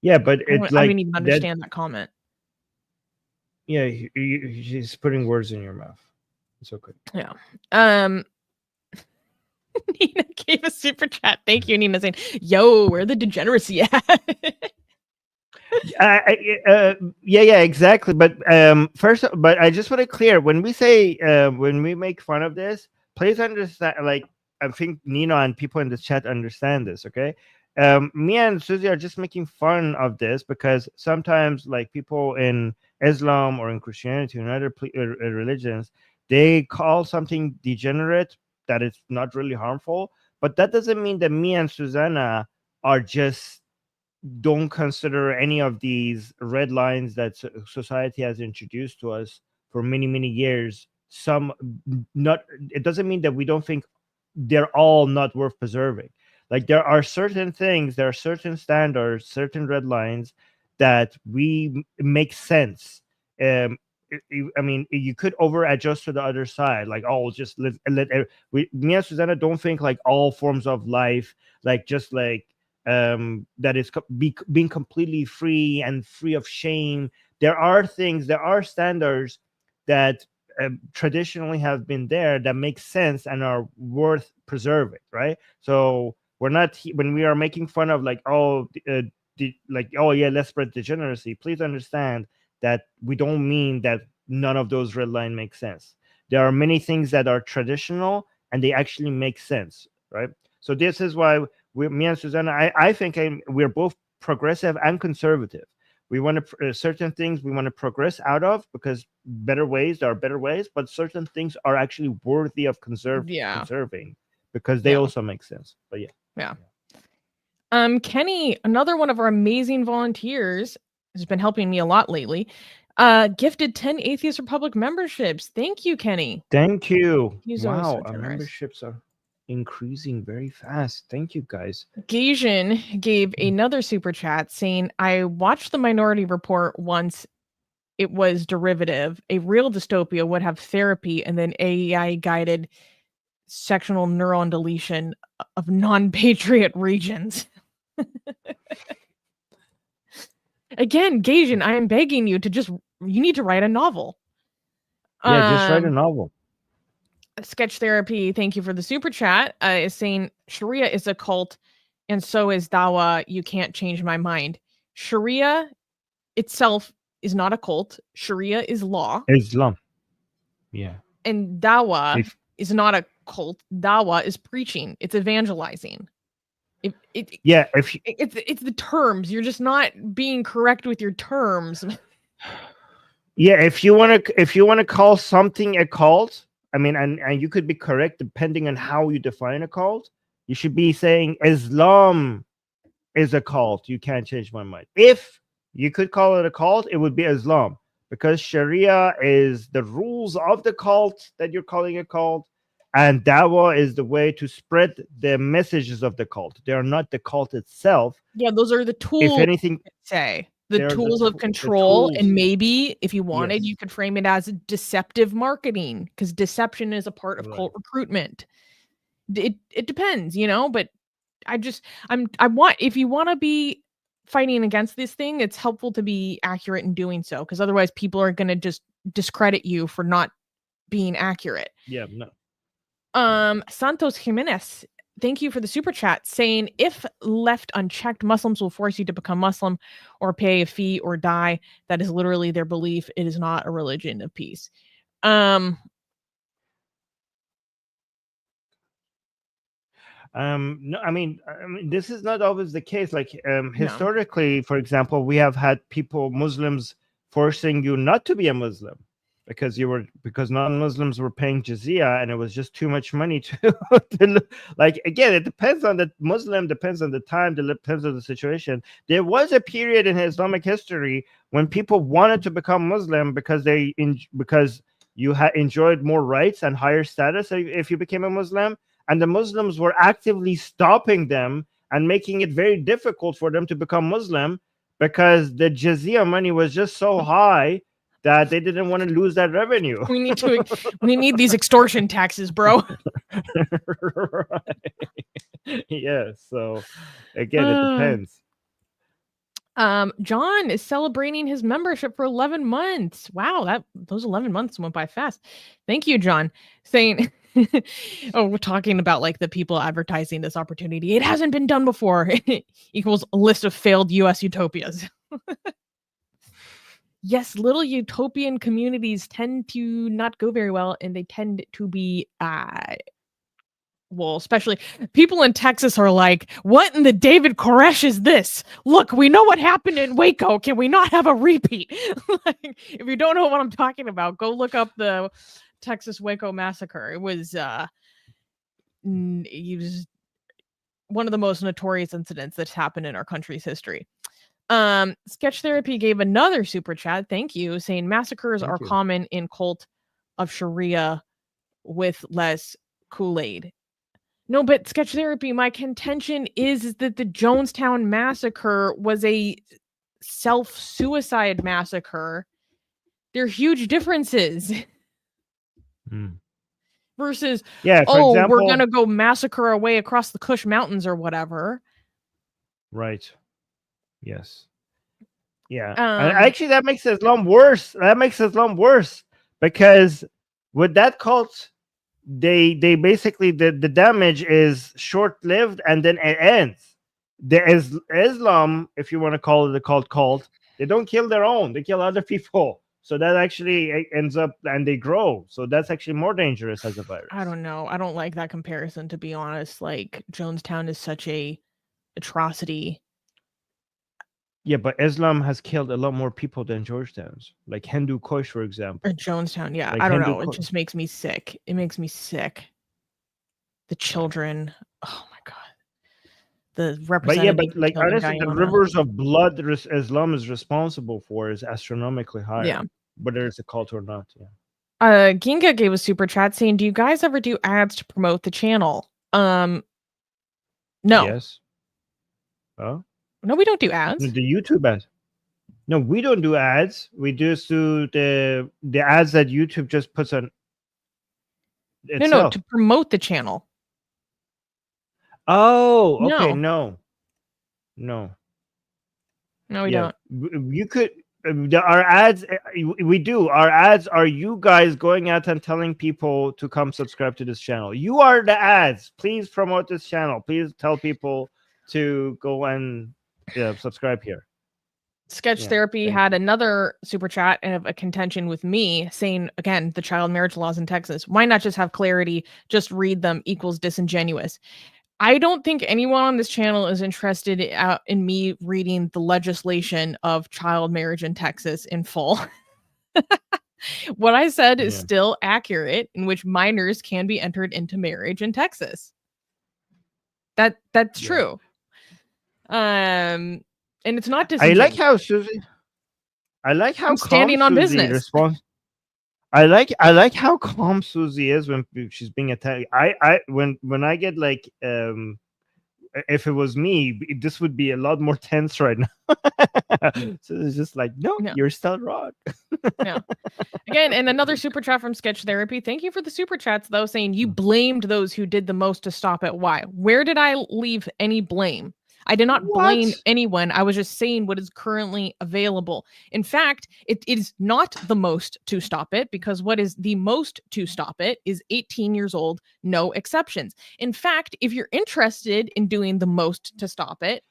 Speaker 1: yeah, but it's like,
Speaker 2: I don't even understand that comment.
Speaker 1: Yeah, she's putting words in your mouth. It's okay.
Speaker 2: Yeah. Nina gave a super chat. Thank you, Nina, saying, "Yo, where the degeneracy at?"
Speaker 1: Yeah, exactly. But first, but I just want to clear, when we say when we make fun of this, please understand. Like, I think Nina and people in the chat understand this. Okay, me and Susie are just making fun of this because sometimes, like, people in Islam or in Christianity and other religions, they call something degenerate that is not really harmful, but that doesn't mean that me and Susanna are just don't consider any of these red lines that society has introduced to us for many years. It doesn't mean that we don't think they're all not worth preserving. Like, there are certain things, there are certain standards, certain red lines that we make sense. I mean, you could over adjust to the other side, like, oh, just me and Susanna don't think like all forms of life, like, just like that is being completely free and free of shame. There are things, there are standards that traditionally have been there that make sense and are worth preserving, right? So we're not, when we are making fun of like, oh, oh yeah, let's spread degeneracy, please understand that we don't mean that none of those red lines make sense. There are many things that are traditional and they actually make sense, right? So this is why me and Susanna, I think we're both progressive and conservative. We want to certain things we want to progress out of, because there are better ways, but certain things are actually worthy of conserving because they also make sense. But yeah.
Speaker 2: Kenny, another one of our amazing volunteers, has been helping me a lot lately, gifted 10 Atheist Republic memberships. Thank you, Kenny.
Speaker 1: Thank you.
Speaker 2: He's
Speaker 1: wow, our memberships are increasing very fast. Thank you, guys.
Speaker 2: Gaijin gave another super chat saying, "I watched the Minority Report once. It was derivative. A real dystopia would have therapy and then AI guided sectional neuron deletion of non-patriot regions." Again, Gaijin, I am begging you to you need to write a novel.
Speaker 1: Yeah, just write a novel.
Speaker 2: Sketch Therapy, thank you for the super chat, is saying Sharia is a cult and so is Dawa. You can't change my mind. Sharia itself is not a cult. Sharia is law.
Speaker 1: Islam. Yeah.
Speaker 2: And Dawa is not a cult. Dawa is preaching. It's evangelizing. It's the terms. You're just not being correct with your terms.
Speaker 1: Yeah, if you want to call something a cult, I mean, and you could be correct depending on how you define a cult. You should be saying Islam is a cult. You can't change my mind. If you could call it a cult, it would be Islam, because Sharia is the rules of the cult that you're calling a cult, and dawah is the way to spread the messages of the cult. They are not the cult itself.
Speaker 2: Yeah, those are the tools.
Speaker 1: If anything,
Speaker 2: say the
Speaker 1: they're
Speaker 2: tools
Speaker 1: the
Speaker 2: of control,
Speaker 1: tools.
Speaker 2: and maybe if you wanted,
Speaker 1: Yes.
Speaker 2: you could frame it as deceptive marketing, because deception is a part of
Speaker 1: Right.
Speaker 2: cult recruitment. It depends, you know, but I want, if you want to be fighting against this thing, it's helpful to be accurate in doing so, because otherwise people are going to just discredit you for not being accurate.
Speaker 1: Yeah, no.
Speaker 2: Santos Jimenez, thank you for the super chat, saying if left unchecked, Muslims will force you to become Muslim or pay a fee or die. That is literally their belief. It is not a religion of peace.
Speaker 1: No, I mean, this is not always the case. Like, historically, for example, we have had Muslims forcing you not to be a Muslim because non-Muslims were paying jizya, and it was just too much money to like, again, it depends on the Muslim, depends on the time, depends on the situation. There was a period in Islamic history when people wanted to become Muslim because you had enjoyed more rights and higher status if you became a Muslim, and the Muslims were actively stopping them and making it very difficult for them to become Muslim because the jizya money was just so high that they didn't want to lose that revenue.
Speaker 2: We need these extortion taxes, bro.
Speaker 1: Right. Yeah. So again, it depends.
Speaker 2: John is celebrating his membership for 11 months. Wow, those 11 months went by fast. Thank you, John. Saying, oh, we're talking about like the people advertising this opportunity. It hasn't been done before. Equals a list of failed US utopias. Yes, little utopian communities tend to not go very well, and they tend to be well, especially people in Texas are like, what in the David Koresh is this? Look, we know what happened in Waco. Can we not have a repeat? Like, if you don't know what I'm talking about, go look up the Texas Waco massacre. It was one of the most notorious incidents that's happened in our country's history. Sketch Therapy gave another super chat, thank you, saying massacres are common in cult of Sharia with less Kool-Aid. No, but Sketch Therapy, my contention is that the Jonestown massacre was a self-suicide massacre. There are huge differences. Versus,
Speaker 1: for example,
Speaker 2: we're gonna go massacre our way across the Kush Mountains or whatever.
Speaker 1: Right. Yes. Yeah. Actually, that makes Islam worse. Because with that cult, they basically the damage is short-lived and then it ends. Islam, if you want to call it a cult, they don't kill their own; they kill other people. So that actually ends up, and they grow. So that's actually more dangerous as a virus.
Speaker 2: I don't know. I don't like that comparison, to be honest. Like, Jonestown is such a atrocity.
Speaker 1: Yeah, but Islam has killed a lot more people than Georgetown's. Like Hindu Kush, for example.
Speaker 2: Or Jonestown, yeah.
Speaker 1: Like
Speaker 2: I don't
Speaker 1: Hindu
Speaker 2: know. It just makes me sick. It makes me sick. The children. Oh my god. The representative.
Speaker 1: But like honestly, the rivers of blood Islam is responsible for is astronomically high.
Speaker 2: Yeah.
Speaker 1: Whether it's a cult or not. Yeah.
Speaker 2: Ginga gave a super chat saying, "Do you guys ever do ads to promote the channel?" No.
Speaker 1: Yes. Oh.
Speaker 2: No, we don't do ads.
Speaker 1: The YouTube ads. No, we don't do ads. We just do the ads that YouTube just puts on itself.
Speaker 2: No, to promote the channel.
Speaker 1: Oh, okay. No,
Speaker 2: we don't.
Speaker 1: You could. Our ads, we do. Our ads are you guys going out and telling people to come subscribe to this channel. You are the ads. Please promote this channel. Please tell people to go and subscribe here.
Speaker 2: Sketch Therapy had another super chat of a contention with me, saying, again, the child marriage laws in Texas. Why not just have clarity? Just read them equals disingenuous. I don't think anyone on this channel is interested in me reading the legislation of child marriage in Texas in full. What I said is still accurate, in which minors can be entered into marriage in Texas. That's true. And it's not disingenuous.
Speaker 1: I like how Susie. I like how
Speaker 2: I'm standing on
Speaker 1: Susie
Speaker 2: business.
Speaker 1: responds. I like how calm Susie is when she's being attacked. When I get like if it was me, this would be a lot more tense right now. So it's just like, no, you're still wrong.
Speaker 2: Yeah. Again, and another super chat from Sketch Therapy. Thank you for the super chats, though, saying you blamed those who did the most to stop it. Why? Where did I leave any blame? I did not blame anyone. I was just saying what is currently available. In fact, it is not the most to stop it, because what is the most to stop it is 18 years old, no exceptions. In fact, if you're interested in doing the most to stop it,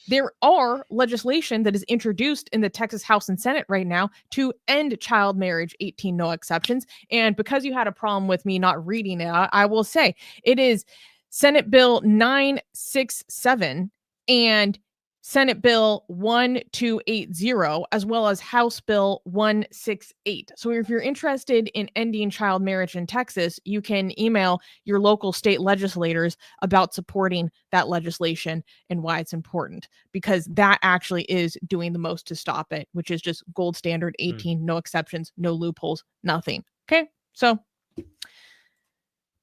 Speaker 2: there are legislation that is introduced in the Texas House and Senate right now to end child marriage, 18 no exceptions. And because you had a problem with me not reading it, I will say it is Senate Bill 967 and Senate Bill 1280, as well as House Bill 168. So if you're interested in ending child marriage in Texas, you can email your local state legislators about supporting that legislation and why it's important, because that actually is doing the most to stop it, which is just gold standard 18, no exceptions, no loopholes, nothing. Okay, so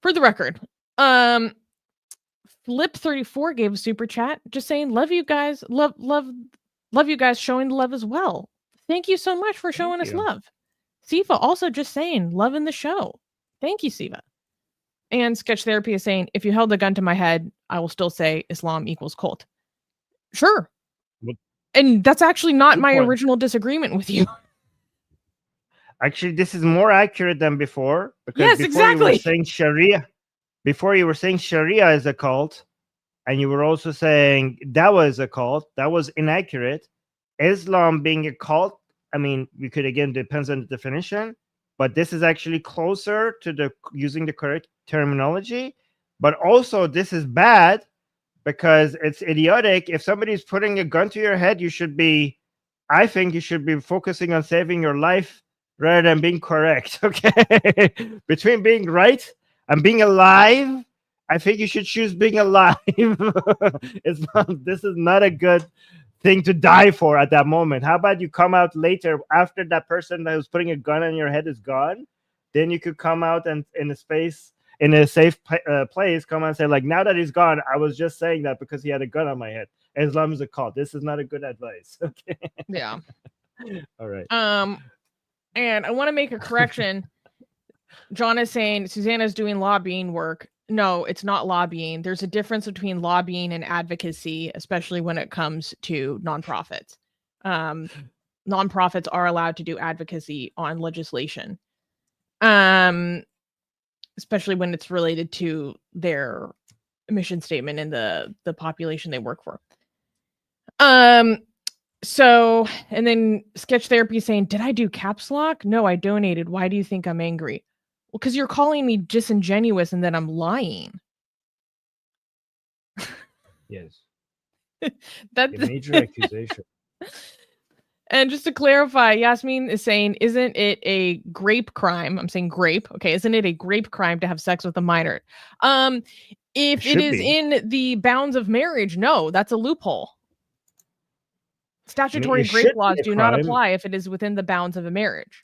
Speaker 2: for the record, Flip34 gave a super chat just saying, love you guys. Love you guys, showing love as well. Thank you so much for showing us love. Siva also just saying, loving the show. Thank you, Siva. And Sketch Therapy is saying, if you held a gun to my head, I will still say Islam equals cult. Sure. And that's actually not my original disagreement with you.
Speaker 1: Actually, this is more accurate than before. Because
Speaker 2: yes,
Speaker 1: before
Speaker 2: exactly.
Speaker 1: You were saying Sharia. Before you were saying Sharia is a cult, and you were also saying Dawah is a cult. That was inaccurate. Islam being a cult, I mean, we could, again, depends on the definition, but this is actually closer to using the correct terminology. But also, this is bad because it's idiotic. If somebody's putting a gun to your head, I think you should be focusing on saving your life rather than being correct. Okay, between being right and being alive, I think you should choose being alive. This is not a good thing to die for at that moment. How about you come out later after that person that was putting a gun on your head is gone? Then you could come out and in a safe place, come and say, like, now that he's gone, I was just saying that because he had a gun on my head. Islam is a cult. This is not a good advice. Okay.
Speaker 2: Yeah.
Speaker 1: All right.
Speaker 2: And I want to make a correction. John is saying Susanna's doing lobbying work. No, it's not lobbying. There's a difference between lobbying and advocacy, especially when it comes to nonprofits. Nonprofits are allowed to do advocacy on legislation, especially when it's related to their mission statement and the population they work for. So, and then Sketch Therapy saying, did I do caps lock? No, I donated. Why do you think I'm angry? Well, because you're calling me disingenuous and then I'm lying.
Speaker 1: Yes.
Speaker 2: That's
Speaker 1: a major accusation.
Speaker 2: And just to clarify, Yasmin is saying, isn't it a grape crime? I'm saying grape. Okay. Isn't it a grape crime to have sex with a minor? If it is in the bounds of marriage, no, that's a loophole. Statutory grape laws do not apply if it is within the bounds of a marriage.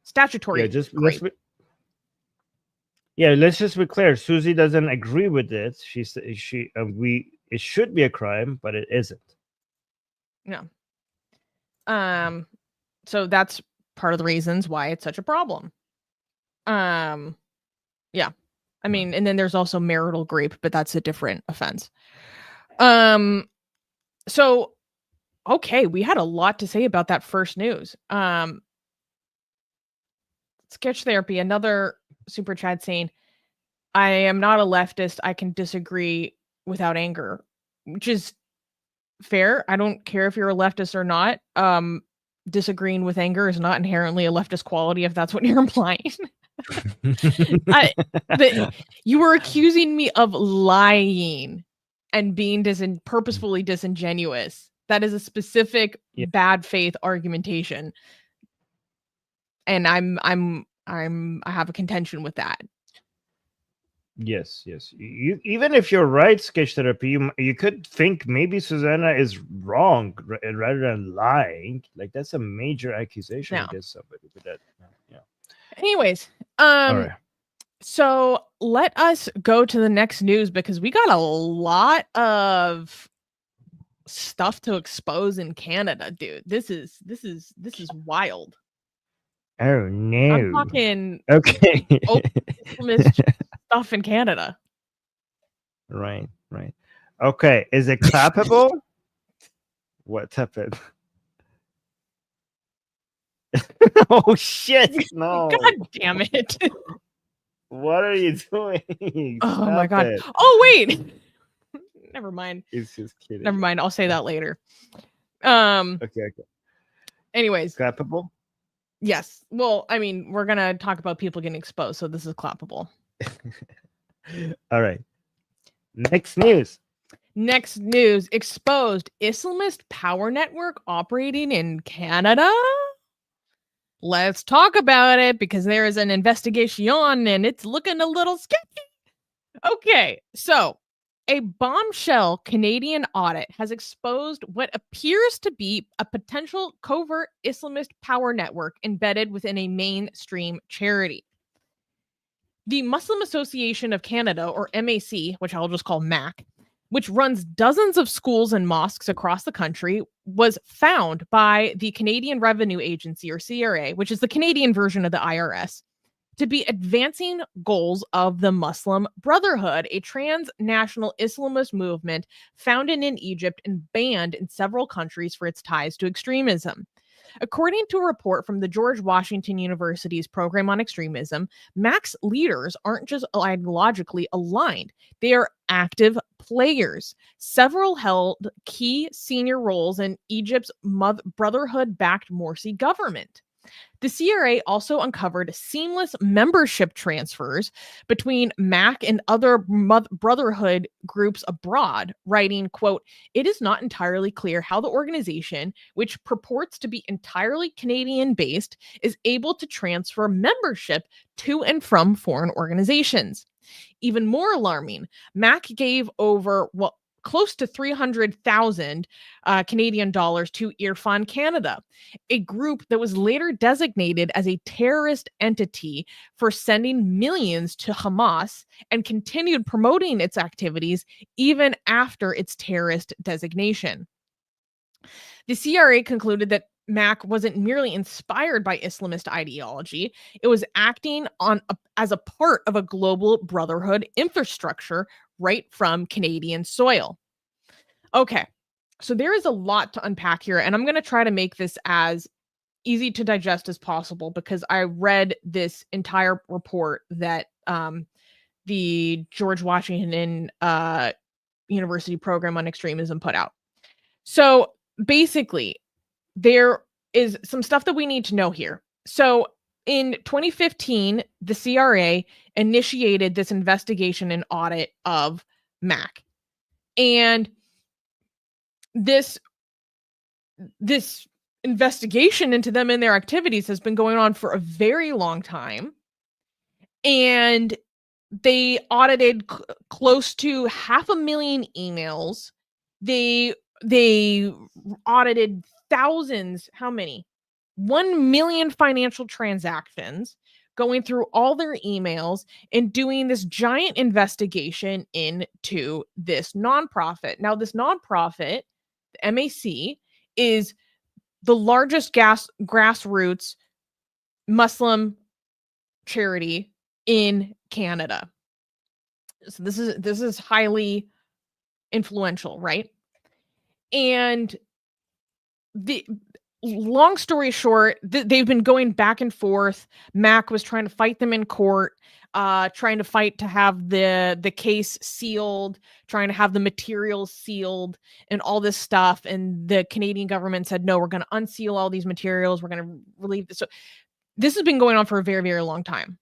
Speaker 2: Statutory.
Speaker 1: Let's just be clear. Susie doesn't agree with it. It should be a crime, but it isn't.
Speaker 2: No. So that's part of the reasons why it's such a problem. Yeah. I mean, and then there's also marital grape, but that's a different offense. So okay, we had a lot to say about that first news. Sketch Therapy, another super chat saying, I am not a leftist. I can disagree without anger, which is fair. I don't care if you're a leftist or not. Disagreeing with anger is not inherently a leftist quality, if that's what you're implying. You were accusing me of lying and being purposefully disingenuous. That is a specific bad faith argumentation, and I have a contention with that.
Speaker 1: Yes. You even if you're right, Sketch Therapy, you could think maybe Susanna is wrong rather than lying. Like that's a major accusation against somebody. But that, yeah.
Speaker 2: Anyways,
Speaker 1: All right.
Speaker 2: So let us go to the next news because we got a lot of stuff to expose in Canada, dude. This is wild.
Speaker 1: Oh no!
Speaker 2: I'm talking
Speaker 1: okay.
Speaker 2: stuff in Canada.
Speaker 1: Right. Okay, is it clappable? What happened? Oh shit! No!
Speaker 2: God damn it!
Speaker 1: What are you doing?
Speaker 2: Oh my god! It. Oh wait! Never mind.
Speaker 1: It's just kidding.
Speaker 2: Never mind. I'll say that later.
Speaker 1: Okay.
Speaker 2: Anyways,
Speaker 1: clappable.
Speaker 2: Yes. Well, I mean, we're gonna talk about people getting exposed, so this is clappable.
Speaker 1: All right. Next news.
Speaker 2: Exposed Islamist power network operating in Canada. Let's talk about it because there is an investigation and it's looking a little sketchy. Okay, so a bombshell Canadian audit has exposed what appears to be a potential covert Islamist power network embedded within a mainstream charity. The Muslim Association of Canada, or MAC, which I'll just call MAC, which runs dozens of schools and mosques across the country, was found by the Canadian Revenue Agency, or CRA, which is the Canadian version of the IRS, to be advancing goals of the Muslim Brotherhood, a transnational Islamist movement founded in Egypt and banned in several countries for its ties to extremism. According to a report from the George Washington University's program on extremism, MAC's leaders aren't just ideologically aligned, they are active players. Several held key senior roles in Egypt's Brotherhood-backed Morsi government. The CRA also uncovered seamless membership transfers between MAC and other Brotherhood groups abroad, writing, quote, "It is not entirely clear how the organization, which purports to be entirely Canadian-based, is able to transfer membership to and from foreign organizations." Even more alarming, MAC gave over, close to 300,000 Canadian dollars to Irfan Canada, a group that was later designated as a terrorist entity for sending millions to Hamas and continued promoting its activities even after its terrorist designation. The CRA concluded that MAC wasn't merely inspired by Islamist ideology, it was acting as a part of a global brotherhood infrastructure right from Canadian soil. Okay, so there is a lot to unpack here, and I'm going to try to make this as easy to digest as possible because I read this entire report that the George Washington University program on extremism put out. So basically, there is some stuff that we need to know here. So in 2015, the CRA initiated this investigation and audit of MAC. And this investigation into them and their activities has been going on for a very long time. And they audited close to 500,000 emails. They audited thousands, how many? 1 million financial transactions, going through all their emails and doing this giant investigation into this nonprofit. Now, this nonprofit, the MAC, is the largest grassroots Muslim charity in Canada. So this is highly influential, right? And the long story short, they've been going back and forth. MAC was trying to fight them in court, trying to fight to have the case sealed, trying to have the materials sealed and all this stuff. And the Canadian government said, no, we're going to unseal all these materials. We're going to relieve this. So this has been going on for a very, very long time.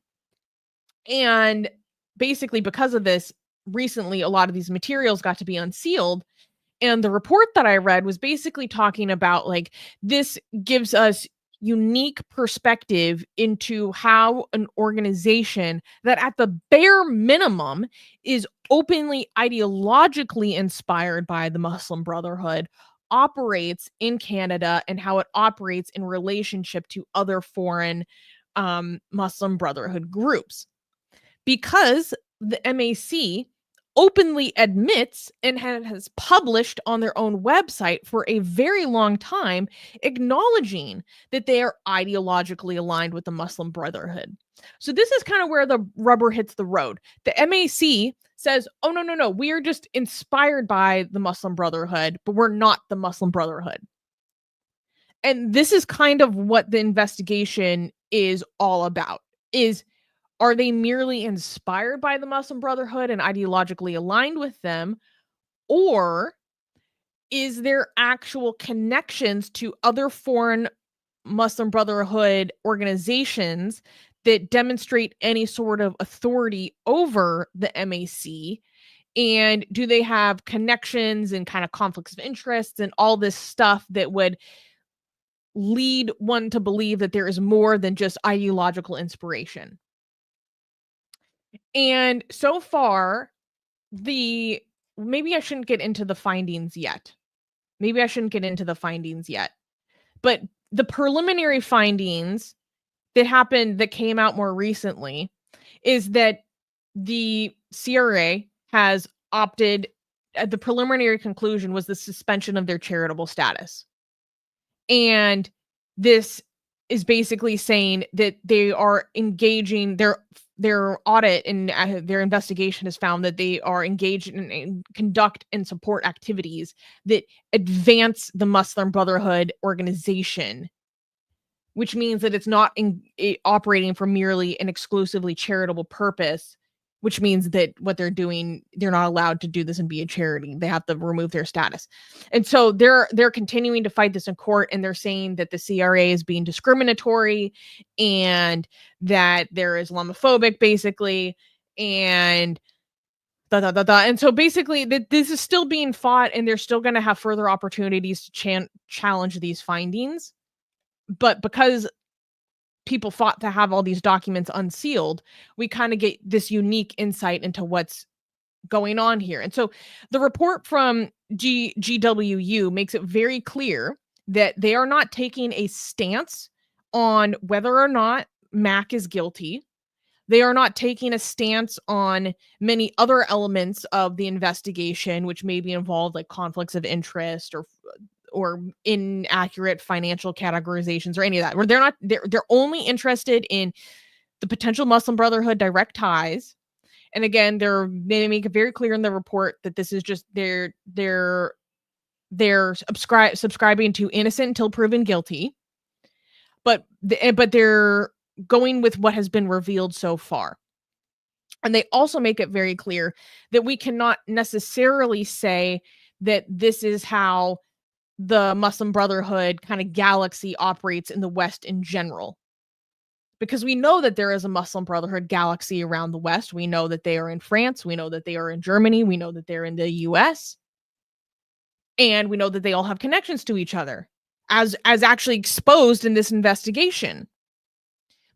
Speaker 2: And basically, because of this, recently a lot of these materials got to be unsealed. And the report that I read was basically talking about like this gives us unique perspective into how an organization that at the bare minimum is openly ideologically inspired by the Muslim Brotherhood operates in Canada and how it operates in relationship to other foreign Muslim Brotherhood groups. Because the MAC openly admits and has published on their own website for a very long time, acknowledging that they are ideologically aligned with the Muslim Brotherhood. So this is kind of where the rubber hits the road. The MAC says, oh, no, we are just inspired by the Muslim Brotherhood, but we're not the Muslim Brotherhood. And this is kind of what the investigation is all about, are they merely inspired by the Muslim Brotherhood and ideologically aligned with them? Or is there actual connections to other foreign Muslim Brotherhood organizations that demonstrate any sort of authority over the MAC? And do they have connections and kind of conflicts of interest and all this stuff that would lead one to believe that there is more than just ideological inspiration? And so far, maybe I shouldn't get into the findings yet. But the preliminary findings that came out more recently is that the CRA has opted, the preliminary conclusion was the suspension of their charitable status. And this is basically saying that they are engaging their audit and their investigation has found that they are engaged in conduct and support activities that advance the Muslim Brotherhood organization, which means that it's not operating for merely an exclusively charitable purpose, which means that what they're doing, they're not allowed to do this and be a charity. They have to remove their status. And so they're continuing to fight this in court, and they're saying that the CRA is being discriminatory and that they're Islamophobic, basically, and And so basically this is still being fought, and they're still going to have further opportunities to challenge these findings. But because people fought to have all these documents unsealed, we kind of get this unique insight into what's going on here. And so the report from GWU makes it very clear that they are not taking a stance on whether or not Mac is guilty. They are not taking a stance on many other elements of the investigation, which may be involved, like conflicts of interest or inaccurate financial categorizations or any of that. Where they're only interested in the potential Muslim Brotherhood direct ties. And again, they make it very clear in the report that this is just they're subscribing to innocent until proven guilty. But they're going with what has been revealed so far. And they also make it very clear that we cannot necessarily say that this is how the Muslim Brotherhood kind of galaxy operates in the West in general. Because we know that there is a Muslim Brotherhood galaxy around the West. We know that they are in France. We know that they are in Germany. We know that they're in the US. And we know that they all have connections to each other, as actually exposed in this investigation.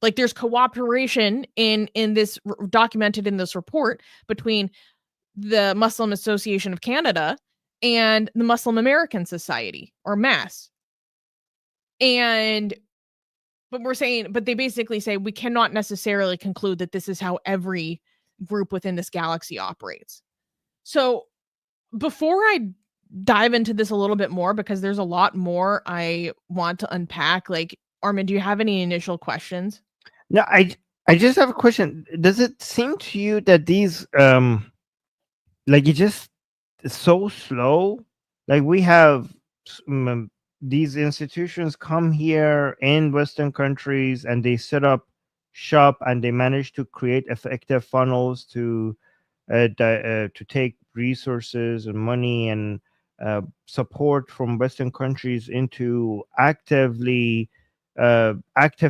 Speaker 2: Like there's cooperation in this documented in this report between the Muslim Association of Canada and the Muslim American Society, or MAS. But they basically say we cannot necessarily conclude that this is how every group within this galaxy operates. So before I dive into this a little bit more, because there's a lot more I want to unpack, like, Armin, do you have any initial questions?
Speaker 1: No, I just have a question. Does it seem to you that these like it's just so slow? Like we have these institutions come here in Western countries and they set up shop and they manage to create effective funnels to take resources and money and support from Western countries into active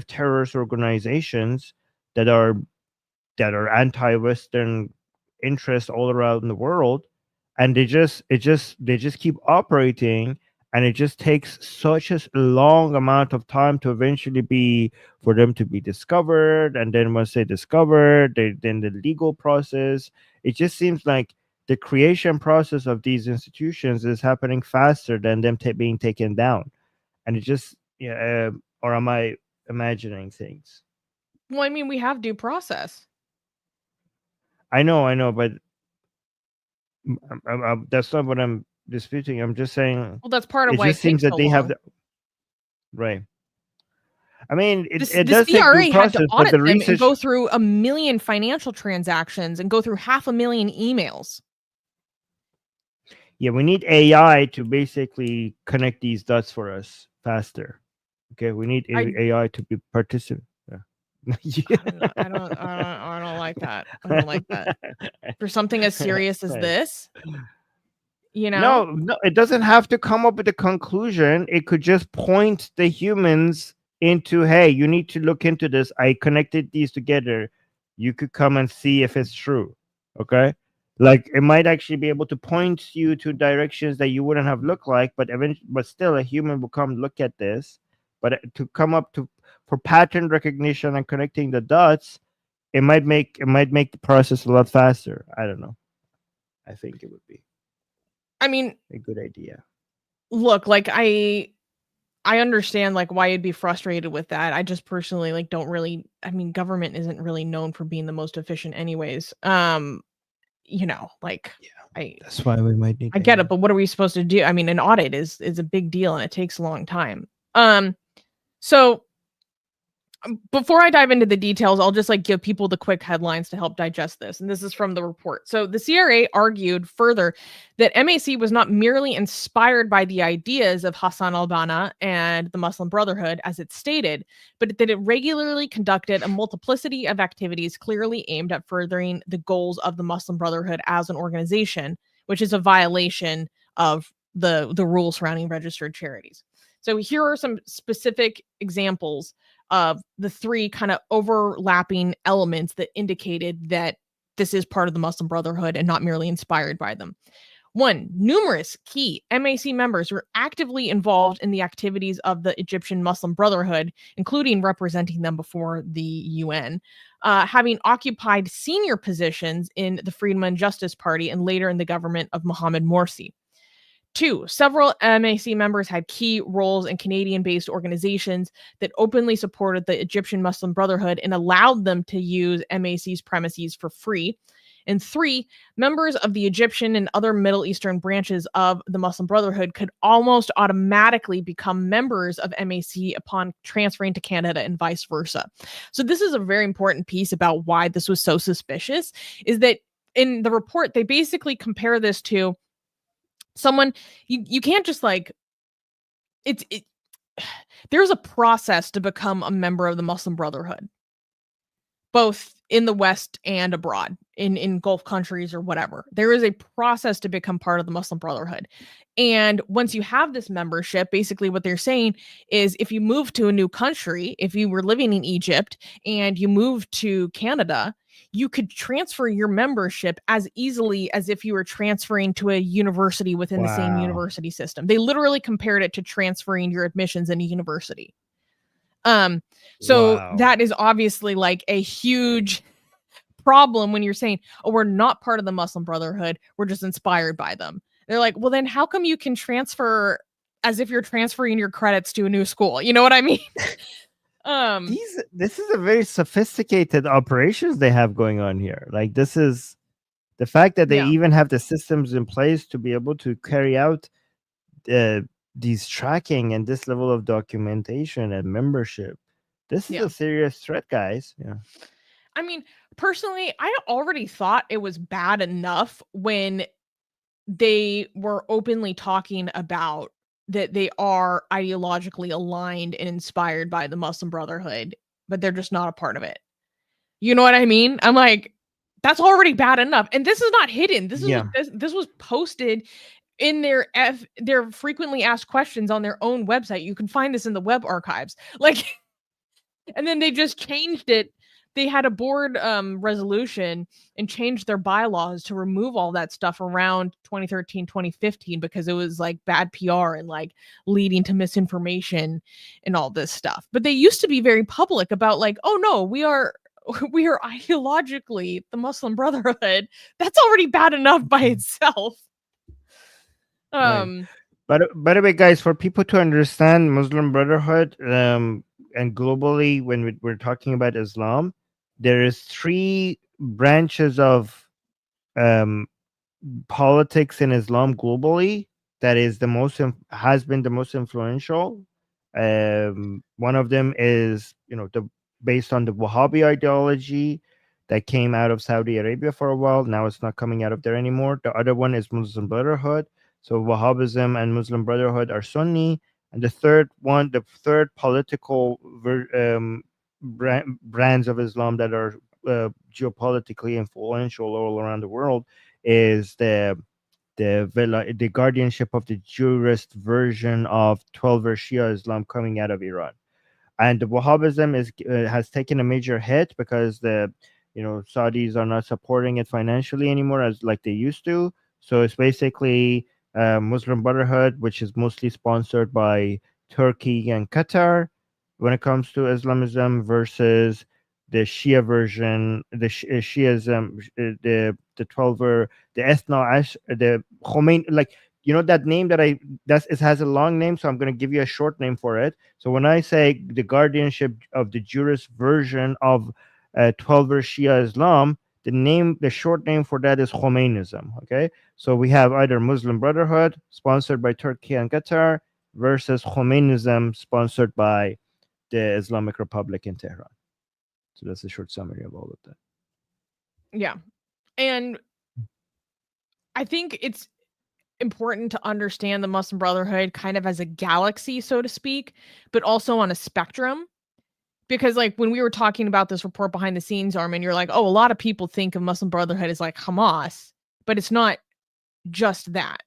Speaker 1: terrorist organizations that are that are anti-Western interests all around the world, and they just keep operating, and it just takes such a long amount of time to eventually be for them to be discovered, and then once they're discovered, then the legal process. It just seems like the creation process of these institutions is happening faster than them being taken down, and it just or am I imagining things?
Speaker 2: Well, I mean, we have due process.
Speaker 1: I know, but that's not what I'm disputing. I'm just saying.
Speaker 2: Well, that's part of
Speaker 1: It
Speaker 2: why
Speaker 1: just
Speaker 2: it
Speaker 1: seems
Speaker 2: takes
Speaker 1: that
Speaker 2: so
Speaker 1: they have
Speaker 2: long.
Speaker 1: right. I mean, it
Speaker 2: The
Speaker 1: does take
Speaker 2: CRA
Speaker 1: due
Speaker 2: had
Speaker 1: process,
Speaker 2: to
Speaker 1: but
Speaker 2: audit
Speaker 1: the
Speaker 2: them and
Speaker 1: research.
Speaker 2: go through 1 million financial transactions and go through 500,000 emails.
Speaker 1: Yeah, we need AI to basically connect these dots for us faster. Okay, we need AI to be participant. Yeah.
Speaker 2: I don't like that. I don't like that. For something as serious as
Speaker 1: Right.
Speaker 2: this, you know?
Speaker 1: No, it doesn't have to come up with a conclusion. It could just point the humans into, hey, you need to look into this. I connected these together. You could come and see if it's true. Okay. Like it might actually be able to point you to directions that you wouldn't have looked like, but still a human will come look at this. But to come up for pattern recognition and connecting the dots, it might make the process a lot faster. I don't know. I think it would be.
Speaker 2: I mean,
Speaker 1: a good idea.
Speaker 2: Look, like I understand like why you'd be frustrated with that. I just personally like don't really. I mean, government isn't really known for being the most efficient, anyways. You know, like
Speaker 9: That's why we might need.
Speaker 2: I get it, but what are we supposed to do? I mean, an audit is a big deal and it takes a long time. So before I dive into the details, I'll just like give people the quick headlines to help digest this. And this is from the report. So the CRA argued further that MAC was not merely inspired by the ideas of Hassan al-Banna and the Muslim Brotherhood, as it stated, but that it regularly conducted a multiplicity of activities clearly aimed at furthering the goals of the Muslim Brotherhood as an organization, which is a violation of the rules surrounding registered charities. So here are some specific examples of the three kind of overlapping elements that indicated that this is part of the Muslim Brotherhood and not merely inspired by them. 1, numerous key MAC members were actively involved in the activities of the Egyptian Muslim Brotherhood, including representing them before the UN, having occupied senior positions in the Freedom and Justice Party and later in the government of Mohamed Morsi. 2, several MAC members had key roles in Canadian-based organizations that openly supported the Egyptian Muslim Brotherhood and allowed them to use MAC's premises for free. And 3, members of the Egyptian and other Middle Eastern branches of the Muslim Brotherhood could almost automatically become members of MAC upon transferring to Canada and vice versa. So this is a very important piece about why this was so suspicious, is that in the report, they basically compare this to someone, you can't just like, there's a process to become a member of the Muslim Brotherhood, both in the West and abroad, in Gulf countries or whatever. There is a process to become part of the Muslim Brotherhood. And once you have this membership, basically what they're saying is if you move to a new country, if you were living in Egypt and you moved to Canada, you could transfer your membership as easily as if you were transferring to a university within the same university system. They literally compared it to transferring your admissions in a university. So that is obviously like a huge problem when you're saying, oh, we're not part of the Muslim Brotherhood, we're just inspired by them. They're like, well, then how come you can transfer as if you're transferring your credits to a new school? You know what I mean?
Speaker 1: This is a very sophisticated operations they have going on here. Like this is the fact that they even have the systems in place to be able to carry out these tracking and this level of documentation and membership. This is a serious threat, guys. Yeah.
Speaker 2: I mean, personally, I already thought it was bad enough when they were openly talking about that they are ideologically aligned and inspired by the Muslim Brotherhood, but they're just not a part of it. You know what I mean? I'm like, that's already bad enough. And this is not hidden. This is this was posted in their frequently asked questions on their own website. You can find this in the web archives. Like, and then they just changed it they had a board resolution and changed their bylaws to remove all that stuff around 2013, 2015 because it was like bad PR and like leading to misinformation and all this stuff. But they used to be very public about like, oh no, we are ideologically the Muslim Brotherhood. That's already bad enough by itself.
Speaker 1: Right. But by the way, guys, for people to understand Muslim Brotherhood, and globally, when we're talking about Islam, there is 3 branches of politics in Islam globally that is the most has been the most influential. One of them is, based on the Wahhabi ideology that came out of Saudi Arabia for a while. Now it's not coming out of there anymore. The other one is Muslim Brotherhood. So Wahhabism and Muslim Brotherhood are Sunni. And the third political brands of Islam that are geopolitically influential all around the world is the guardianship of the jurist version of 12-er Shia Islam coming out of Iran. And the Wahhabism has taken a major hit because the Saudis are not supporting it financially anymore as like they used to. So it's basically Muslim Brotherhood, which is mostly sponsored by Turkey and Qatar when it comes to Islamism, versus the Shia version, the Shiism, the 12er, the Ethno, the Khomeini, like that name it has a long name, so I'm going to give you a short name for it. So when I say the guardianship of the jurist version of 12er Shia Islam, the short name for that is Khomeinism. Okay, so we have either Muslim Brotherhood sponsored by Turkey and Qatar versus Khomeinism sponsored by the Islamic Republic in Tehran. So that's a short summary of all of that.
Speaker 2: Yeah. And I think it's important to understand the Muslim Brotherhood kind of as a galaxy, so to speak, but also on a spectrum. Because like when we were talking about this report behind the scenes, Armin, you're like, oh, a lot of people think of Muslim Brotherhood as like Hamas, but it's not just that.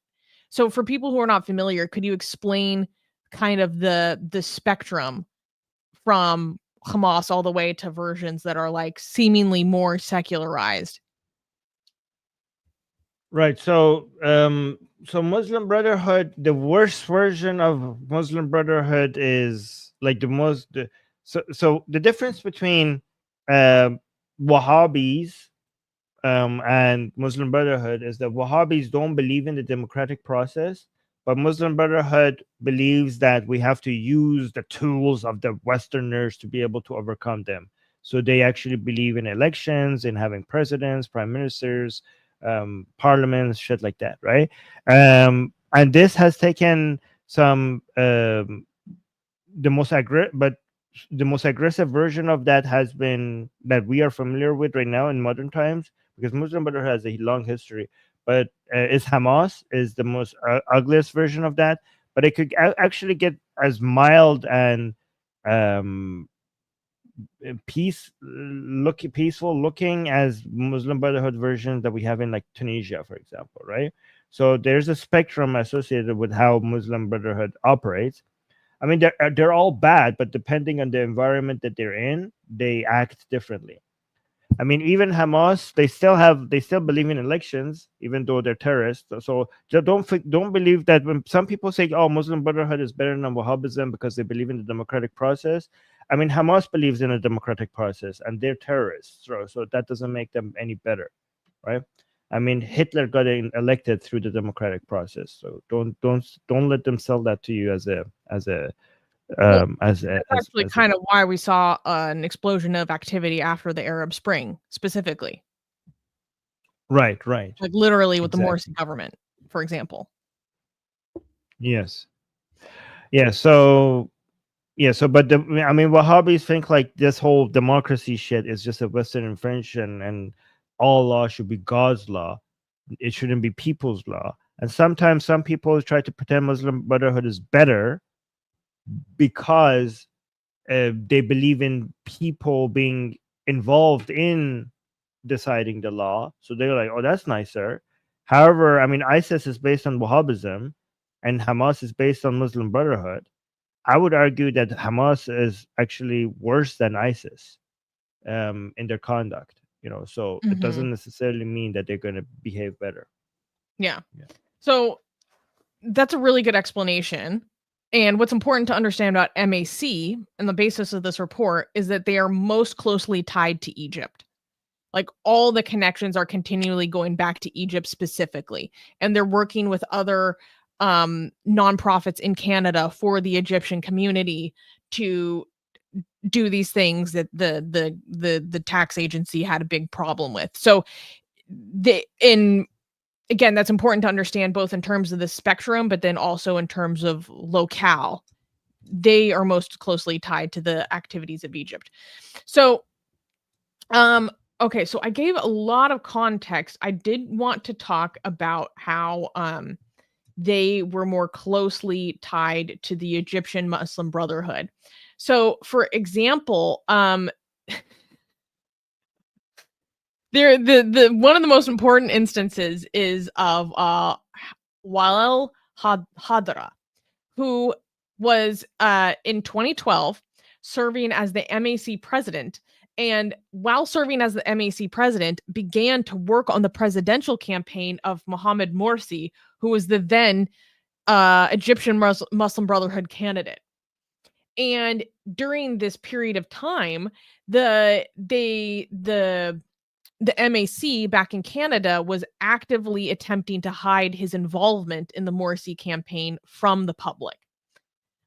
Speaker 2: So for people who are not familiar, could you explain kind of the spectrum from Hamas all the way to versions that are like seemingly more secularized?
Speaker 1: Right. So Muslim Brotherhood, the worst version of Muslim Brotherhood is like so the difference between Wahhabis and Muslim Brotherhood is that Wahhabis don't believe in the democratic process, but Muslim Brotherhood believes that we have to use the tools of the Westerners to be able to overcome them. So they actually believe in elections, in having presidents, prime ministers, parliaments, shit like that, right? And this has taken some the most aggressive version of that has been that we are familiar with right now in modern times, because Muslim Brotherhood has a long history, but is Hamas is the most ugliest version of that. But it could actually get as mild and peaceful looking as Muslim Brotherhood versions that we have in like Tunisia, for example, right? So there's a spectrum associated with how Muslim Brotherhood operates. I mean, they're all bad, but depending on the environment that they're in, they act differently. I mean, even Hamas, they still believe in elections, even though they're terrorists. So don't believe that when some people say, "Oh, Muslim Brotherhood is better than Wahhabism because they believe in the democratic process." I mean, Hamas believes in a democratic process, and they're terrorists, so that doesn't make them any better, right? I mean, Hitler got elected through the democratic process, so don't let them sell that to you as
Speaker 2: actually kind of why we saw an explosion of activity after the Arab Spring, specifically.
Speaker 1: Right.
Speaker 2: Like literally with the Morsi government, for example.
Speaker 1: Yes. Yeah. So, but Wahhabis think like this whole democracy shit is just a Western invention, and all law should be God's law. It shouldn't be people's law. And sometimes some people try to pretend Muslim Brotherhood is better because they believe in people being involved in deciding the law. So they're like, oh, that's nicer. However, I mean, ISIS is based on Wahhabism and Hamas is based on Muslim Brotherhood. I would argue that Hamas is actually worse than ISIS. in their conduct. So it doesn't necessarily mean that they're going to behave better.
Speaker 2: Yeah. So that's a really good explanation. And what's important to understand about MAC and the basis of this report is that they are most closely tied to Egypt. Like all the connections are continually going back to Egypt specifically, and they're working with other nonprofits in Canada for the Egyptian community to do these things that the tax agency had a big problem with. So again, that's important to understand both in terms of the spectrum, but then also in terms of locale. They are most closely tied to the activities of Egypt. So, okay, so I gave a lot of context. I did want to talk about how they were more closely tied to the Egyptian Muslim Brotherhood. So, for example, the one of the most important instances is of Walel Hadra, who was in 2012 serving as the MAC president, and while serving as the MAC president, began to work on the presidential campaign of Mohamed Morsi, who was the then Egyptian Muslim Brotherhood candidate. And during this period of time, the MAC back in Canada was actively attempting to hide his involvement in the Morsi campaign from the public.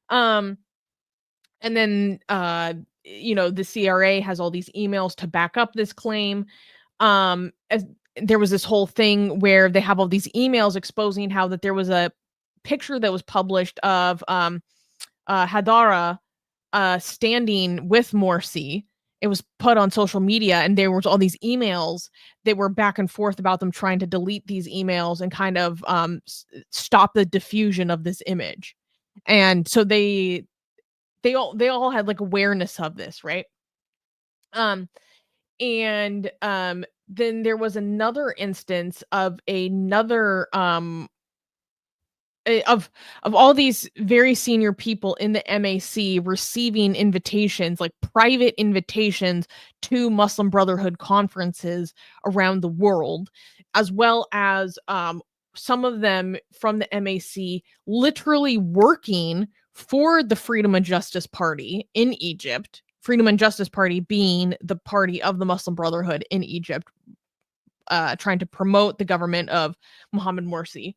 Speaker 2: And then, the CRA has all these emails to back up this claim. As there was this whole thing where they have all these emails exposing how that there was a picture that was published of Hadara standing with Morsi. It was put on social media, and there was all these emails that were back and forth about them trying to delete these emails and kind of stop the diffusion of this image. And so they all had like awareness of this, right? And then there was another instance of another of all these very senior people in the MAC receiving invitations, like private invitations to Muslim Brotherhood conferences around the world, as well as some of them from the MAC literally working for the Freedom and Justice Party in Egypt. Freedom and Justice Party being the party of the Muslim Brotherhood in Egypt, trying to promote the government of Mohamed Morsi.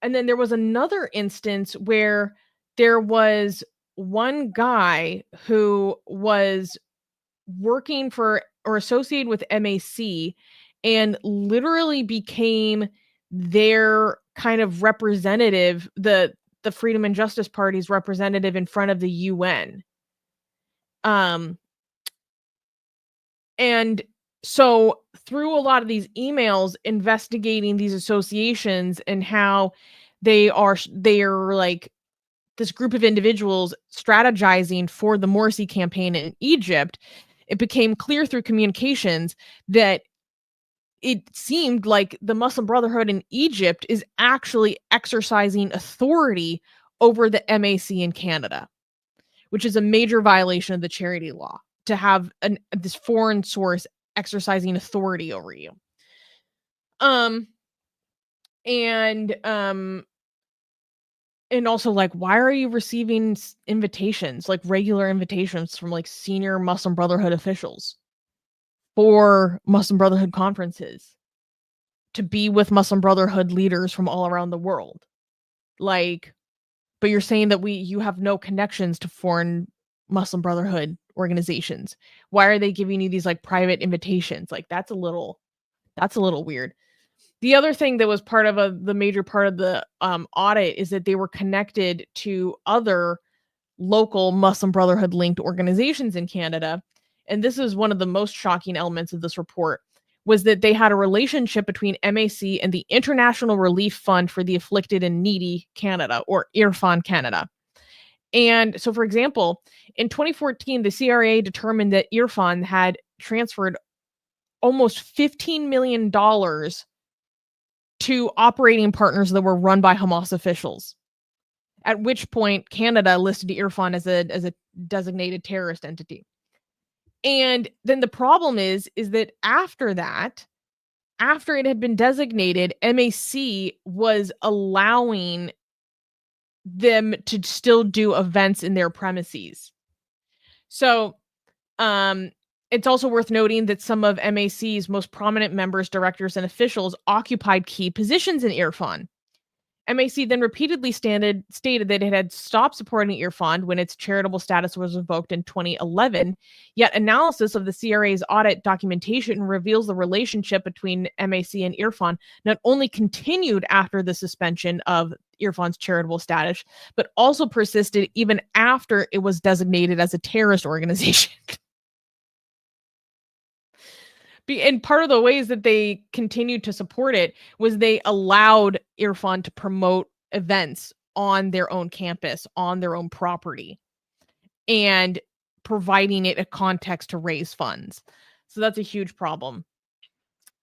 Speaker 2: And then there was another instance where there was one guy who was working for or associated with MAC and literally became their kind of representative, the Freedom and Justice Party's representative in front of the UN. And so through a lot of these emails investigating these associations and how they are like this group of individuals strategizing for the Morsi campaign in Egypt, it became clear through communications that it seemed like the Muslim Brotherhood in Egypt is actually exercising authority over the MAC in Canada, which is a major violation of the charity law, to have this foreign source exercising authority over you. And also, like, why are you receiving invitations, like regular invitations from like senior Muslim Brotherhood officials for Muslim Brotherhood conferences to be with Muslim Brotherhood leaders from all around the world? Like, but you're saying that you have no connections to foreign Muslim Brotherhood organizations. Why are they giving you these like private invitations? Like, that's a little weird. The other thing that was part of the major part of the audit is that they were connected to other local Muslim Brotherhood linked organizations in Canada. And this is one of the most shocking elements of this report, was that they had a relationship between MAC and the International Relief Fund for the Afflicted and Needy Canada, or IRFAN Canada. And so, for example, in 2014, the CRA determined that IRFAN had transferred almost $15 million to operating partners that were run by Hamas officials, at which point Canada listed IRFAN as a designated terrorist entity. And then the problem is that after that, after it had been designated, MAC was allowing them to still do events in their premises. So, it's also worth noting that some of MAC's most prominent members, directors, and officials occupied key positions in Irfan. MAC then repeatedly stated that it had stopped supporting Irfan when its charitable status was revoked in 2011. Yet analysis of the CRA's audit documentation reveals the relationship between MAC and Irfan not only continued after the suspension of Irfan's charitable status, but also persisted even after it was designated as a terrorist organization. And part of the ways that they continued to support it was they allowed Irfan to promote events on their own campus, on their own property, and providing it a context to raise funds. So that's a huge problem.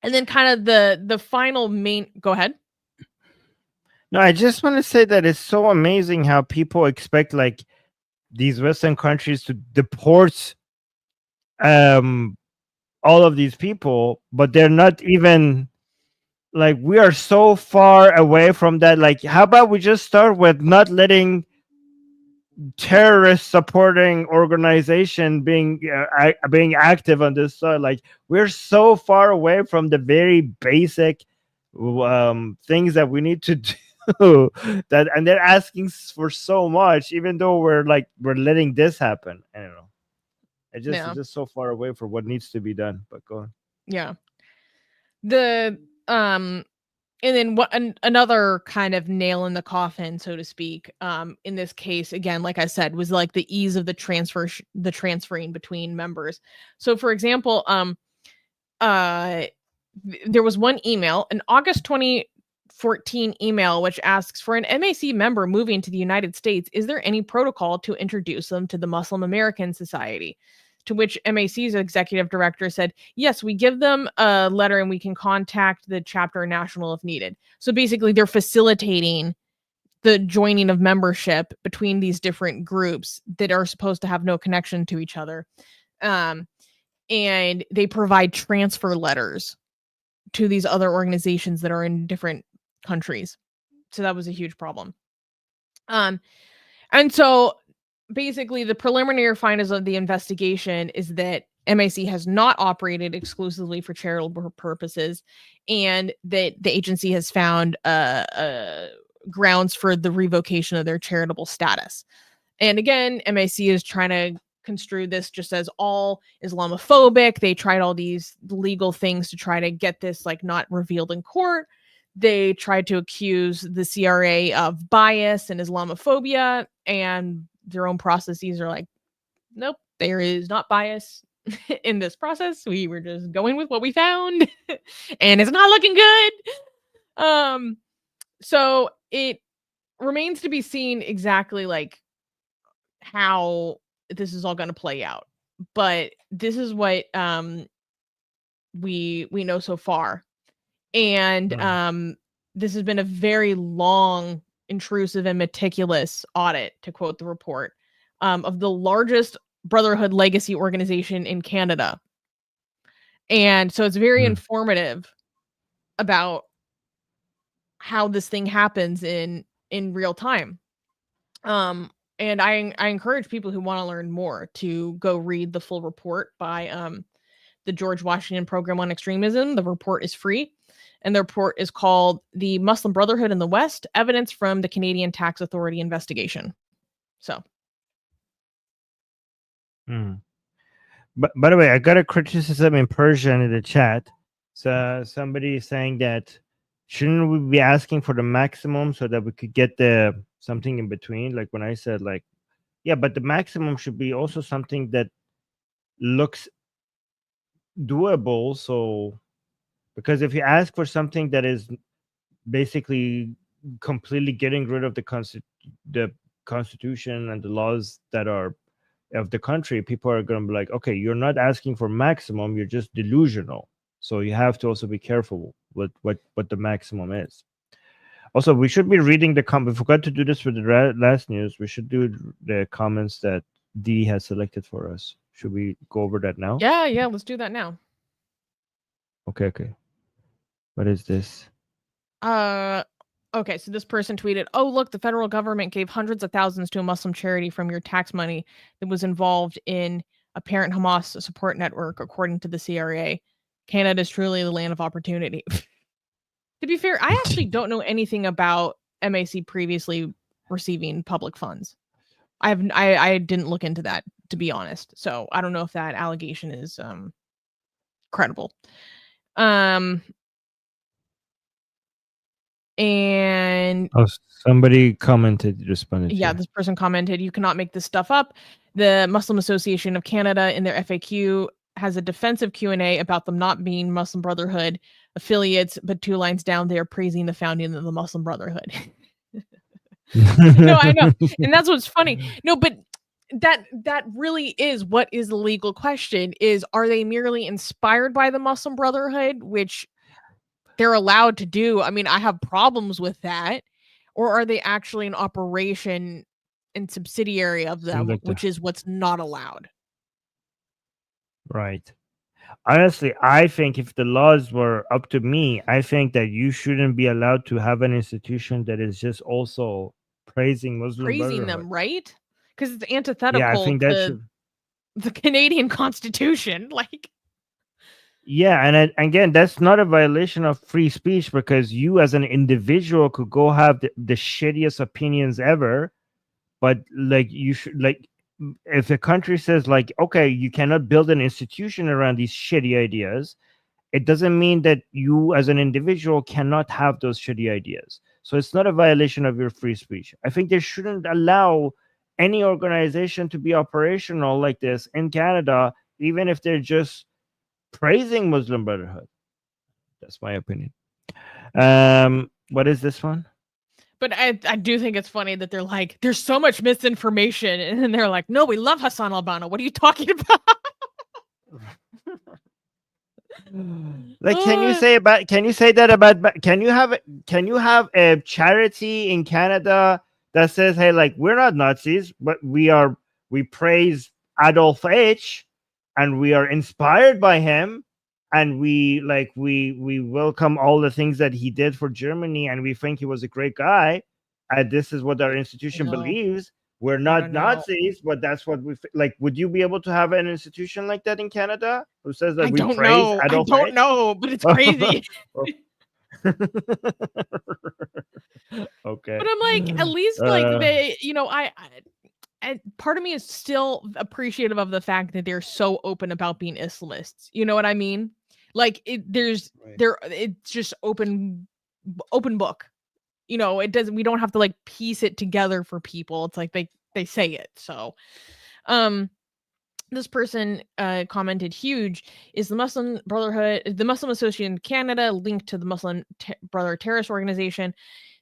Speaker 2: And then kind of the final main, go ahead.
Speaker 1: No, I just want to say that it's so amazing how people expect like these Western countries to deport all of these people, but they're not even like, we are so far away from that. Like, how about we just start with not letting terrorist supporting organization being active on this side? Like, we're so far away from the very basic things that we need to do that, and they're asking for so much, even though we're letting this happen. I don't know. It's just so far away from what needs to be done. But go on.
Speaker 2: Yeah. And then another kind of nail in the coffin, so to speak, in this case, again, like I said, was like the ease of the transferring between members. So, for example, there was one email, an August 2014 email, which asks, for an MAC member moving to the United States, is there any protocol to introduce them to the Muslim American Society? To which MAC's executive director said, yes, we give them a letter and we can contact the chapter national if needed. So basically, they're facilitating the joining of membership between these different groups that are supposed to have no connection to each other. And they provide transfer letters to these other organizations that are in different countries. So that was a huge problem. And so basically, the preliminary findings of the investigation is that MAC has not operated exclusively for charitable purposes, and that the agency has found grounds for the revocation of their charitable status. And again, MAC is trying to construe this just as all Islamophobic. They tried all these legal things to try to get this like not revealed in court. They tried to accuse the CRA of bias and Islamophobia, and their own processes are like, nope, there is not bias in this process. We were just going with what we found and it's not looking good. So it remains to be seen exactly like how this is all going to play out. But this is what we know so far. And this has been a very long, intrusive, and meticulous audit, to quote the report, of the largest Brotherhood legacy organization in Canada. And so it's very informative about how this thing happens in real time. And I encourage people who want to learn more to go read the full report by the George Washington Program on Extremism. The report is free. And the report is called The Muslim Brotherhood in the West, Evidence from the Canadian Tax Authority Investigation. So.
Speaker 1: But by the way, I got a criticism in Persian in the chat. So somebody is saying that shouldn't we be asking for the maximum so that we could get the something in between? Like when I said like, yeah, but the maximum should be also something that looks doable. So because if you ask for something that is basically completely getting rid of the constitution and the laws that are of the country, people are going to be like, okay, you're not asking for maximum, you're just delusional. So you have to also be careful with what the maximum is. Also, we should be reading the we forgot to do this for the last news. We should do the comments that D has selected for us. Should we go over that now?
Speaker 2: Yeah, let's do that now.
Speaker 1: Okay. What is this?
Speaker 2: Okay, so this person tweeted, "Oh, look, the federal government gave hundreds of thousands to a Muslim charity from your tax money that was involved in apparent Hamas support network, according to the CRA. Canada is truly the land of opportunity." To be fair, I actually don't know anything about MAC previously receiving public funds. I didn't look into that, to be honest. So I don't know if that allegation is credible. And
Speaker 1: somebody responded.
Speaker 2: Yeah, this person commented, "You cannot make this stuff up. The Muslim Association of Canada in their FAQ has a defensive Q&A about them not being Muslim Brotherhood affiliates, but 2 lines down they are praising the founding of the Muslim Brotherhood." No, I know. And that's what's funny. No, but that really is what is the legal question, is are they merely inspired by the Muslim Brotherhood, which they're allowed to do? I mean, I have problems with that. Or are they actually an operation and subsidiary of them, which is what's not allowed?
Speaker 1: Right. Honestly, I think if the laws were up to me, I think that you shouldn't be allowed to have an institution that is just also praising
Speaker 2: them, right? Because it's antithetical
Speaker 1: I think
Speaker 2: to the Canadian Constitution. Like,
Speaker 1: yeah, and again, that's not a violation of free speech, because you as an individual could go have the shittiest opinions ever, but like you should, like, if a country says like, okay, you cannot build an institution around these shitty ideas, it doesn't mean that you as an individual cannot have those shitty ideas. So it's not a violation of your free speech. I think they shouldn't allow any organization to be operational like this in Canada, even if they're just praising Muslim Brotherhood. That's my opinion. What is this one?
Speaker 2: But I do think it's funny that they're like, there's so much misinformation, and then they're like, no, we love Hassan al-Banna. What are you talking about?
Speaker 1: Like, can you say that about, can you have a charity in Canada that says, hey, like, we're not Nazis, but we praise Adolf H, and we are inspired by him, and we welcome all the things that he did for Germany, and we think he was a great guy, and this is what our institution believes. We're not Nazis, but that's what we like. Would you be able to have an institution like that in Canada who says that we praise Adolf H?
Speaker 2: I don't know, but it's crazy.
Speaker 1: Okay.
Speaker 2: But I'm like, at least like they, I part of me is still appreciative of the fact that they're so open about being Islamists. You know what I mean? Like it's just open book. It doesn't, we don't have to like piece it together for people. It's like they say it. So this person commented, huge is the Muslim Brotherhood, the Muslim Association in Canada linked to the Muslim Brotherhood terrorist organization.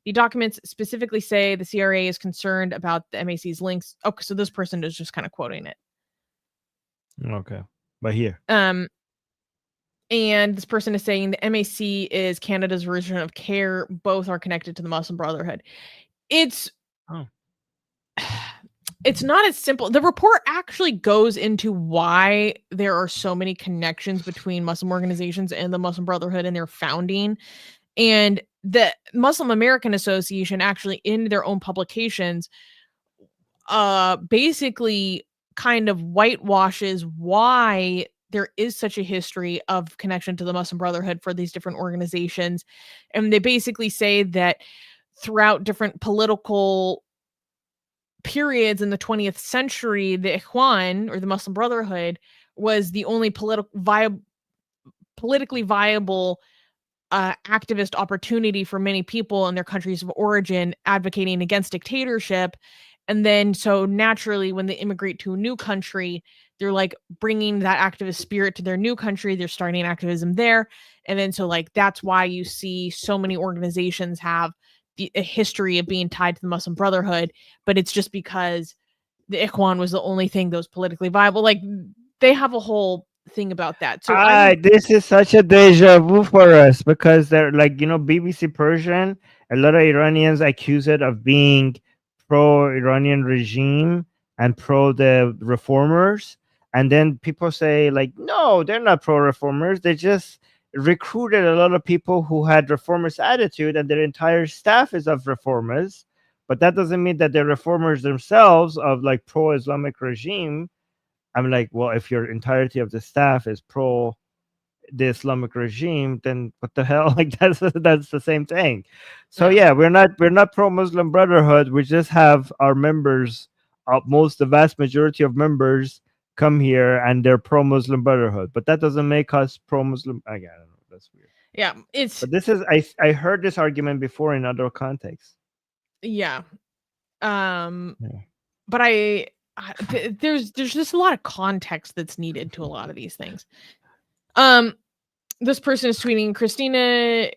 Speaker 2: The documents specifically say the CRA is concerned about the MAC's links. Okay, so this person is just kind of quoting it.
Speaker 1: Okay. But here.
Speaker 2: And this person is saying the MAC is Canada's version of CARE. Both are connected to the Muslim Brotherhood. It's not as simple. The report actually goes into why there are so many connections between Muslim organizations and the Muslim Brotherhood and their founding. And the Muslim American Association actually, in their own publications, basically kind of whitewashes why there is such a history of connection to the Muslim Brotherhood for these different organizations. And they basically say that throughout different political periods in the 20th century, the Ikhwan, or the Muslim Brotherhood, was the only politically viable activist opportunity for many people in their countries of origin advocating against dictatorship. And then so naturally, when they immigrate to a new country, they're like bringing that activist spirit to their new country. They're starting activism there. And then so like that's why you see so many organizations have a history of being tied to the Muslim Brotherhood. But it's just because the Ikhwan was the only thing that was politically viable. Like they have a whole thing about that. So
Speaker 1: this is such a deja vu for us, because they're like, BBC Persian, a lot of Iranians accuse it of being pro-Iranian regime and pro the reformers. And then people say, like, no, they're not pro-reformers. They just recruited a lot of people who had reformist attitude, and their entire staff is of reformers. But that doesn't mean that they're reformers themselves of like pro-Islamic regime. I'm like, well, if your entirety of the staff is pro the Islamic regime, then what the hell? Like that's the same thing. So yeah, we're not pro Muslim Brotherhood. We just have our members, the vast majority of members come here and they're pro Muslim Brotherhood. But that doesn't make us pro Muslim. I don't know. That's weird.
Speaker 2: Yeah, it's.
Speaker 1: But this is I heard this argument before in other contexts.
Speaker 2: Yeah. But there's just a lot of context that's needed to a lot of these things. This person is tweeting, Christina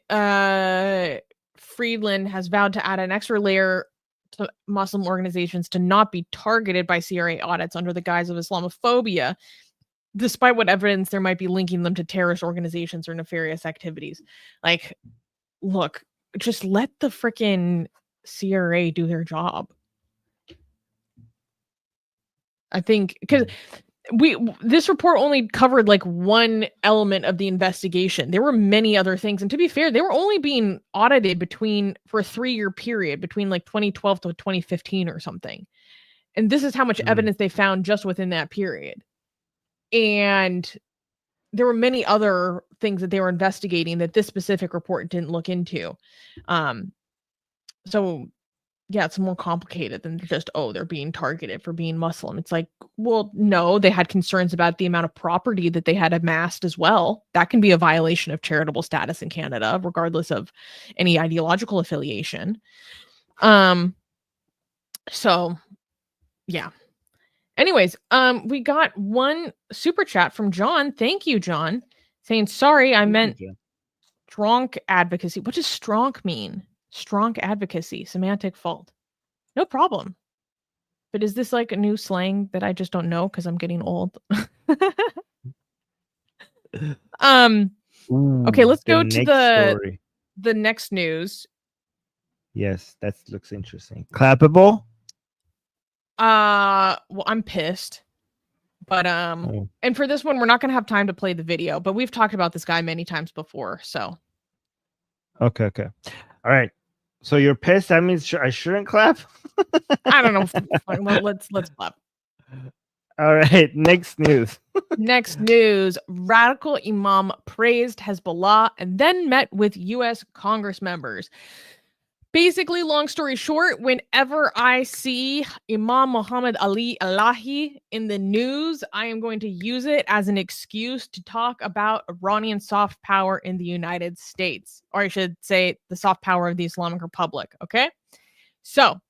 Speaker 2: Friedland has vowed to add an extra layer to Muslim organizations to not be targeted by CRA audits under the guise of Islamophobia, despite what evidence there might be linking them to terrorist organizations or nefarious activities. Like, look, just let the freaking CRA do their job. I think because this report only covered like one element of the investigation. There were many other things, and to be fair, they were only being audited for a 3-year period between like 2012 to 2015 or something. And this is how much evidence they found just within that period. And there were many other things that they were investigating that this specific report didn't look into. So yeah, it's more complicated than just, they're being targeted for being Muslim. It's like, well, no, they had concerns about the amount of property that they had amassed as well. That can be a violation of charitable status in Canada, regardless of any ideological affiliation. So yeah. Anyways, we got one super chat from John. Thank you, John. Saying, sorry, I meant strong advocacy. What does strong mean? Strong advocacy, semantic fault. No problem. But is this like a new slang that I just don't know because I'm getting old? Okay, let's go to the next news.
Speaker 1: Yes, that looks interesting. Clappable?
Speaker 2: Well, I'm pissed. But and for this one, we're not gonna have time to play the video, but we've talked about this guy many times before, so.
Speaker 1: Okay. All right. So you're pissed? That means I shouldn't clap?
Speaker 2: I don't know. Well, let's clap.
Speaker 1: All right. Next news.
Speaker 2: Next news. Radical Imam praised Hezbollah and then met with U.S. Congress members. Basically, long story short, whenever I see Imam Muhammad Ali Alahi in the news, I am going to use it as an excuse to talk about Iranian soft power in the United States. Or I should say the soft power of the Islamic Republic, okay? So,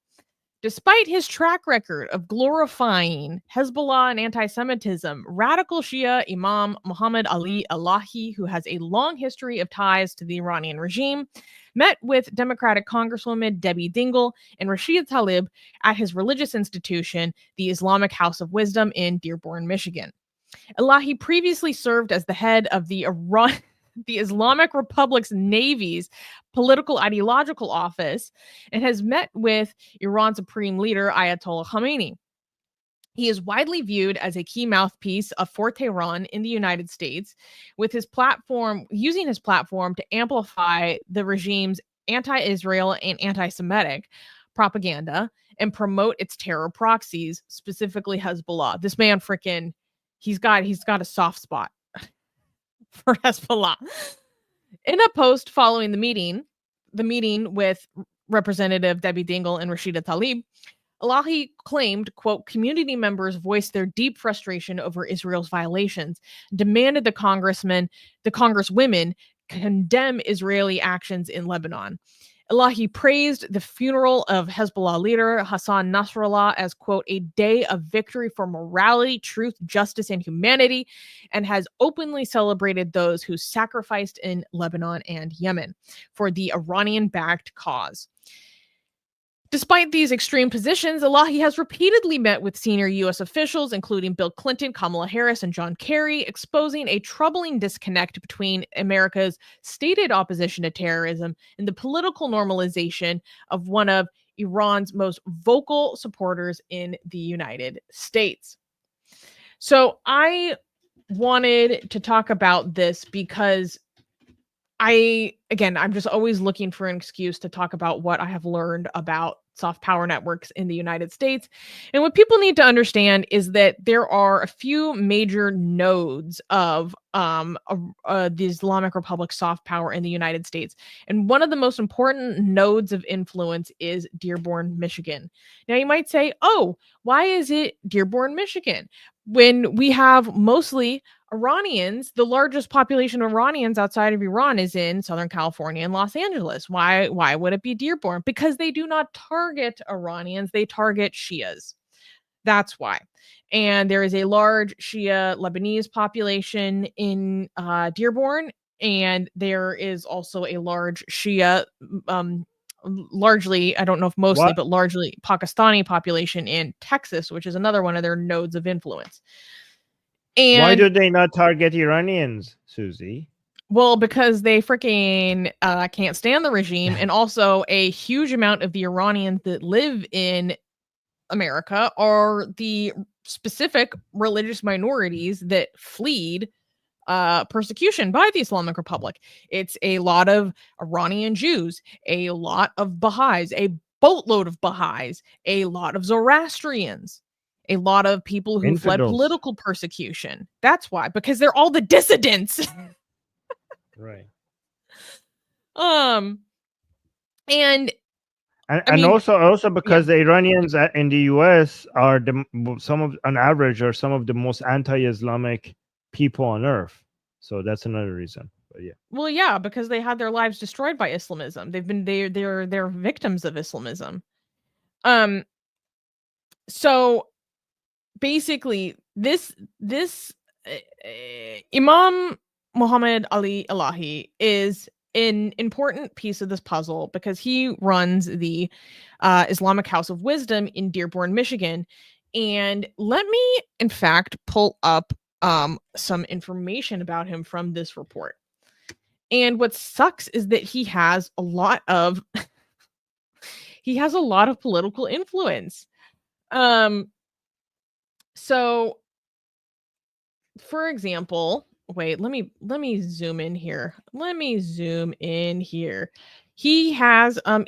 Speaker 2: despite his track record of glorifying Hezbollah and anti-Semitism, radical Shia Imam Muhammad Ali Alahi, who has a long history of ties to the Iranian regime, met with Democratic Congresswoman Debbie Dingell and Rashida Tlaib at his religious institution, the Islamic House of Wisdom in Dearborn, Michigan. Alahi previously served as the head of the Islamic Republic's Navy's political ideological office and has met with Iran's supreme leader Ayatollah Khamenei. He is widely viewed as a key mouthpiece for Tehran in the United States, with using his platform to amplify the regime's anti-Israel and anti-Semitic propaganda and promote its terror proxies, specifically Hezbollah. This man he's got a soft spot for Hezbollah. In a post following the meeting with Representative Debbie Dingell and Rashida Tlaib, Alahi claimed, quote, community members voiced their deep frustration over Israel's violations, demanded the congresswomen condemn Israeli actions in Lebanon. Alahi praised the funeral of Hezbollah leader Hassan Nasrallah as, quote, a day of victory for morality, truth, justice, and humanity, and has openly celebrated those who sacrificed in Lebanon and Yemen for the Iranian-backed cause. Despite these extreme positions, Alahi has repeatedly met with senior U.S. officials, including Bill Clinton, Kamala Harris, and John Kerry, exposing a troubling disconnect between America's stated opposition to terrorism and the political normalization of one of Iran's most vocal supporters in the United States. So I wanted to talk about this because I'm just always looking for an excuse to talk about what I have learned about soft power networks in the United States. And what people need to understand is that there are a few major nodes of the Islamic Republic soft power in the United States. And one of the most important nodes of influence is Dearborn, Michigan. Now you might say, oh, why is it Dearborn, Michigan? When we have mostly Iranians, the largest population of Iranians outside of Iran is in Southern California and Los Angeles. Why would it be Dearborn? Because they do not target Iranians, they target Shias. That's why. And there is a large Shia Lebanese population in Dearborn, and there is also a large Shia largely, I don't know if mostly, but largely Pakistani population in Texas, which is another one of their nodes of influence. And
Speaker 1: why do they not target Iranians, Susie?
Speaker 2: Well, because they freaking can't stand the regime. And also a huge amount of the Iranians that live in America are the specific religious minorities that fled persecution by the Islamic Republic. It's a lot of Iranian Jews, a lot of Baha'is, a boatload of Baha'is, a lot of Zoroastrians, a lot of people who fled political persecution. That's why, because they're all the dissidents.
Speaker 1: Right.
Speaker 2: And
Speaker 1: also because the Iranians in the U.S. are on average are some of the most anti-Islamic people on earth. So that's another reason. But yeah.
Speaker 2: Well, yeah, because they had their lives destroyed by Islamism. They're victims of Islamism. So basically, this Imam Muhammad Ali Alahi is an important piece of this puzzle because he runs the Islamic House of Wisdom in Dearborn, Michigan. And let me, in fact, pull up some information about him from this report. And what sucks is that he has a lot of political influence. So for example, wait, let me zoom in here. He has a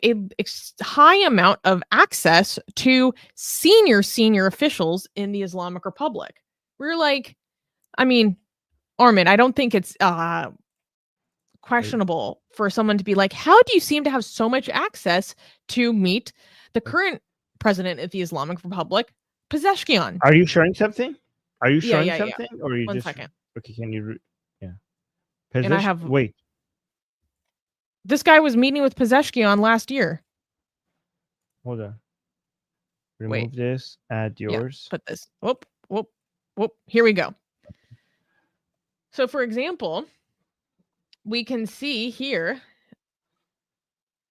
Speaker 2: high amount of access to senior officials in the Islamic Republic. We're like, I mean, Armin, I don't think it's questionable for someone to be like, how do you seem to have so much access to meet the current president of the Islamic Republic, Pezeshkian?
Speaker 1: Are you showing something? Or are you
Speaker 2: One
Speaker 1: just
Speaker 2: second.
Speaker 1: Okay? Can you? Yeah.
Speaker 2: And I have
Speaker 1: wait.
Speaker 2: This guy was meeting with Pezeshkian last year.
Speaker 1: Hold on. Remove this. Add yours.
Speaker 2: Yeah, put this. Whoop. Here we go. So, for example, we can see here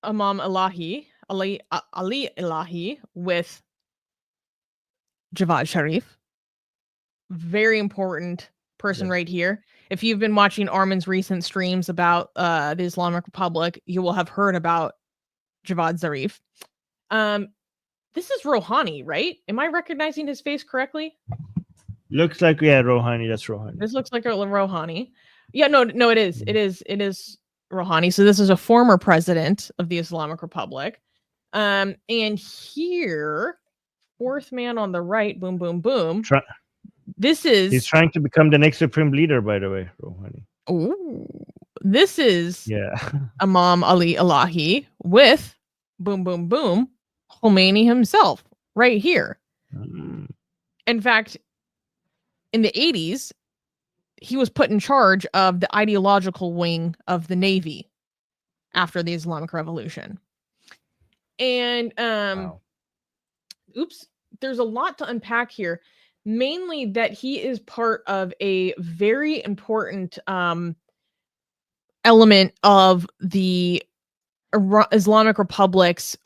Speaker 2: Imam Ali Alahi with Javad Sharif. Very important person right here. If you've been watching Armin's recent streams about the Islamic Republic, you will have heard about Javad Zarif. This is Rouhani, right? Am I recognizing his face correctly?
Speaker 1: Looks like Rouhani. That's Rouhani.
Speaker 2: This looks like a Rouhani. Yeah, no, it is. It is Rouhani. So this is a former president of the Islamic Republic. And here, fourth man on the right, boom, boom, boom. He's
Speaker 1: trying to become the next supreme leader, by the way, Rouhani.
Speaker 2: Oh, this is Imam Ali Alahi with boom, boom, boom, Khomeini himself right here. In fact, in the 80s, he was put in charge of the ideological wing of the Navy after the Islamic Revolution. And there's a lot to unpack here. Mainly that he is part of a very important element of the Islamic Republic's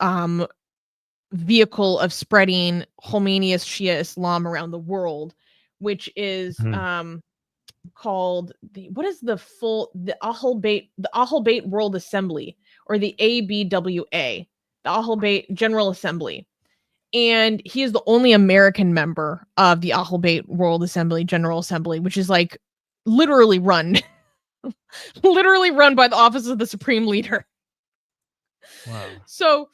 Speaker 2: vehicle of spreading Khomeiniist Shia Islam around the world, which is called the Ahl Bayt World Assembly, or the ABWA, the Ahl Bayt General Assembly. And he is the only American member of the Ahl Bayt World Assembly, General Assembly, which is like literally run by the office of the Supreme Leader.
Speaker 1: Wow.
Speaker 2: So,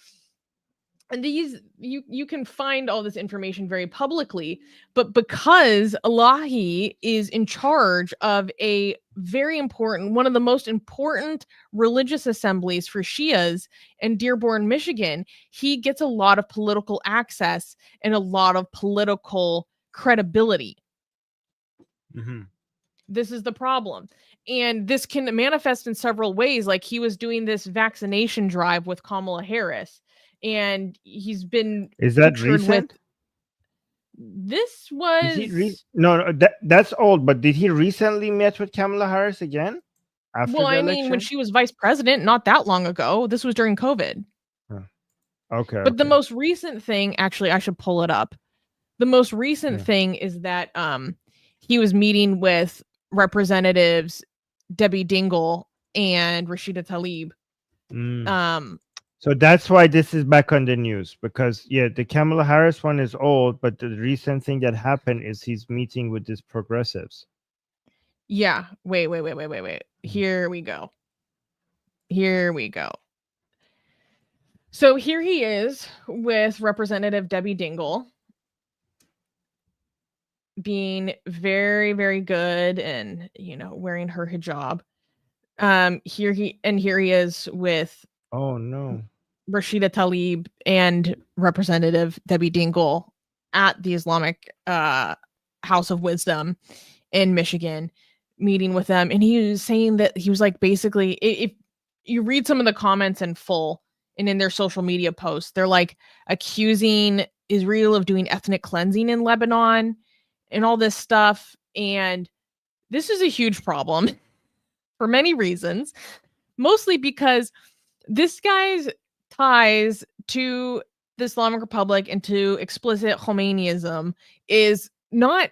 Speaker 2: and these you can find all this information very publicly, but because Alahi is in charge of a very important, one of the most important religious assemblies for Shias in Dearborn, Michigan, he gets a lot of political access and a lot of political credibility.
Speaker 1: Mm-hmm.
Speaker 2: This is the problem. And this can manifest in several ways. Like he was doing this vaccination drive with Kamala Harris, and he's been
Speaker 1: Is that
Speaker 2: pictured
Speaker 1: recent?
Speaker 2: This was
Speaker 1: no, that's old. But did he recently met with Kamala Harris again after
Speaker 2: well,
Speaker 1: the
Speaker 2: I
Speaker 1: election?
Speaker 2: mean, when she was vice president, not that long ago. This was during COVID.
Speaker 1: Okay.
Speaker 2: But the most recent thing, actually, I should pull it up. The most recent
Speaker 1: Yeah.
Speaker 2: thing is that he was meeting with Representatives Debbie Dingell and Rashida Tlaib.
Speaker 1: So that's why this is back on the news, because the Kamala Harris one is old, but the recent thing that happened is he's meeting with these progressives.
Speaker 2: Yeah. Wait. Here we go. So here he is with Representative Debbie Dingell, being very, very good and, wearing her hijab. Here he is with Rashida Tlaib and Representative Debbie Dingell at the Islamic House of Wisdom in Michigan, meeting with them. And he was saying that he was like, basically, if you read some of the comments in full and in their social media posts, they're like accusing Israel of doing ethnic cleansing in Lebanon and all this stuff. And this is a huge problem for many reasons, mostly because this guy's ties to the Islamic Republic and to explicit Khomeiniism is not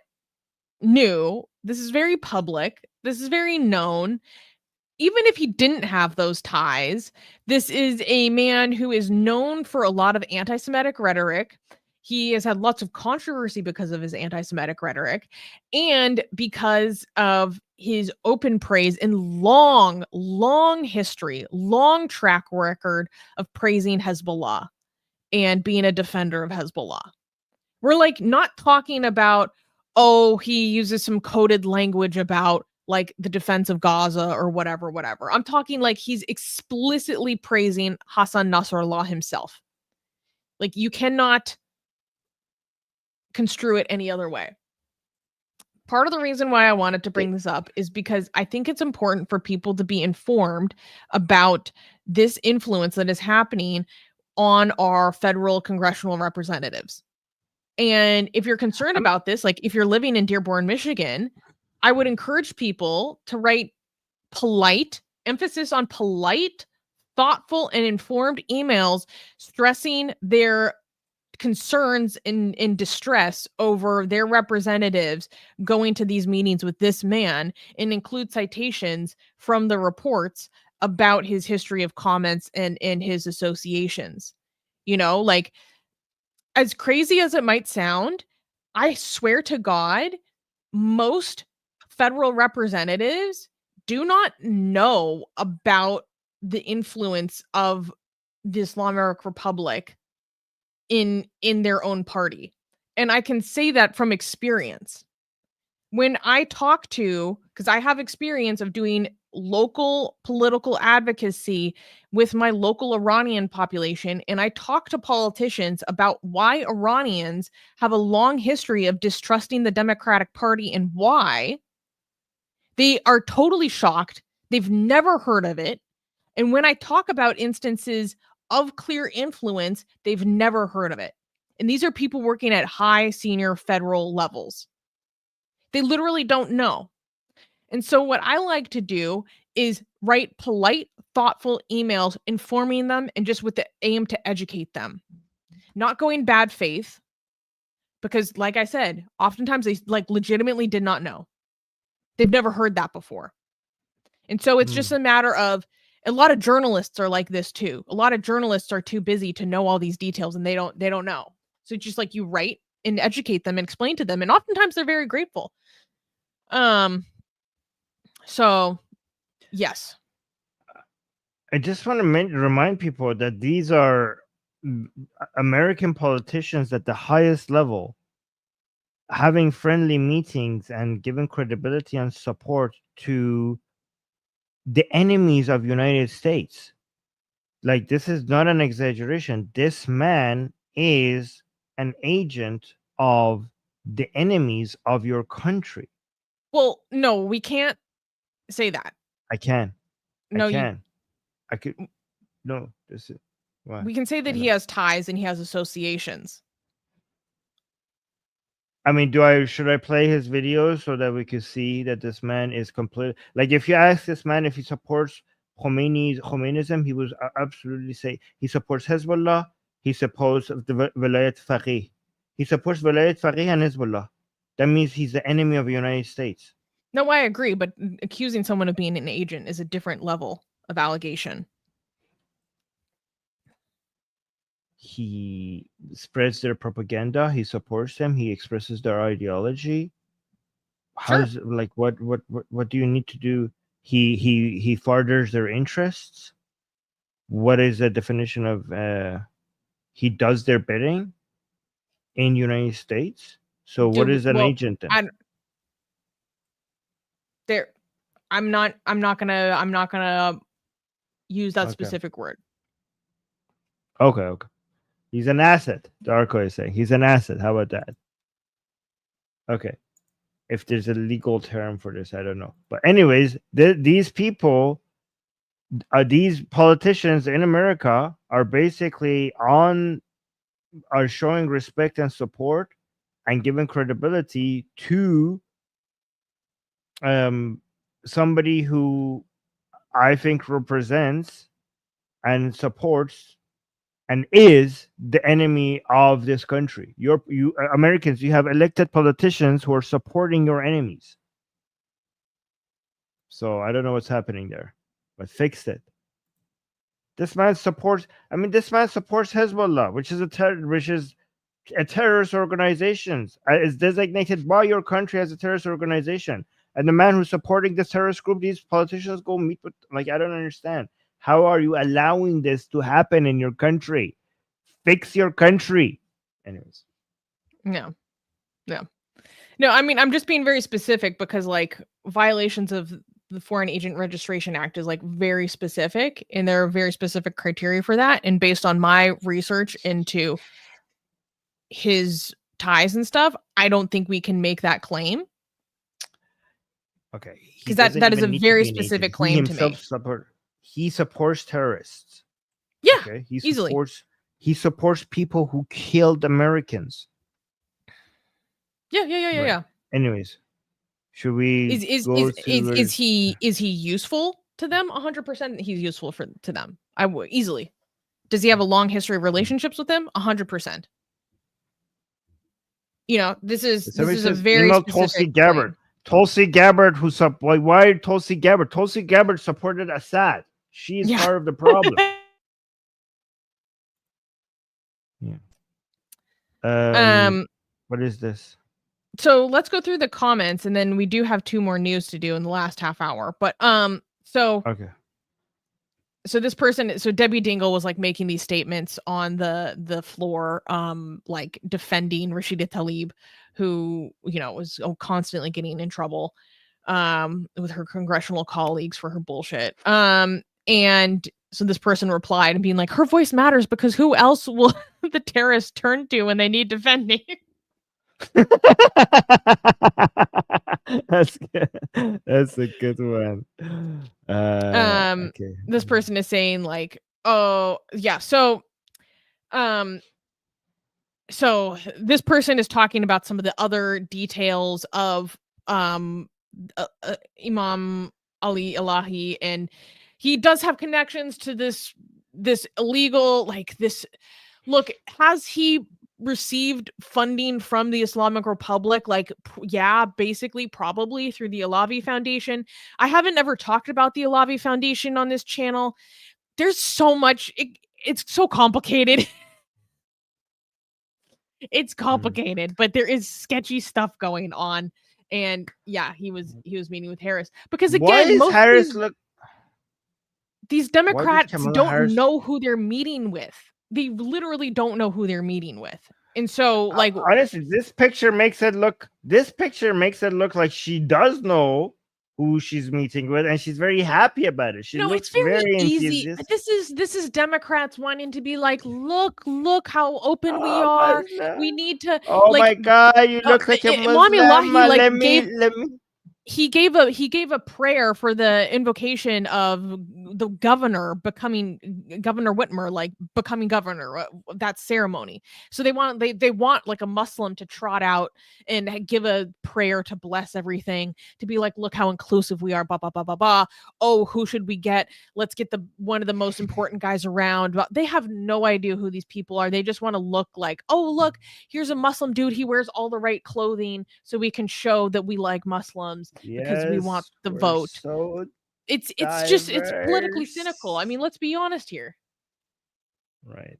Speaker 2: new. This is very public. This is very known. Even if he didn't have those ties, this is a man who is known for a lot of anti-Semitic rhetoric. He has had lots of controversy because of his anti-Semitic rhetoric and because of his open praise and long history, long track record of praising Hezbollah and being a defender of Hezbollah. We're like not talking about, he uses some coded language about like the defense of Gaza or whatever. I'm talking like he's explicitly praising Hassan Nasrallah himself. Like you cannot construe it any other way. Part of the reason why I wanted to bring this up is because I think it's important for people to be informed about this influence that is happening on our federal congressional representatives. And if you're concerned about this, like if you're living in Dearborn, Michigan, I would encourage people to write polite, emphasis on polite, thoughtful, and informed emails stressing their concerns in distress over their representatives going to these meetings with this man, and include citations from the reports about his history of comments and his associations. Like as crazy as it might sound, I swear to God, most federal representatives do not know about the influence of the Islamic Republic in their own party. And I can say that from experience. When I talk to, because I have experience of doing local political advocacy with my local Iranian population, and I talk to politicians about why Iranians have a long history of distrusting the Democratic Party and why, they are totally shocked. They've never heard of it. And when I talk about instances of clear influence, they've never heard of it. And these are people working at high senior federal levels. They literally don't know. And so what I like to do is write polite, thoughtful emails informing them and just with the aim to educate them. Not going bad faith, because like I said, oftentimes they like legitimately did not know. They've never heard that before. And so it's just a matter of, a lot of journalists are like this too. A lot of journalists are too busy to know all these details and they don't know. So just like you write and educate them and explain to them, and oftentimes they're very grateful. So yes,
Speaker 1: I just want to remind people that these are American politicians at the highest level having friendly meetings and giving credibility and support to the enemies of United States. Like, this is not an exaggeration. This man is an agent of the enemies of your country.
Speaker 2: well, no, we can't say that.
Speaker 1: I can.
Speaker 2: No,
Speaker 1: I can. I could. No, this is. What?
Speaker 2: We can say that he has ties and he has associations.
Speaker 1: I mean, should I play his videos so that we can see that this man is complete? Like, if you ask this man if he supports Khomeinism, he would absolutely say he supports Hezbollah. He supports the Velayat Faqih. He supports Velayat Faqih and Hezbollah. That means he's the enemy of the United States.
Speaker 2: No, I agree, but accusing someone of being an agent is a different level of allegation.
Speaker 1: He spreads their propaganda. He supports them. He expresses their ideology. How's like what do you need to do? He furthers their interests. What is the definition of he does their bidding in United States? So what is an agent then?
Speaker 2: I'm not gonna use that specific word.
Speaker 1: Okay. He's an asset. Darko is saying he's an asset. How about that? Okay. If there's a legal term for this, I don't know. But anyways, these people, these politicians in America are basically are showing respect and support and giving credibility to somebody who I think represents and supports and is the enemy of this country. You Americans, you have elected politicians who are supporting your enemies. So I don't know what's happening there, but fix it. This man supports Hezbollah, which is a terrorist organization. It's designated by your country as a terrorist organization. And the man who's supporting this terrorist group, these politicians go meet with, like, I don't understand. How are you allowing this to happen in your country? Fix your country. Anyways.
Speaker 2: No. I mean, I'm just being very specific because, like, violations of the Foreign Agent Registration Act is, like, very specific, and there are very specific criteria for that. And based on my research into his ties and stuff, I don't think we can make that claim.
Speaker 1: Okay.
Speaker 2: Because that is a very specific claim to make.
Speaker 1: He supports terrorists.
Speaker 2: Yeah,
Speaker 1: okay?
Speaker 2: Easily.
Speaker 1: He supports people who killed Americans.
Speaker 2: Yeah.
Speaker 1: Anyways, should we
Speaker 2: is he useful to them? 100% he's useful to them. I would easily. Does he have a long history of relationships with them? 100%. You know, this is a very specific
Speaker 1: Tulsi Gabbard. Claim. Tulsi Gabbard, why Tulsi Gabbard? Tulsi Gabbard supported Assad. She is part of the problem. What is this?
Speaker 2: So let's go through the comments, and then we do have 2 more news to do in the last half hour. But
Speaker 1: okay.
Speaker 2: So this person, so Debbie Dingle was like making these statements on the floor, like defending Rashida Tlaib, who, you know, was constantly getting in trouble with her congressional colleagues for her bullshit. And so this person replied and being like, her voice matters because who else will the terrorists turn to when they need defending?
Speaker 1: That's good. That's a good one. Okay.
Speaker 2: This person is saying like, oh yeah, so this person is talking about some of the other details of Imam Ali Alahi, and he does have connections to this illegal, like this. Look, has he received funding from the Islamic Republic? Like, yeah, basically, probably through the Alavi Foundation. I haven't ever talked about the Alavi Foundation on this channel. There's so much. It's so complicated. It's complicated, but there is sketchy stuff going on. And yeah, he was meeting with Harris because
Speaker 1: Why
Speaker 2: again,
Speaker 1: is
Speaker 2: most
Speaker 1: Harris
Speaker 2: of
Speaker 1: look?
Speaker 2: these
Speaker 1: Why does
Speaker 2: Democrats
Speaker 1: Kamala
Speaker 2: don't
Speaker 1: Harris?
Speaker 2: know who they're meeting with. They literally don't know who they're meeting with. And so, like,
Speaker 1: honestly, this picture makes it look. This picture makes it look like she does know who she's meeting with, and she's very happy about it. She
Speaker 2: no,
Speaker 1: looks
Speaker 2: it's very easy.
Speaker 1: enthusiastic.
Speaker 2: This is Democrats wanting to be like, look how open we
Speaker 1: Oh,
Speaker 2: are.
Speaker 1: Muslim.
Speaker 2: We need to
Speaker 1: Oh my
Speaker 2: like
Speaker 1: God, you look like a
Speaker 2: Imam
Speaker 1: Muslim.
Speaker 2: Alahi like
Speaker 1: Let me.
Speaker 2: he gave a prayer for the invocation of the governor becoming Governor Whitmer, like becoming governor, that ceremony. So they want like a Muslim to trot out and give a prayer to bless everything, to be like, look how inclusive we are, blah blah blah blah blah. Oh, who should we get? Let's get the one of the most important guys around. But they have no idea who these people are. They just want to look like, oh look, here's a Muslim dude. He wears all the right clothing, so we can show that we like Muslims. Because we want the vote.
Speaker 1: So
Speaker 2: it's politically cynical. I mean, let's be honest here.
Speaker 1: Right.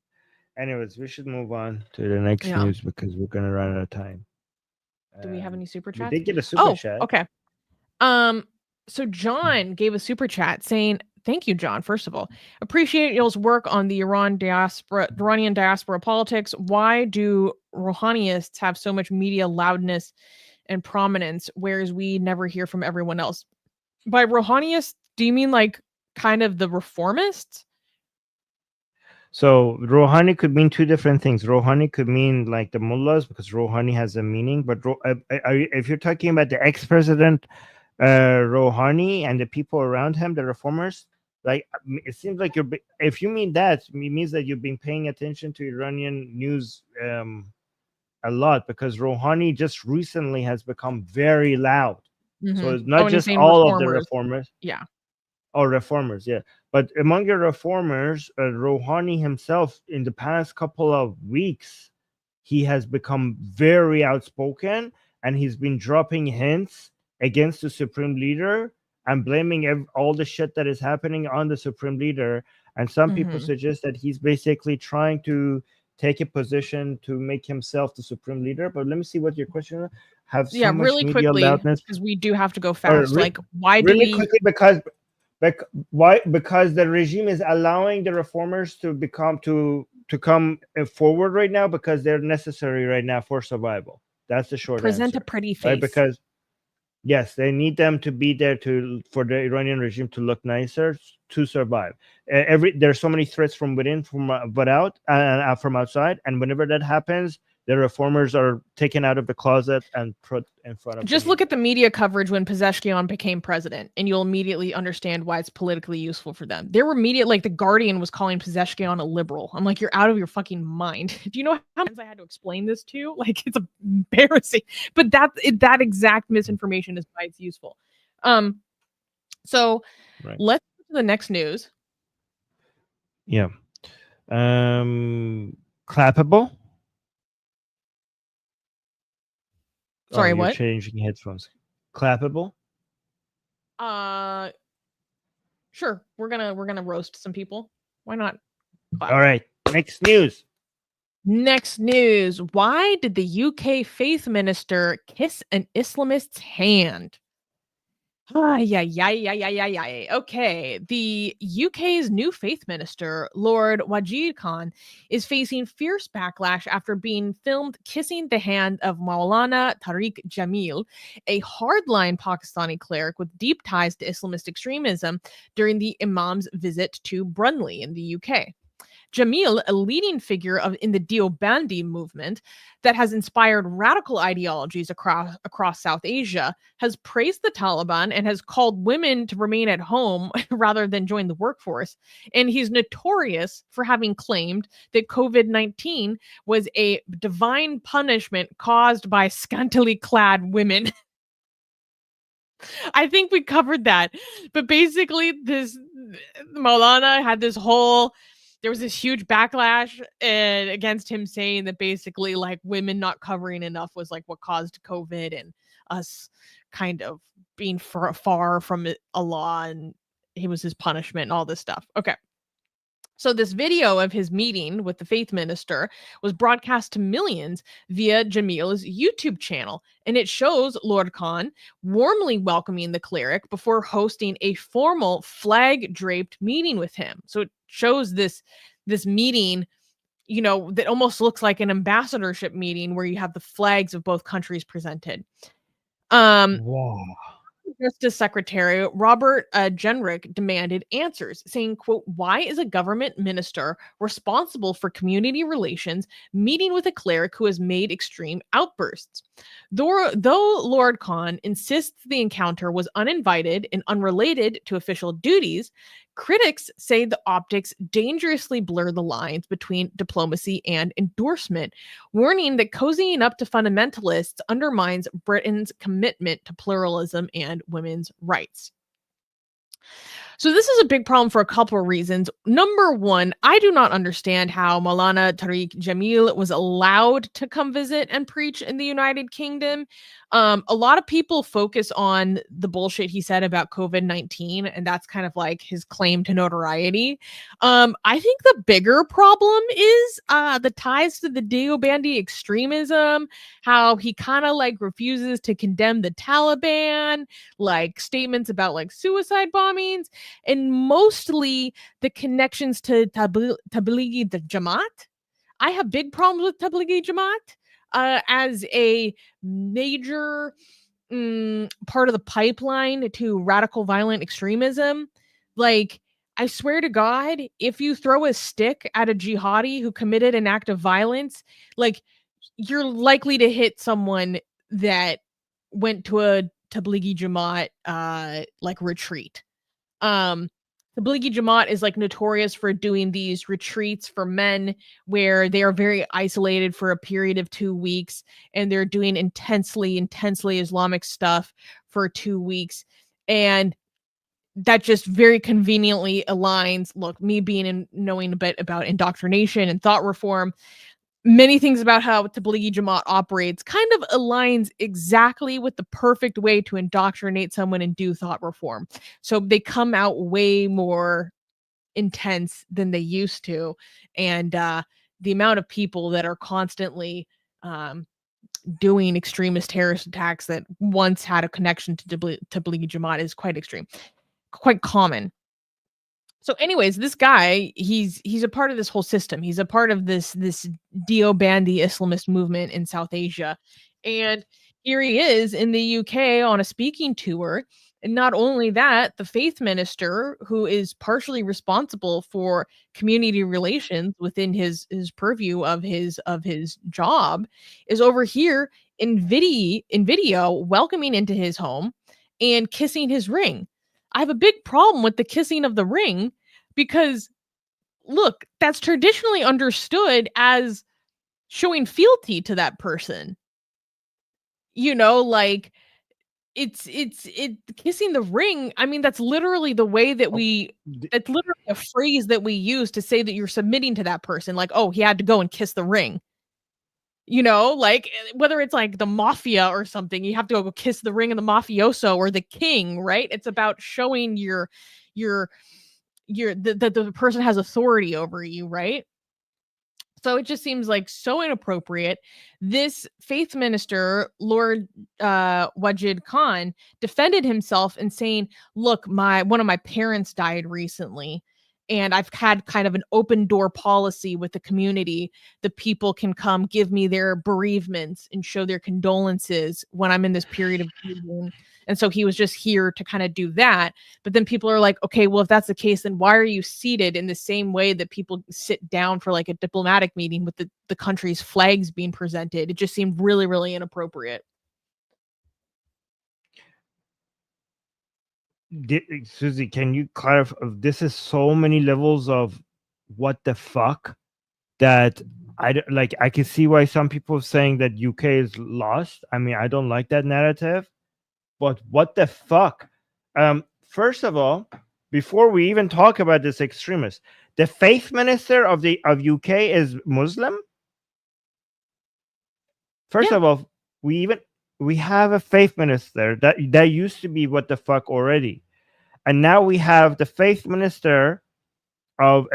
Speaker 1: Anyways, we should move on to the next news because we're gonna run out of time.
Speaker 2: Do we have any super chats?
Speaker 1: We did get a super chat.
Speaker 2: Okay. So John gave a super chat saying, thank you, John. First of all, appreciate y'all's work on the Iranian diaspora politics. Why do Rouhaniists have so much media loudness and prominence, whereas we never hear from everyone else? By Rouhaniists, do you mean like kind of the reformists?
Speaker 1: So Rouhani could mean two different things. Rouhani could mean like the mullahs, because Rouhani has a meaning. But if you're talking about the ex-president Rouhani and the people around him, the reformers, like it seems like if you mean that, it means that you've been paying attention to Iranian news a lot, because Rouhani just recently has become very loud. Mm-hmm. So it's not just all of the reformers.
Speaker 2: Yeah.
Speaker 1: Or reformers, yeah. But among the reformers, Rouhani himself, in the past couple of weeks, he has become very outspoken, and he's been dropping hints against the supreme leader and blaming all the shit that is happening on the supreme leader. And some people suggest that he's basically trying to take a position to make himself the supreme leader. But let me see what your question is. Have so much
Speaker 2: really
Speaker 1: media
Speaker 2: quickly,
Speaker 1: loudness,
Speaker 2: because we do have to go fast. Like, why do
Speaker 1: really
Speaker 2: we
Speaker 1: quickly? Because the regime is allowing the reformers to come forward right now, because they're necessary right now for survival. That's the short
Speaker 2: present
Speaker 1: answer.
Speaker 2: A pretty face,
Speaker 1: right? Because yes, they need them to be there for the Iranian regime to look nicer to survive. There's so many threats from within, from outside, and whenever that happens, the reformers are taken out of the closet and put in front of.
Speaker 2: Just look at the media coverage when Pezeshkian became president, and you'll immediately understand why it's politically useful for them. There were media, like The Guardian was calling Pezeshkian a liberal. I'm like, you're out of your fucking mind. Do you know how many times I had to explain this to you? Like, it's embarrassing. But that exact misinformation is why it's useful. So let's go to the next news.
Speaker 1: Yeah. Clappable.
Speaker 2: Sorry,
Speaker 1: you're
Speaker 2: what?
Speaker 1: Changing headphones. Clappable.
Speaker 2: Sure. We're gonna roast some people. Why not?
Speaker 1: Clap. All right. Next news.
Speaker 2: Why did the UK faith minister kiss an Islamist's hand? Okay. The UK's new faith minister, Lord Wajid Khan, is facing fierce backlash after being filmed kissing the hand of Maulana Tariq Jamil, a hardline Pakistani cleric with deep ties to Islamist extremism, during the Imam's visit to Brunley in the UK. Jamil, a leading figure in the Deobandi movement that has inspired radical ideologies across South Asia, has praised the Taliban and has called women to remain at home rather than join the workforce. And he's notorious for having claimed that COVID-19 was a divine punishment caused by scantily clad women. I think we covered that. But basically, this Maulana had this whole... There was this huge backlash against him, saying that basically, like, women not covering enough was like what caused COVID, and us kind of being far from Allah, and he was his punishment and all this stuff. Okay. So this video of his meeting with the faith minister was broadcast to millions via Jamil's YouTube channel, and it shows Lord Khan warmly welcoming the cleric before hosting a formal flag-draped meeting with him. So it shows this meeting, you know, that almost looks like an ambassadorship meeting where you have the flags of both countries presented.
Speaker 1: Wow.
Speaker 2: Justice Secretary Robert Jenrick demanded answers, saying, quote, why is a government minister responsible for community relations meeting with a cleric who has made extreme outbursts? Though Lord Khan insists the encounter was uninvited and unrelated to official duties, critics say the optics dangerously blur the lines between diplomacy and endorsement, warning that cozying up to fundamentalists undermines Britain's commitment to pluralism and women's rights. So this is a big problem for a couple of reasons. Number one, I do not understand how Maulana Tariq Jamil was allowed to come visit and preach in the United Kingdom. A lot of people focus on the bullshit he said about COVID-19, and that's kind of like his claim to notoriety. I think the bigger problem is the ties to the Deobandi extremism, how he kind of like refuses to condemn the Taliban, like statements about like suicide bombings, and mostly the connections to Tablighi the Jamaat. I have big problems with Tablighi Jamaat as a major part of the pipeline to radical violent extremism. Like, I swear to God, if you throw a stick at a jihadi who committed an act of violence, like, you're likely to hit someone that went to a Tablighi Jamaat like retreat. The Tablighi Jamaat is like notorious for doing these retreats for men where they are very isolated for a period of 2 weeks, and they're doing intensely Islamic stuff for 2 weeks. And that just very conveniently aligns. Look, me being in knowing a bit about indoctrination and thought reform, many things about how Tablighi Jamaat operates kind of aligns exactly with the perfect way to indoctrinate someone and do thought reform. So they come out way more intense than they used to. And the amount of people that are constantly doing extremist terrorist attacks that once had a connection to Tablighi Jamaat is quite extreme, quite common. So anyways, this guy, he's a part of this whole system. He's a part of this Deobandi Islamist movement in South Asia. And here he is in the UK on a speaking tour. And not only that, the faith minister, who is partially responsible for community relations within his purview of his job, is over here in video welcoming into his home and kissing his ring. I have a big problem with the kissing of the ring because, look, that's traditionally understood as showing fealty to that person. You know, like it's kissing the ring. I mean, that's literally the way that it's literally a phrase that we use to say that you're submitting to that person. Like, oh, he had to go and kiss the ring. You know, like whether it's like the mafia or something, you have to go kiss the ring of the mafioso or the king, right? It's about showing the person has authority over you, right? So it just seems like so inappropriate. This faith minister, Lord Wajid Khan, defended himself in saying, look, one of my parents died recently, and I've had kind of an open door policy with the community. The people can come give me their bereavements and show their condolences when I'm in this period of grieving. And so he was just here to kind of do that. But then people are like, okay, well, if that's the case, then why are you seated in the same way that people sit down for like a diplomatic meeting with the country's flags being presented? It just seemed really, really inappropriate.
Speaker 1: Susie, can you clarify? This is so many levels of what the fuck that I can see why some people are saying that UK is lost. I mean, I don't like that narrative, but what the fuck? First of all, before we even talk about this extremist, the faith minister of UK is Muslim. First of all, we have a faith minister that used to be what the fuck already, and now we have the faith minister of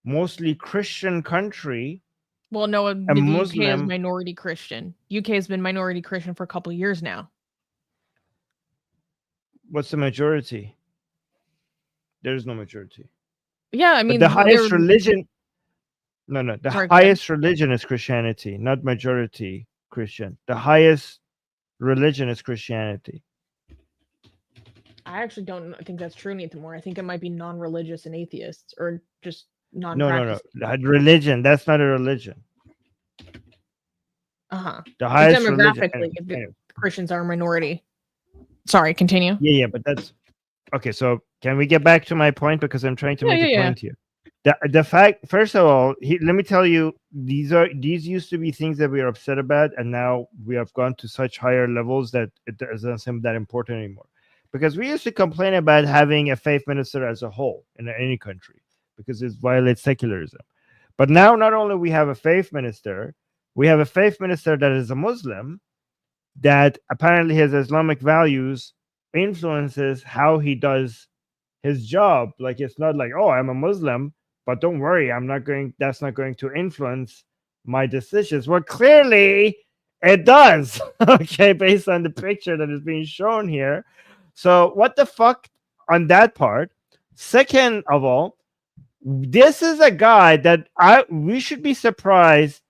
Speaker 1: mostly Christian country,
Speaker 2: Well, no,
Speaker 1: a
Speaker 2: the UK is
Speaker 1: Muslim.
Speaker 2: minority Christian. UK has been minority Christian for a couple of years now.
Speaker 1: What's the majority? There's no majority.
Speaker 2: Yeah, I
Speaker 1: But
Speaker 2: mean,
Speaker 1: the
Speaker 2: they
Speaker 1: highest
Speaker 2: were.
Speaker 1: religion. No, the
Speaker 2: Sorry, go ahead.
Speaker 1: highest religion is Christianity, not majority Christian. The highest religion is Christianity.
Speaker 2: I actually don't think that's true anymore. I think it might be non-religious and atheists, or just
Speaker 1: No.
Speaker 2: non-practicing.
Speaker 1: Religion. That's not a religion.
Speaker 2: Uh-huh.
Speaker 1: The
Speaker 2: But
Speaker 1: highest religion.
Speaker 2: demographically, the Christians are a minority. Sorry, continue.
Speaker 1: Yeah, but that's okay. So can we get back to my point, because I'm trying to make a point here. The fact, first of all, let me tell you, these used to be things that we are upset about, and now we have gone to such higher levels that it doesn't seem that important anymore. Because we used to complain about having a faith minister as a whole in any country because it violates secularism. But now, not only we have a faith minister, we have a faith minister that is a Muslim, that apparently his Islamic values influences how he does his job. Like, it's not like, oh, I'm a Muslim, but don't worry, that's not going to influence my decisions. Well, clearly it does. Okay, based on the picture that is being shown here. So what the fuck on that part? Second of all, this is a guy that we should be surprised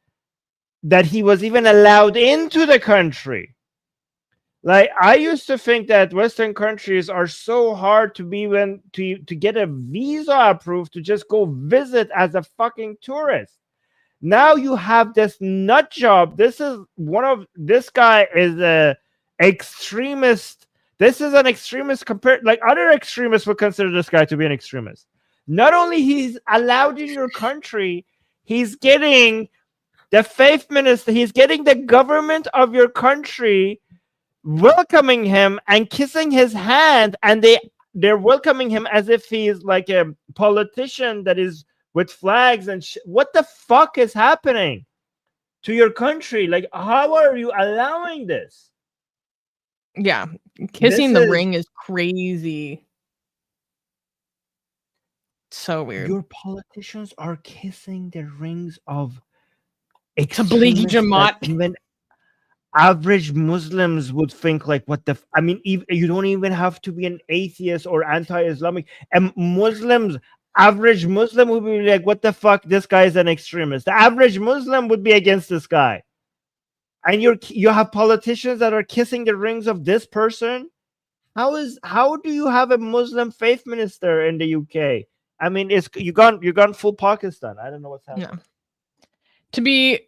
Speaker 1: that he was even allowed into the country. Like, I used to think that Western countries are so hard to get a visa approved to just go visit as a fucking tourist. Now you have this nut job. This guy is a extremist. This is an extremist compared, like other extremists would consider this guy to be an extremist. Not only he's allowed in your country, he's getting the faith minister, he's getting the government of your country welcoming him and kissing his hand, and they're welcoming him as if he's like a politician that is with flags and what the fuck is happening to your country? Like, how are you allowing this?
Speaker 2: Yeah, kissing the ring is crazy. So weird.
Speaker 1: Your politicians are kissing the rings of
Speaker 2: Tablighi Jamaat.
Speaker 1: Even average Muslims would think like, what the I mean, you don't even have to be an atheist or anti-Islamic, and average Muslim would be like, what the fuck, this guy is an extremist. The average Muslim would be against this guy, and you have politicians that are kissing the rings of this person. How do you have a Muslim faith minister in the UK? I mean, you gone full Pakistan. I don't know what's happening.
Speaker 2: Yeah. To be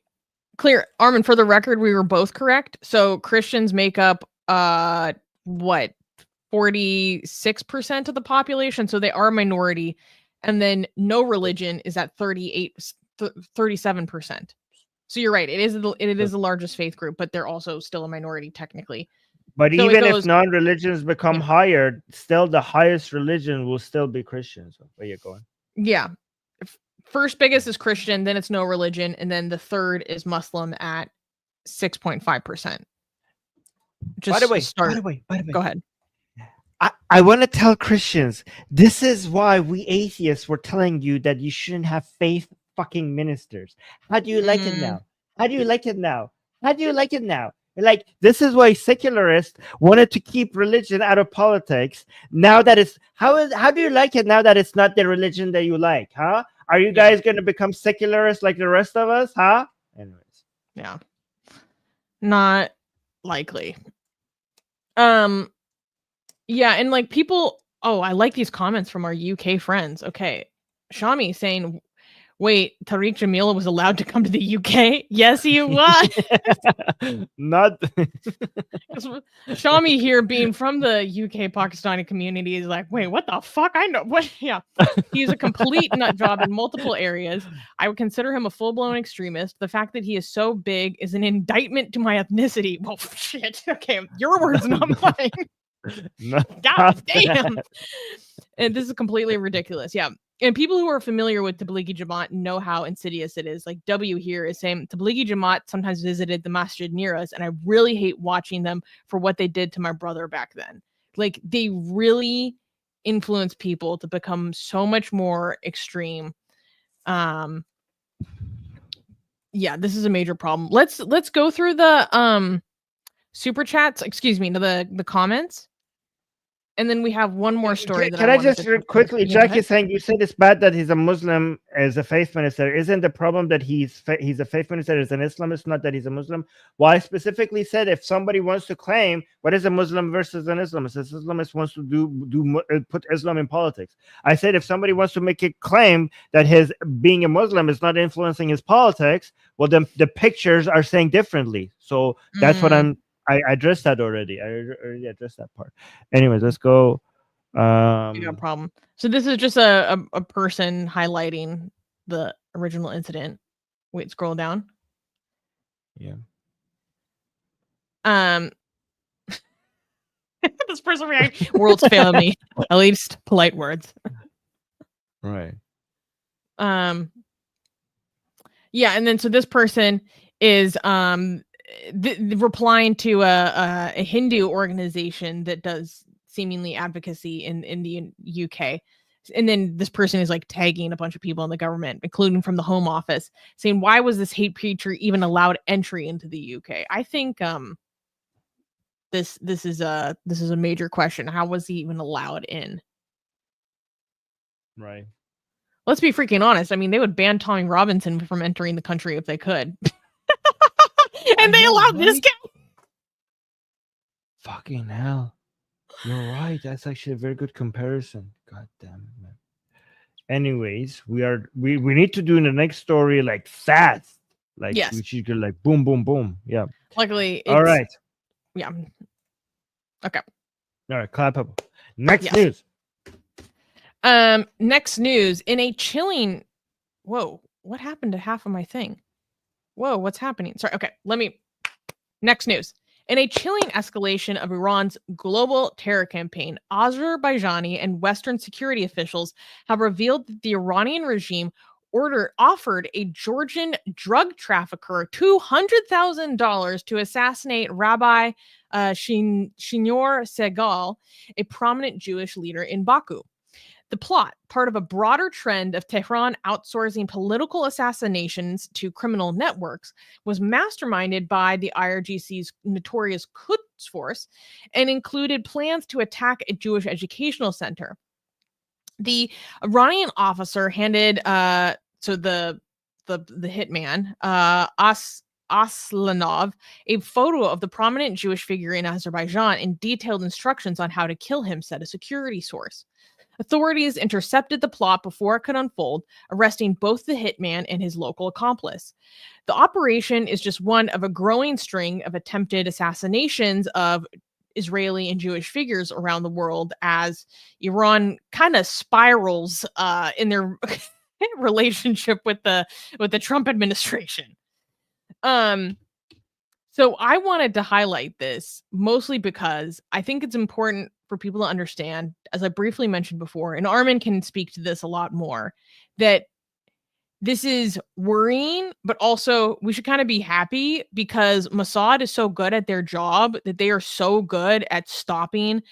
Speaker 2: clear, Armin, for the record, we were both correct. So Christians make up 46% of the population, so they are a minority, and then no religion is at 37%. So you're right, it is the largest faith group, but they're also still a minority technically.
Speaker 1: But so even if non-religions become higher, still the highest religion will still be Christian. So where you going?
Speaker 2: Yeah. First biggest is Christian, then it's no religion, and then the third is Muslim at 6.5%.
Speaker 1: By the way,
Speaker 2: go ahead.
Speaker 1: I want to tell Christians, this is why we atheists were telling you that you shouldn't have faith fucking ministers. How do you like it now? How do you like it now? How do you like it now? Like, this is why secularists wanted to keep religion out of politics. Now that it's how do you like it now that it's not the religion that you like, huh? Are you guys going to become secularists like the rest of us, huh? Anyways.
Speaker 2: Yeah. Not likely. Yeah, and like people, I like these comments from our UK friends. Okay. Shami saying, wait, Tariq Jamil was allowed to come to the UK? Yes, he was.
Speaker 1: Not
Speaker 2: Shami here, being from the UK Pakistani community, is like, wait, what the fuck? I know what. Yeah, he's a complete nut job in multiple areas. I would consider him a full-blown extremist. The fact that he is so big is an indictment to my ethnicity. Well, shit. Okay, your words, not mine. God damn. And this is completely ridiculous. Yeah. And people who are familiar with Tablighi Jamaat know how insidious it is. Like W here is saying Tablighi Jamaat sometimes visited the masjid near us, and I really hate watching them for what they did to my brother back then. Like, they really influence people to become so much more extreme. Yeah, this is a major problem. Let's go through the super chats, excuse me, the comments. And then we have one more story.
Speaker 1: Can I just quickly, Jackie saying, you said it's bad that he's a Muslim as a faith minister. Isn't the problem that he's a faith minister as an Islamist, not that he's a Muslim? Well, I specifically said if somebody wants to claim what is a Muslim versus an Islamist, this Islamist wants to put Islam in politics. I said if somebody wants to make a claim that his being a Muslim is not influencing his politics, well, then the pictures are saying differently. So that's what I addressed that already. I already addressed that part. Anyways, let's go.
Speaker 2: No problem. So this is just a person highlighting the original incident. Wait, scroll down.
Speaker 1: Yeah.
Speaker 2: This person reacting. World's failing me. At least polite words.
Speaker 1: Right.
Speaker 2: Yeah, and then so this person is replying to a Hindu organization that does seemingly advocacy in the UK. And then this person is like tagging a bunch of people in the government, including from the Home Office, saying, why was this hate preacher even allowed entry into the UK? I think this is a major question. How was he even allowed in?
Speaker 1: Right.
Speaker 2: Let's be freaking honest. I mean, they would ban Tommy Robinson from entering the country if they could. And they allowed this guy.
Speaker 1: Fucking hell. You're right. That's actually a very good comparison. God damn it, man. Anyways, we need to do the next story like fast. Like
Speaker 2: yes.
Speaker 1: We should go like boom, boom, boom. Yeah.
Speaker 2: Luckily,
Speaker 1: all right.
Speaker 2: Yeah. Okay.
Speaker 1: All right, clap up. Next news.
Speaker 2: Next news. In a chilling. Whoa, what happened to half of my thing? Whoa, what's happening? Sorry. Okay, next news. In a chilling escalation of Iran's global terror campaign, Azerbaijani and Western security officials have revealed that the Iranian regime offered a Georgian drug trafficker $200,000 to assassinate Rabbi Shinor Segal, a prominent Jewish leader in Baku. The plot, part of a broader trend of Tehran outsourcing political assassinations to criminal networks, was masterminded by the IRGC's notorious Quds Force and included plans to attack a Jewish educational center. The Iranian officer handed the hitman Aslanov a photo of the prominent Jewish figure in Azerbaijan and detailed instructions on how to kill him, said a security source. Authorities intercepted the plot before it could unfold, arresting both the hitman and his local accomplice. The operation is just one of a growing string of attempted assassinations of Israeli and Jewish figures around the world as Iran kind of spirals in their relationship with the Trump administration. So I wanted to highlight this mostly because I think it's important for people to understand, as I briefly mentioned before, and Armin can speak to this a lot more, that this is worrying, but also we should kind of be happy because Mossad is so good at their job that they are so good at stopping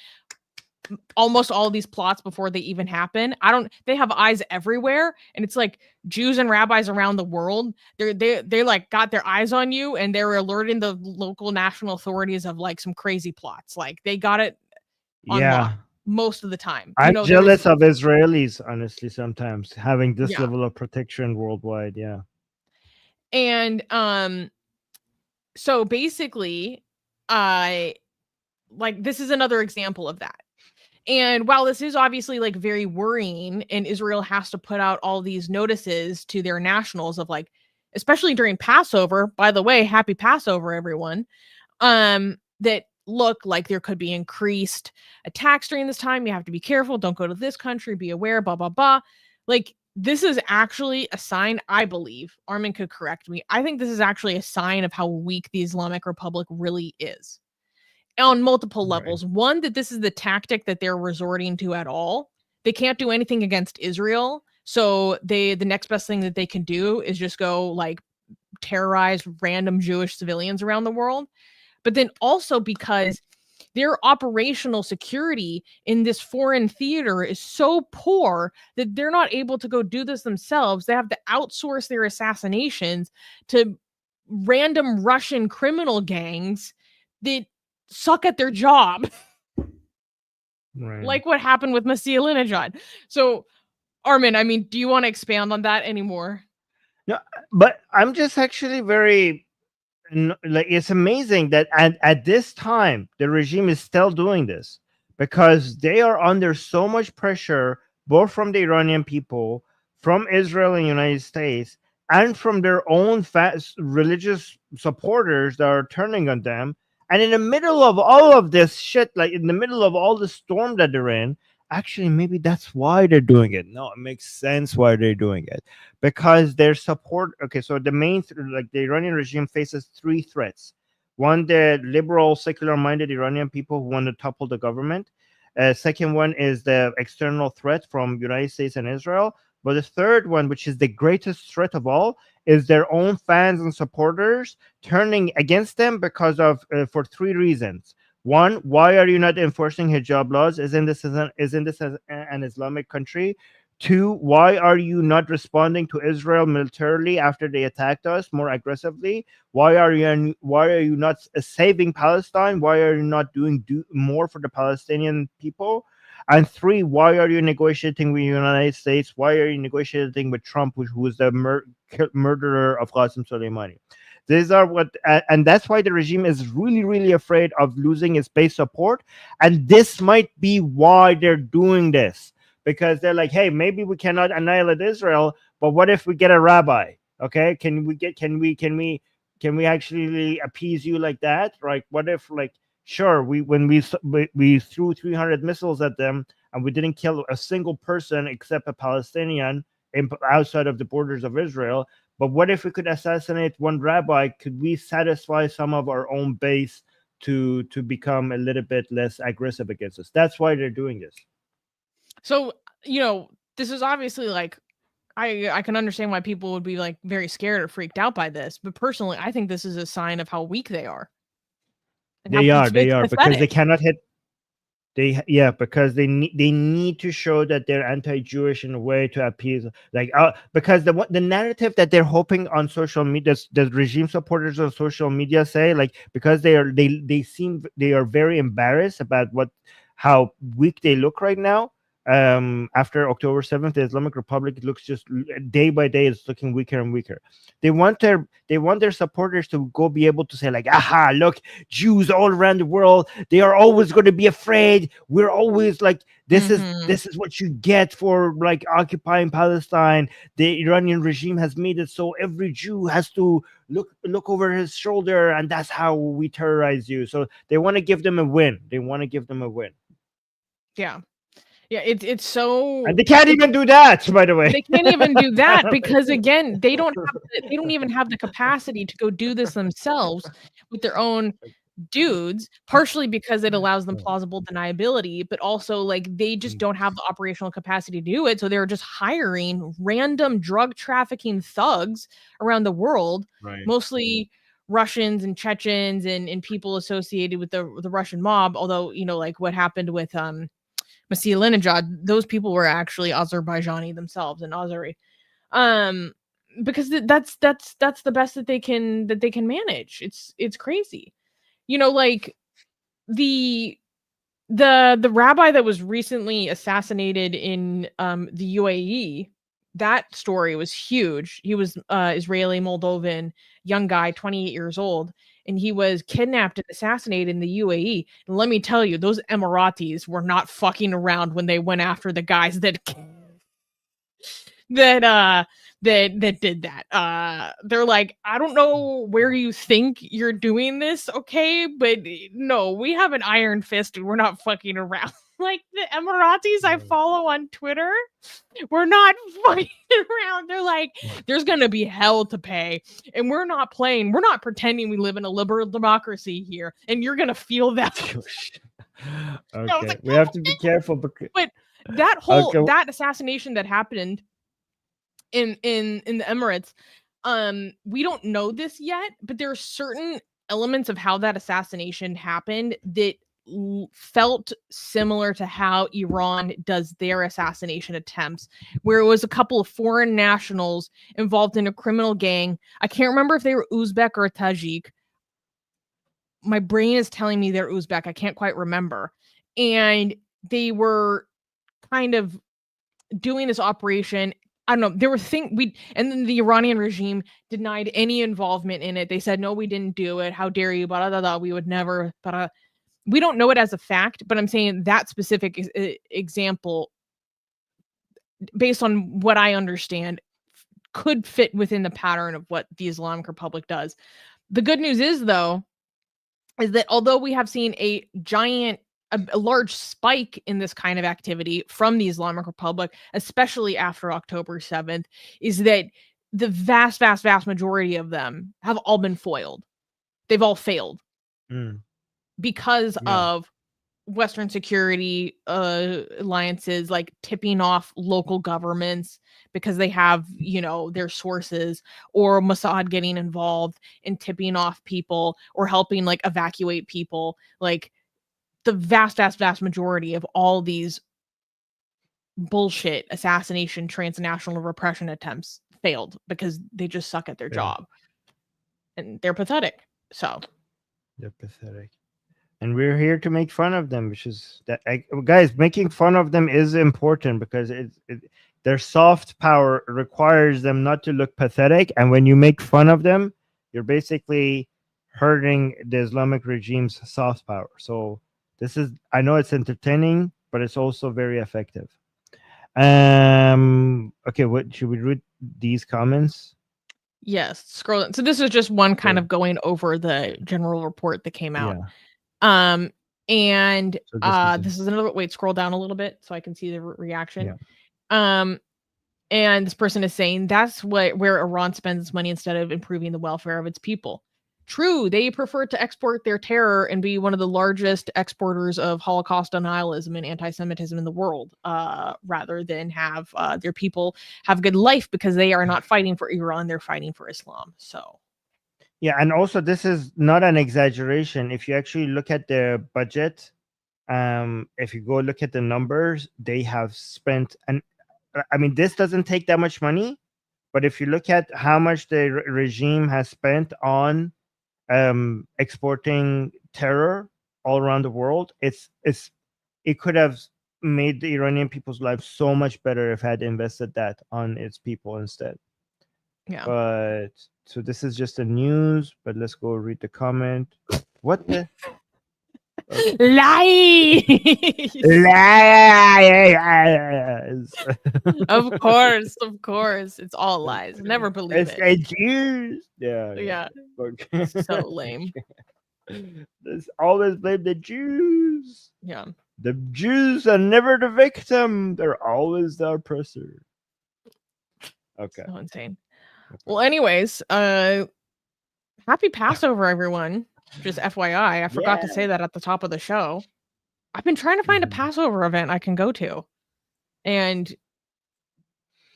Speaker 2: almost all of these plots before they even happen. They have eyes everywhere, and it's like Jews and rabbis around the world. They like got their eyes on you, and they're alerting the local national authorities of like some crazy plots. Like they got it on lock most of the time.
Speaker 1: I'm jealous of Israelis, honestly, sometimes having this level of protection worldwide. Yeah.
Speaker 2: And so basically, like this is another example of that. And while this is obviously like very worrying, and Israel has to put out all these notices to their nationals of like, especially during Passover, by the way, happy Passover, everyone, that look like there could be increased attacks during this time. You have to be careful. Don't go to this country. Be aware, blah, blah, blah. Like this is actually a sign, I believe, Armin could correct me. I think this is actually a sign of how weak the Islamic Republic really is. On multiple levels. Right. One, that this is the tactic that they're resorting to at all. They can't do anything against Israel. So the next best thing that they can do is just go like terrorize random Jewish civilians around the world. But then also because their operational security in this foreign theater is so poor that they're not able to go do this themselves. They have to outsource their assassinations to random Russian criminal gangs that suck at their job.
Speaker 1: Right.
Speaker 2: Like what happened with Masih. So, Armin, I mean, do you want to expand on that anymore?
Speaker 1: No, but I'm just actually very like, it's amazing that at this time the regime is still doing this, because they are under so much pressure, both from the Iranian people, from Israel and United States, and from their own religious supporters that are turning on them. And in the middle of all of this shit, like in the middle of all the storm that they're in, actually maybe that's why they're doing it. No, it makes sense why they're doing it, because their support. Okay, so the main like the Iranian regime faces three threats. One, the liberal, secular-minded Iranian people who want to topple the government. Second one is the external threat from United States and Israel. But the third one, which is the greatest threat of all, is their own fans and supporters turning against them because of for three reasons. One, why are you not enforcing hijab laws? Isn't this an Islamic country? Two, why are you not responding to Israel militarily after they attacked us more aggressively? Why are you not saving Palestine? Why are you not doing more for the Palestinian people? And three, why are you negotiating with the United States? Why are you negotiating with Trump, who is the murderer of Qasem Soleimani? These are what, and that's why the regime is really, really afraid of losing its base support. And this might be why they're doing this, because they're like, hey, maybe we cannot annihilate Israel, but what if we get a rabbi? Okay, can we actually appease you like that? Right? What if, like, sure, when we threw 300 missiles at them and we didn't kill a single person except a Palestinian outside of the borders of Israel, but what if we could assassinate one rabbi? Could we satisfy some of our own base to become a little bit less aggressive against us? That's why they're doing this.
Speaker 2: So, this is obviously like, I can understand why people would be like very scared or freaked out by this, but personally, I think this is a sign of how weak they are.
Speaker 1: They are because they cannot hit. Because they need to show that they're anti-Jewish in a way to appease, like, because the narrative that they're hoping on social media, the regime supporters on social media say, like, because they are very embarrassed about how weak they look right now. After October 7th, the Islamic Republic looks just day by day, it's looking weaker and weaker. They want their supporters to go be able to say, like, aha, look, Jews all around the world, they are always going to be afraid. We're always like, this is what you get for like occupying Palestine. The Iranian regime has made it so every Jew has to look over his shoulder, and that's how we terrorize you. So they want to give them a win.
Speaker 2: Yeah, it's so,
Speaker 1: and they can't even do that, by the way.
Speaker 2: They can't even do that because, again, they don't even have the capacity to go do this themselves with their own dudes, partially because it allows them plausible deniability, but also like they just don't have the operational capacity to do it. So they're just hiring random drug trafficking thugs around the world, mostly Russians and Chechens and people associated with the Russian mob. Although, like what happened with Masih, those people were actually Azerbaijani themselves and Azeri, because that's the best that they can manage. It's crazy, like the rabbi that was recently assassinated in the UAE. That story was huge. He was Israeli Moldovan young guy, 28 years old. And he was kidnapped and assassinated in the UAE. And let me tell you, those Emiratis were not fucking around when they went after the guys that did that. They're like, I don't know where you think you're doing this, okay? But no, we have an iron fist and we're not fucking around. Like the Emiratis I follow on Twitter, we're not fucking around. They're like, there's gonna be hell to pay, and we're not playing. We're not pretending we live in a liberal democracy here, and you're gonna feel that.
Speaker 1: Okay, like, we have to be careful.
Speaker 2: But that whole that assassination that happened in the Emirates, we don't know this yet, but there are certain elements of how that assassination happened that felt similar to how Iran does their assassination attempts, where it was a couple of foreign nationals involved in a criminal gang. I can't remember if they were Uzbek or Tajik. My brain is telling me they're Uzbek. I can't quite remember. And they were kind of doing this operation. I don't know. There were and then the Iranian regime denied any involvement in it. They said, no, we didn't do it. How dare you? Blah, blah, blah. We would never. We don't know it as a fact, but I'm saying that specific example, based on what I understand, could fit within the pattern of what the Islamic Republic does. The good news is, though, is that although we have seen a large spike in this kind of activity from the Islamic Republic, especially after October 7th, is that the vast, vast, vast majority of them have all been foiled. They've all failed because of Western security alliances, like tipping off local governments because they have, their sources, or Mossad getting involved in tipping off people or helping like evacuate people. Like, the vast, vast, vast majority of all these bullshit assassination, transnational repression attempts failed because they just suck at their job. And they're pathetic. So
Speaker 1: they're pathetic. And we're here to make fun of them, which is that, guys, making fun of them is important because their soft power requires them not to look pathetic. And when you make fun of them, you're basically hurting the Islamic regime's soft power. So I know it's entertaining, but it's also very effective. Okay, what should we read these comments?
Speaker 2: Yes, scroll. So this is just one kind of going over the general report that came out. And this is another. Wait, scroll down a little bit so I can see the reaction. And this person is saying that's where Iran spends its money instead of improving the welfare of its people. True, they prefer to export their terror and be one of the largest exporters of Holocaust denialism and anti-Semitism in the world, rather than have their people have a good life, because they are not fighting for Iran, they're fighting for Islam. So,
Speaker 1: yeah, and also this is not an exaggeration. If you actually look at their budget, if you go look at the numbers, they have spent, and I mean, this doesn't take that much money, but if you look at how much the regime has spent on exporting terror all around the world, it could have made the Iranian people's lives so much better if it had invested that on its people instead. But so this is just the news, but let's go read the comment. What the
Speaker 2: lies? Of course, it's all lies. Never believe it.
Speaker 1: Jews. Yeah.
Speaker 2: So lame.
Speaker 1: Let's always blame the Jews.
Speaker 2: Yeah.
Speaker 1: The Jews are never the victim. They're always the oppressor. Okay.
Speaker 2: So insane. Well, anyways, happy Passover, everyone. Just FYI, I forgot to say that at the top of the show. I've been trying to find a Passover event I can go to. And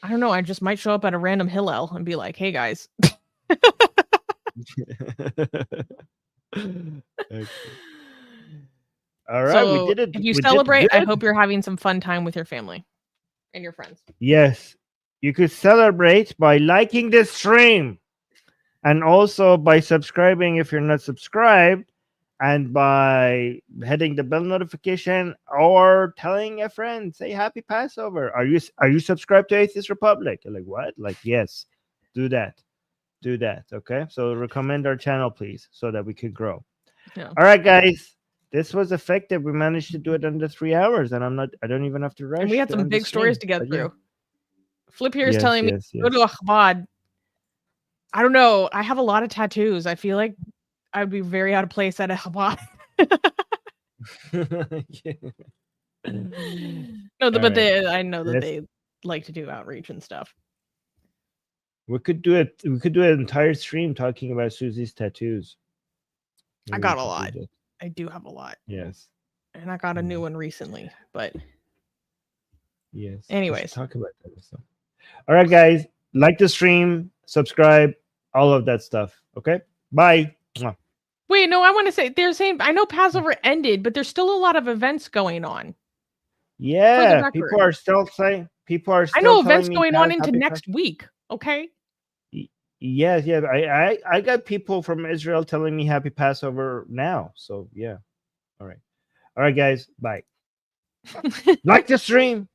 Speaker 2: I don't know, I just might show up at a random Hillel and be like, hey guys.
Speaker 1: Okay. All right,
Speaker 2: so
Speaker 1: we did it.
Speaker 2: If you celebrate, I hope you're having some fun time with your family and your friends.
Speaker 1: Yes, you could celebrate by liking this stream, and also by subscribing if you're not subscribed, and by hitting the bell notification or telling a friend, say happy Passover. Are you subscribed to Atheist Republic? You're like, what? Like, yes, do that. Okay, so recommend our channel, please, so that we could grow. All right, guys, this was effective. We managed to do it under 3 hours, and I don't even have to rush.
Speaker 2: And we had some big stories to get through. Flip here is telling me go to Ahmad. I don't know. I have a lot of tattoos. I feel like I would be very out of place at Ahmad. No, but I know that they like to do outreach and stuff.
Speaker 1: We could do it. We could do an entire stream talking about Susie's tattoos.
Speaker 2: I got a lot. I do have a lot.
Speaker 1: Yes.
Speaker 2: And I got a new one recently, but
Speaker 1: yes.
Speaker 2: Anyways,
Speaker 1: let's talk about that stuff. All right, guys, like the stream, subscribe, all of that stuff. Okay. Bye.
Speaker 2: Wait, no, I want to say they're saying I know Passover ended, but there's still a lot of events going on.
Speaker 1: Yeah, people are still saying. People are.
Speaker 2: I
Speaker 1: Still
Speaker 2: know events
Speaker 1: telling me
Speaker 2: going on into
Speaker 1: happy
Speaker 2: next week. Okay.
Speaker 1: Yes, yeah. I got people from Israel telling me happy Passover now. So yeah. All right, guys. Bye. Like the stream.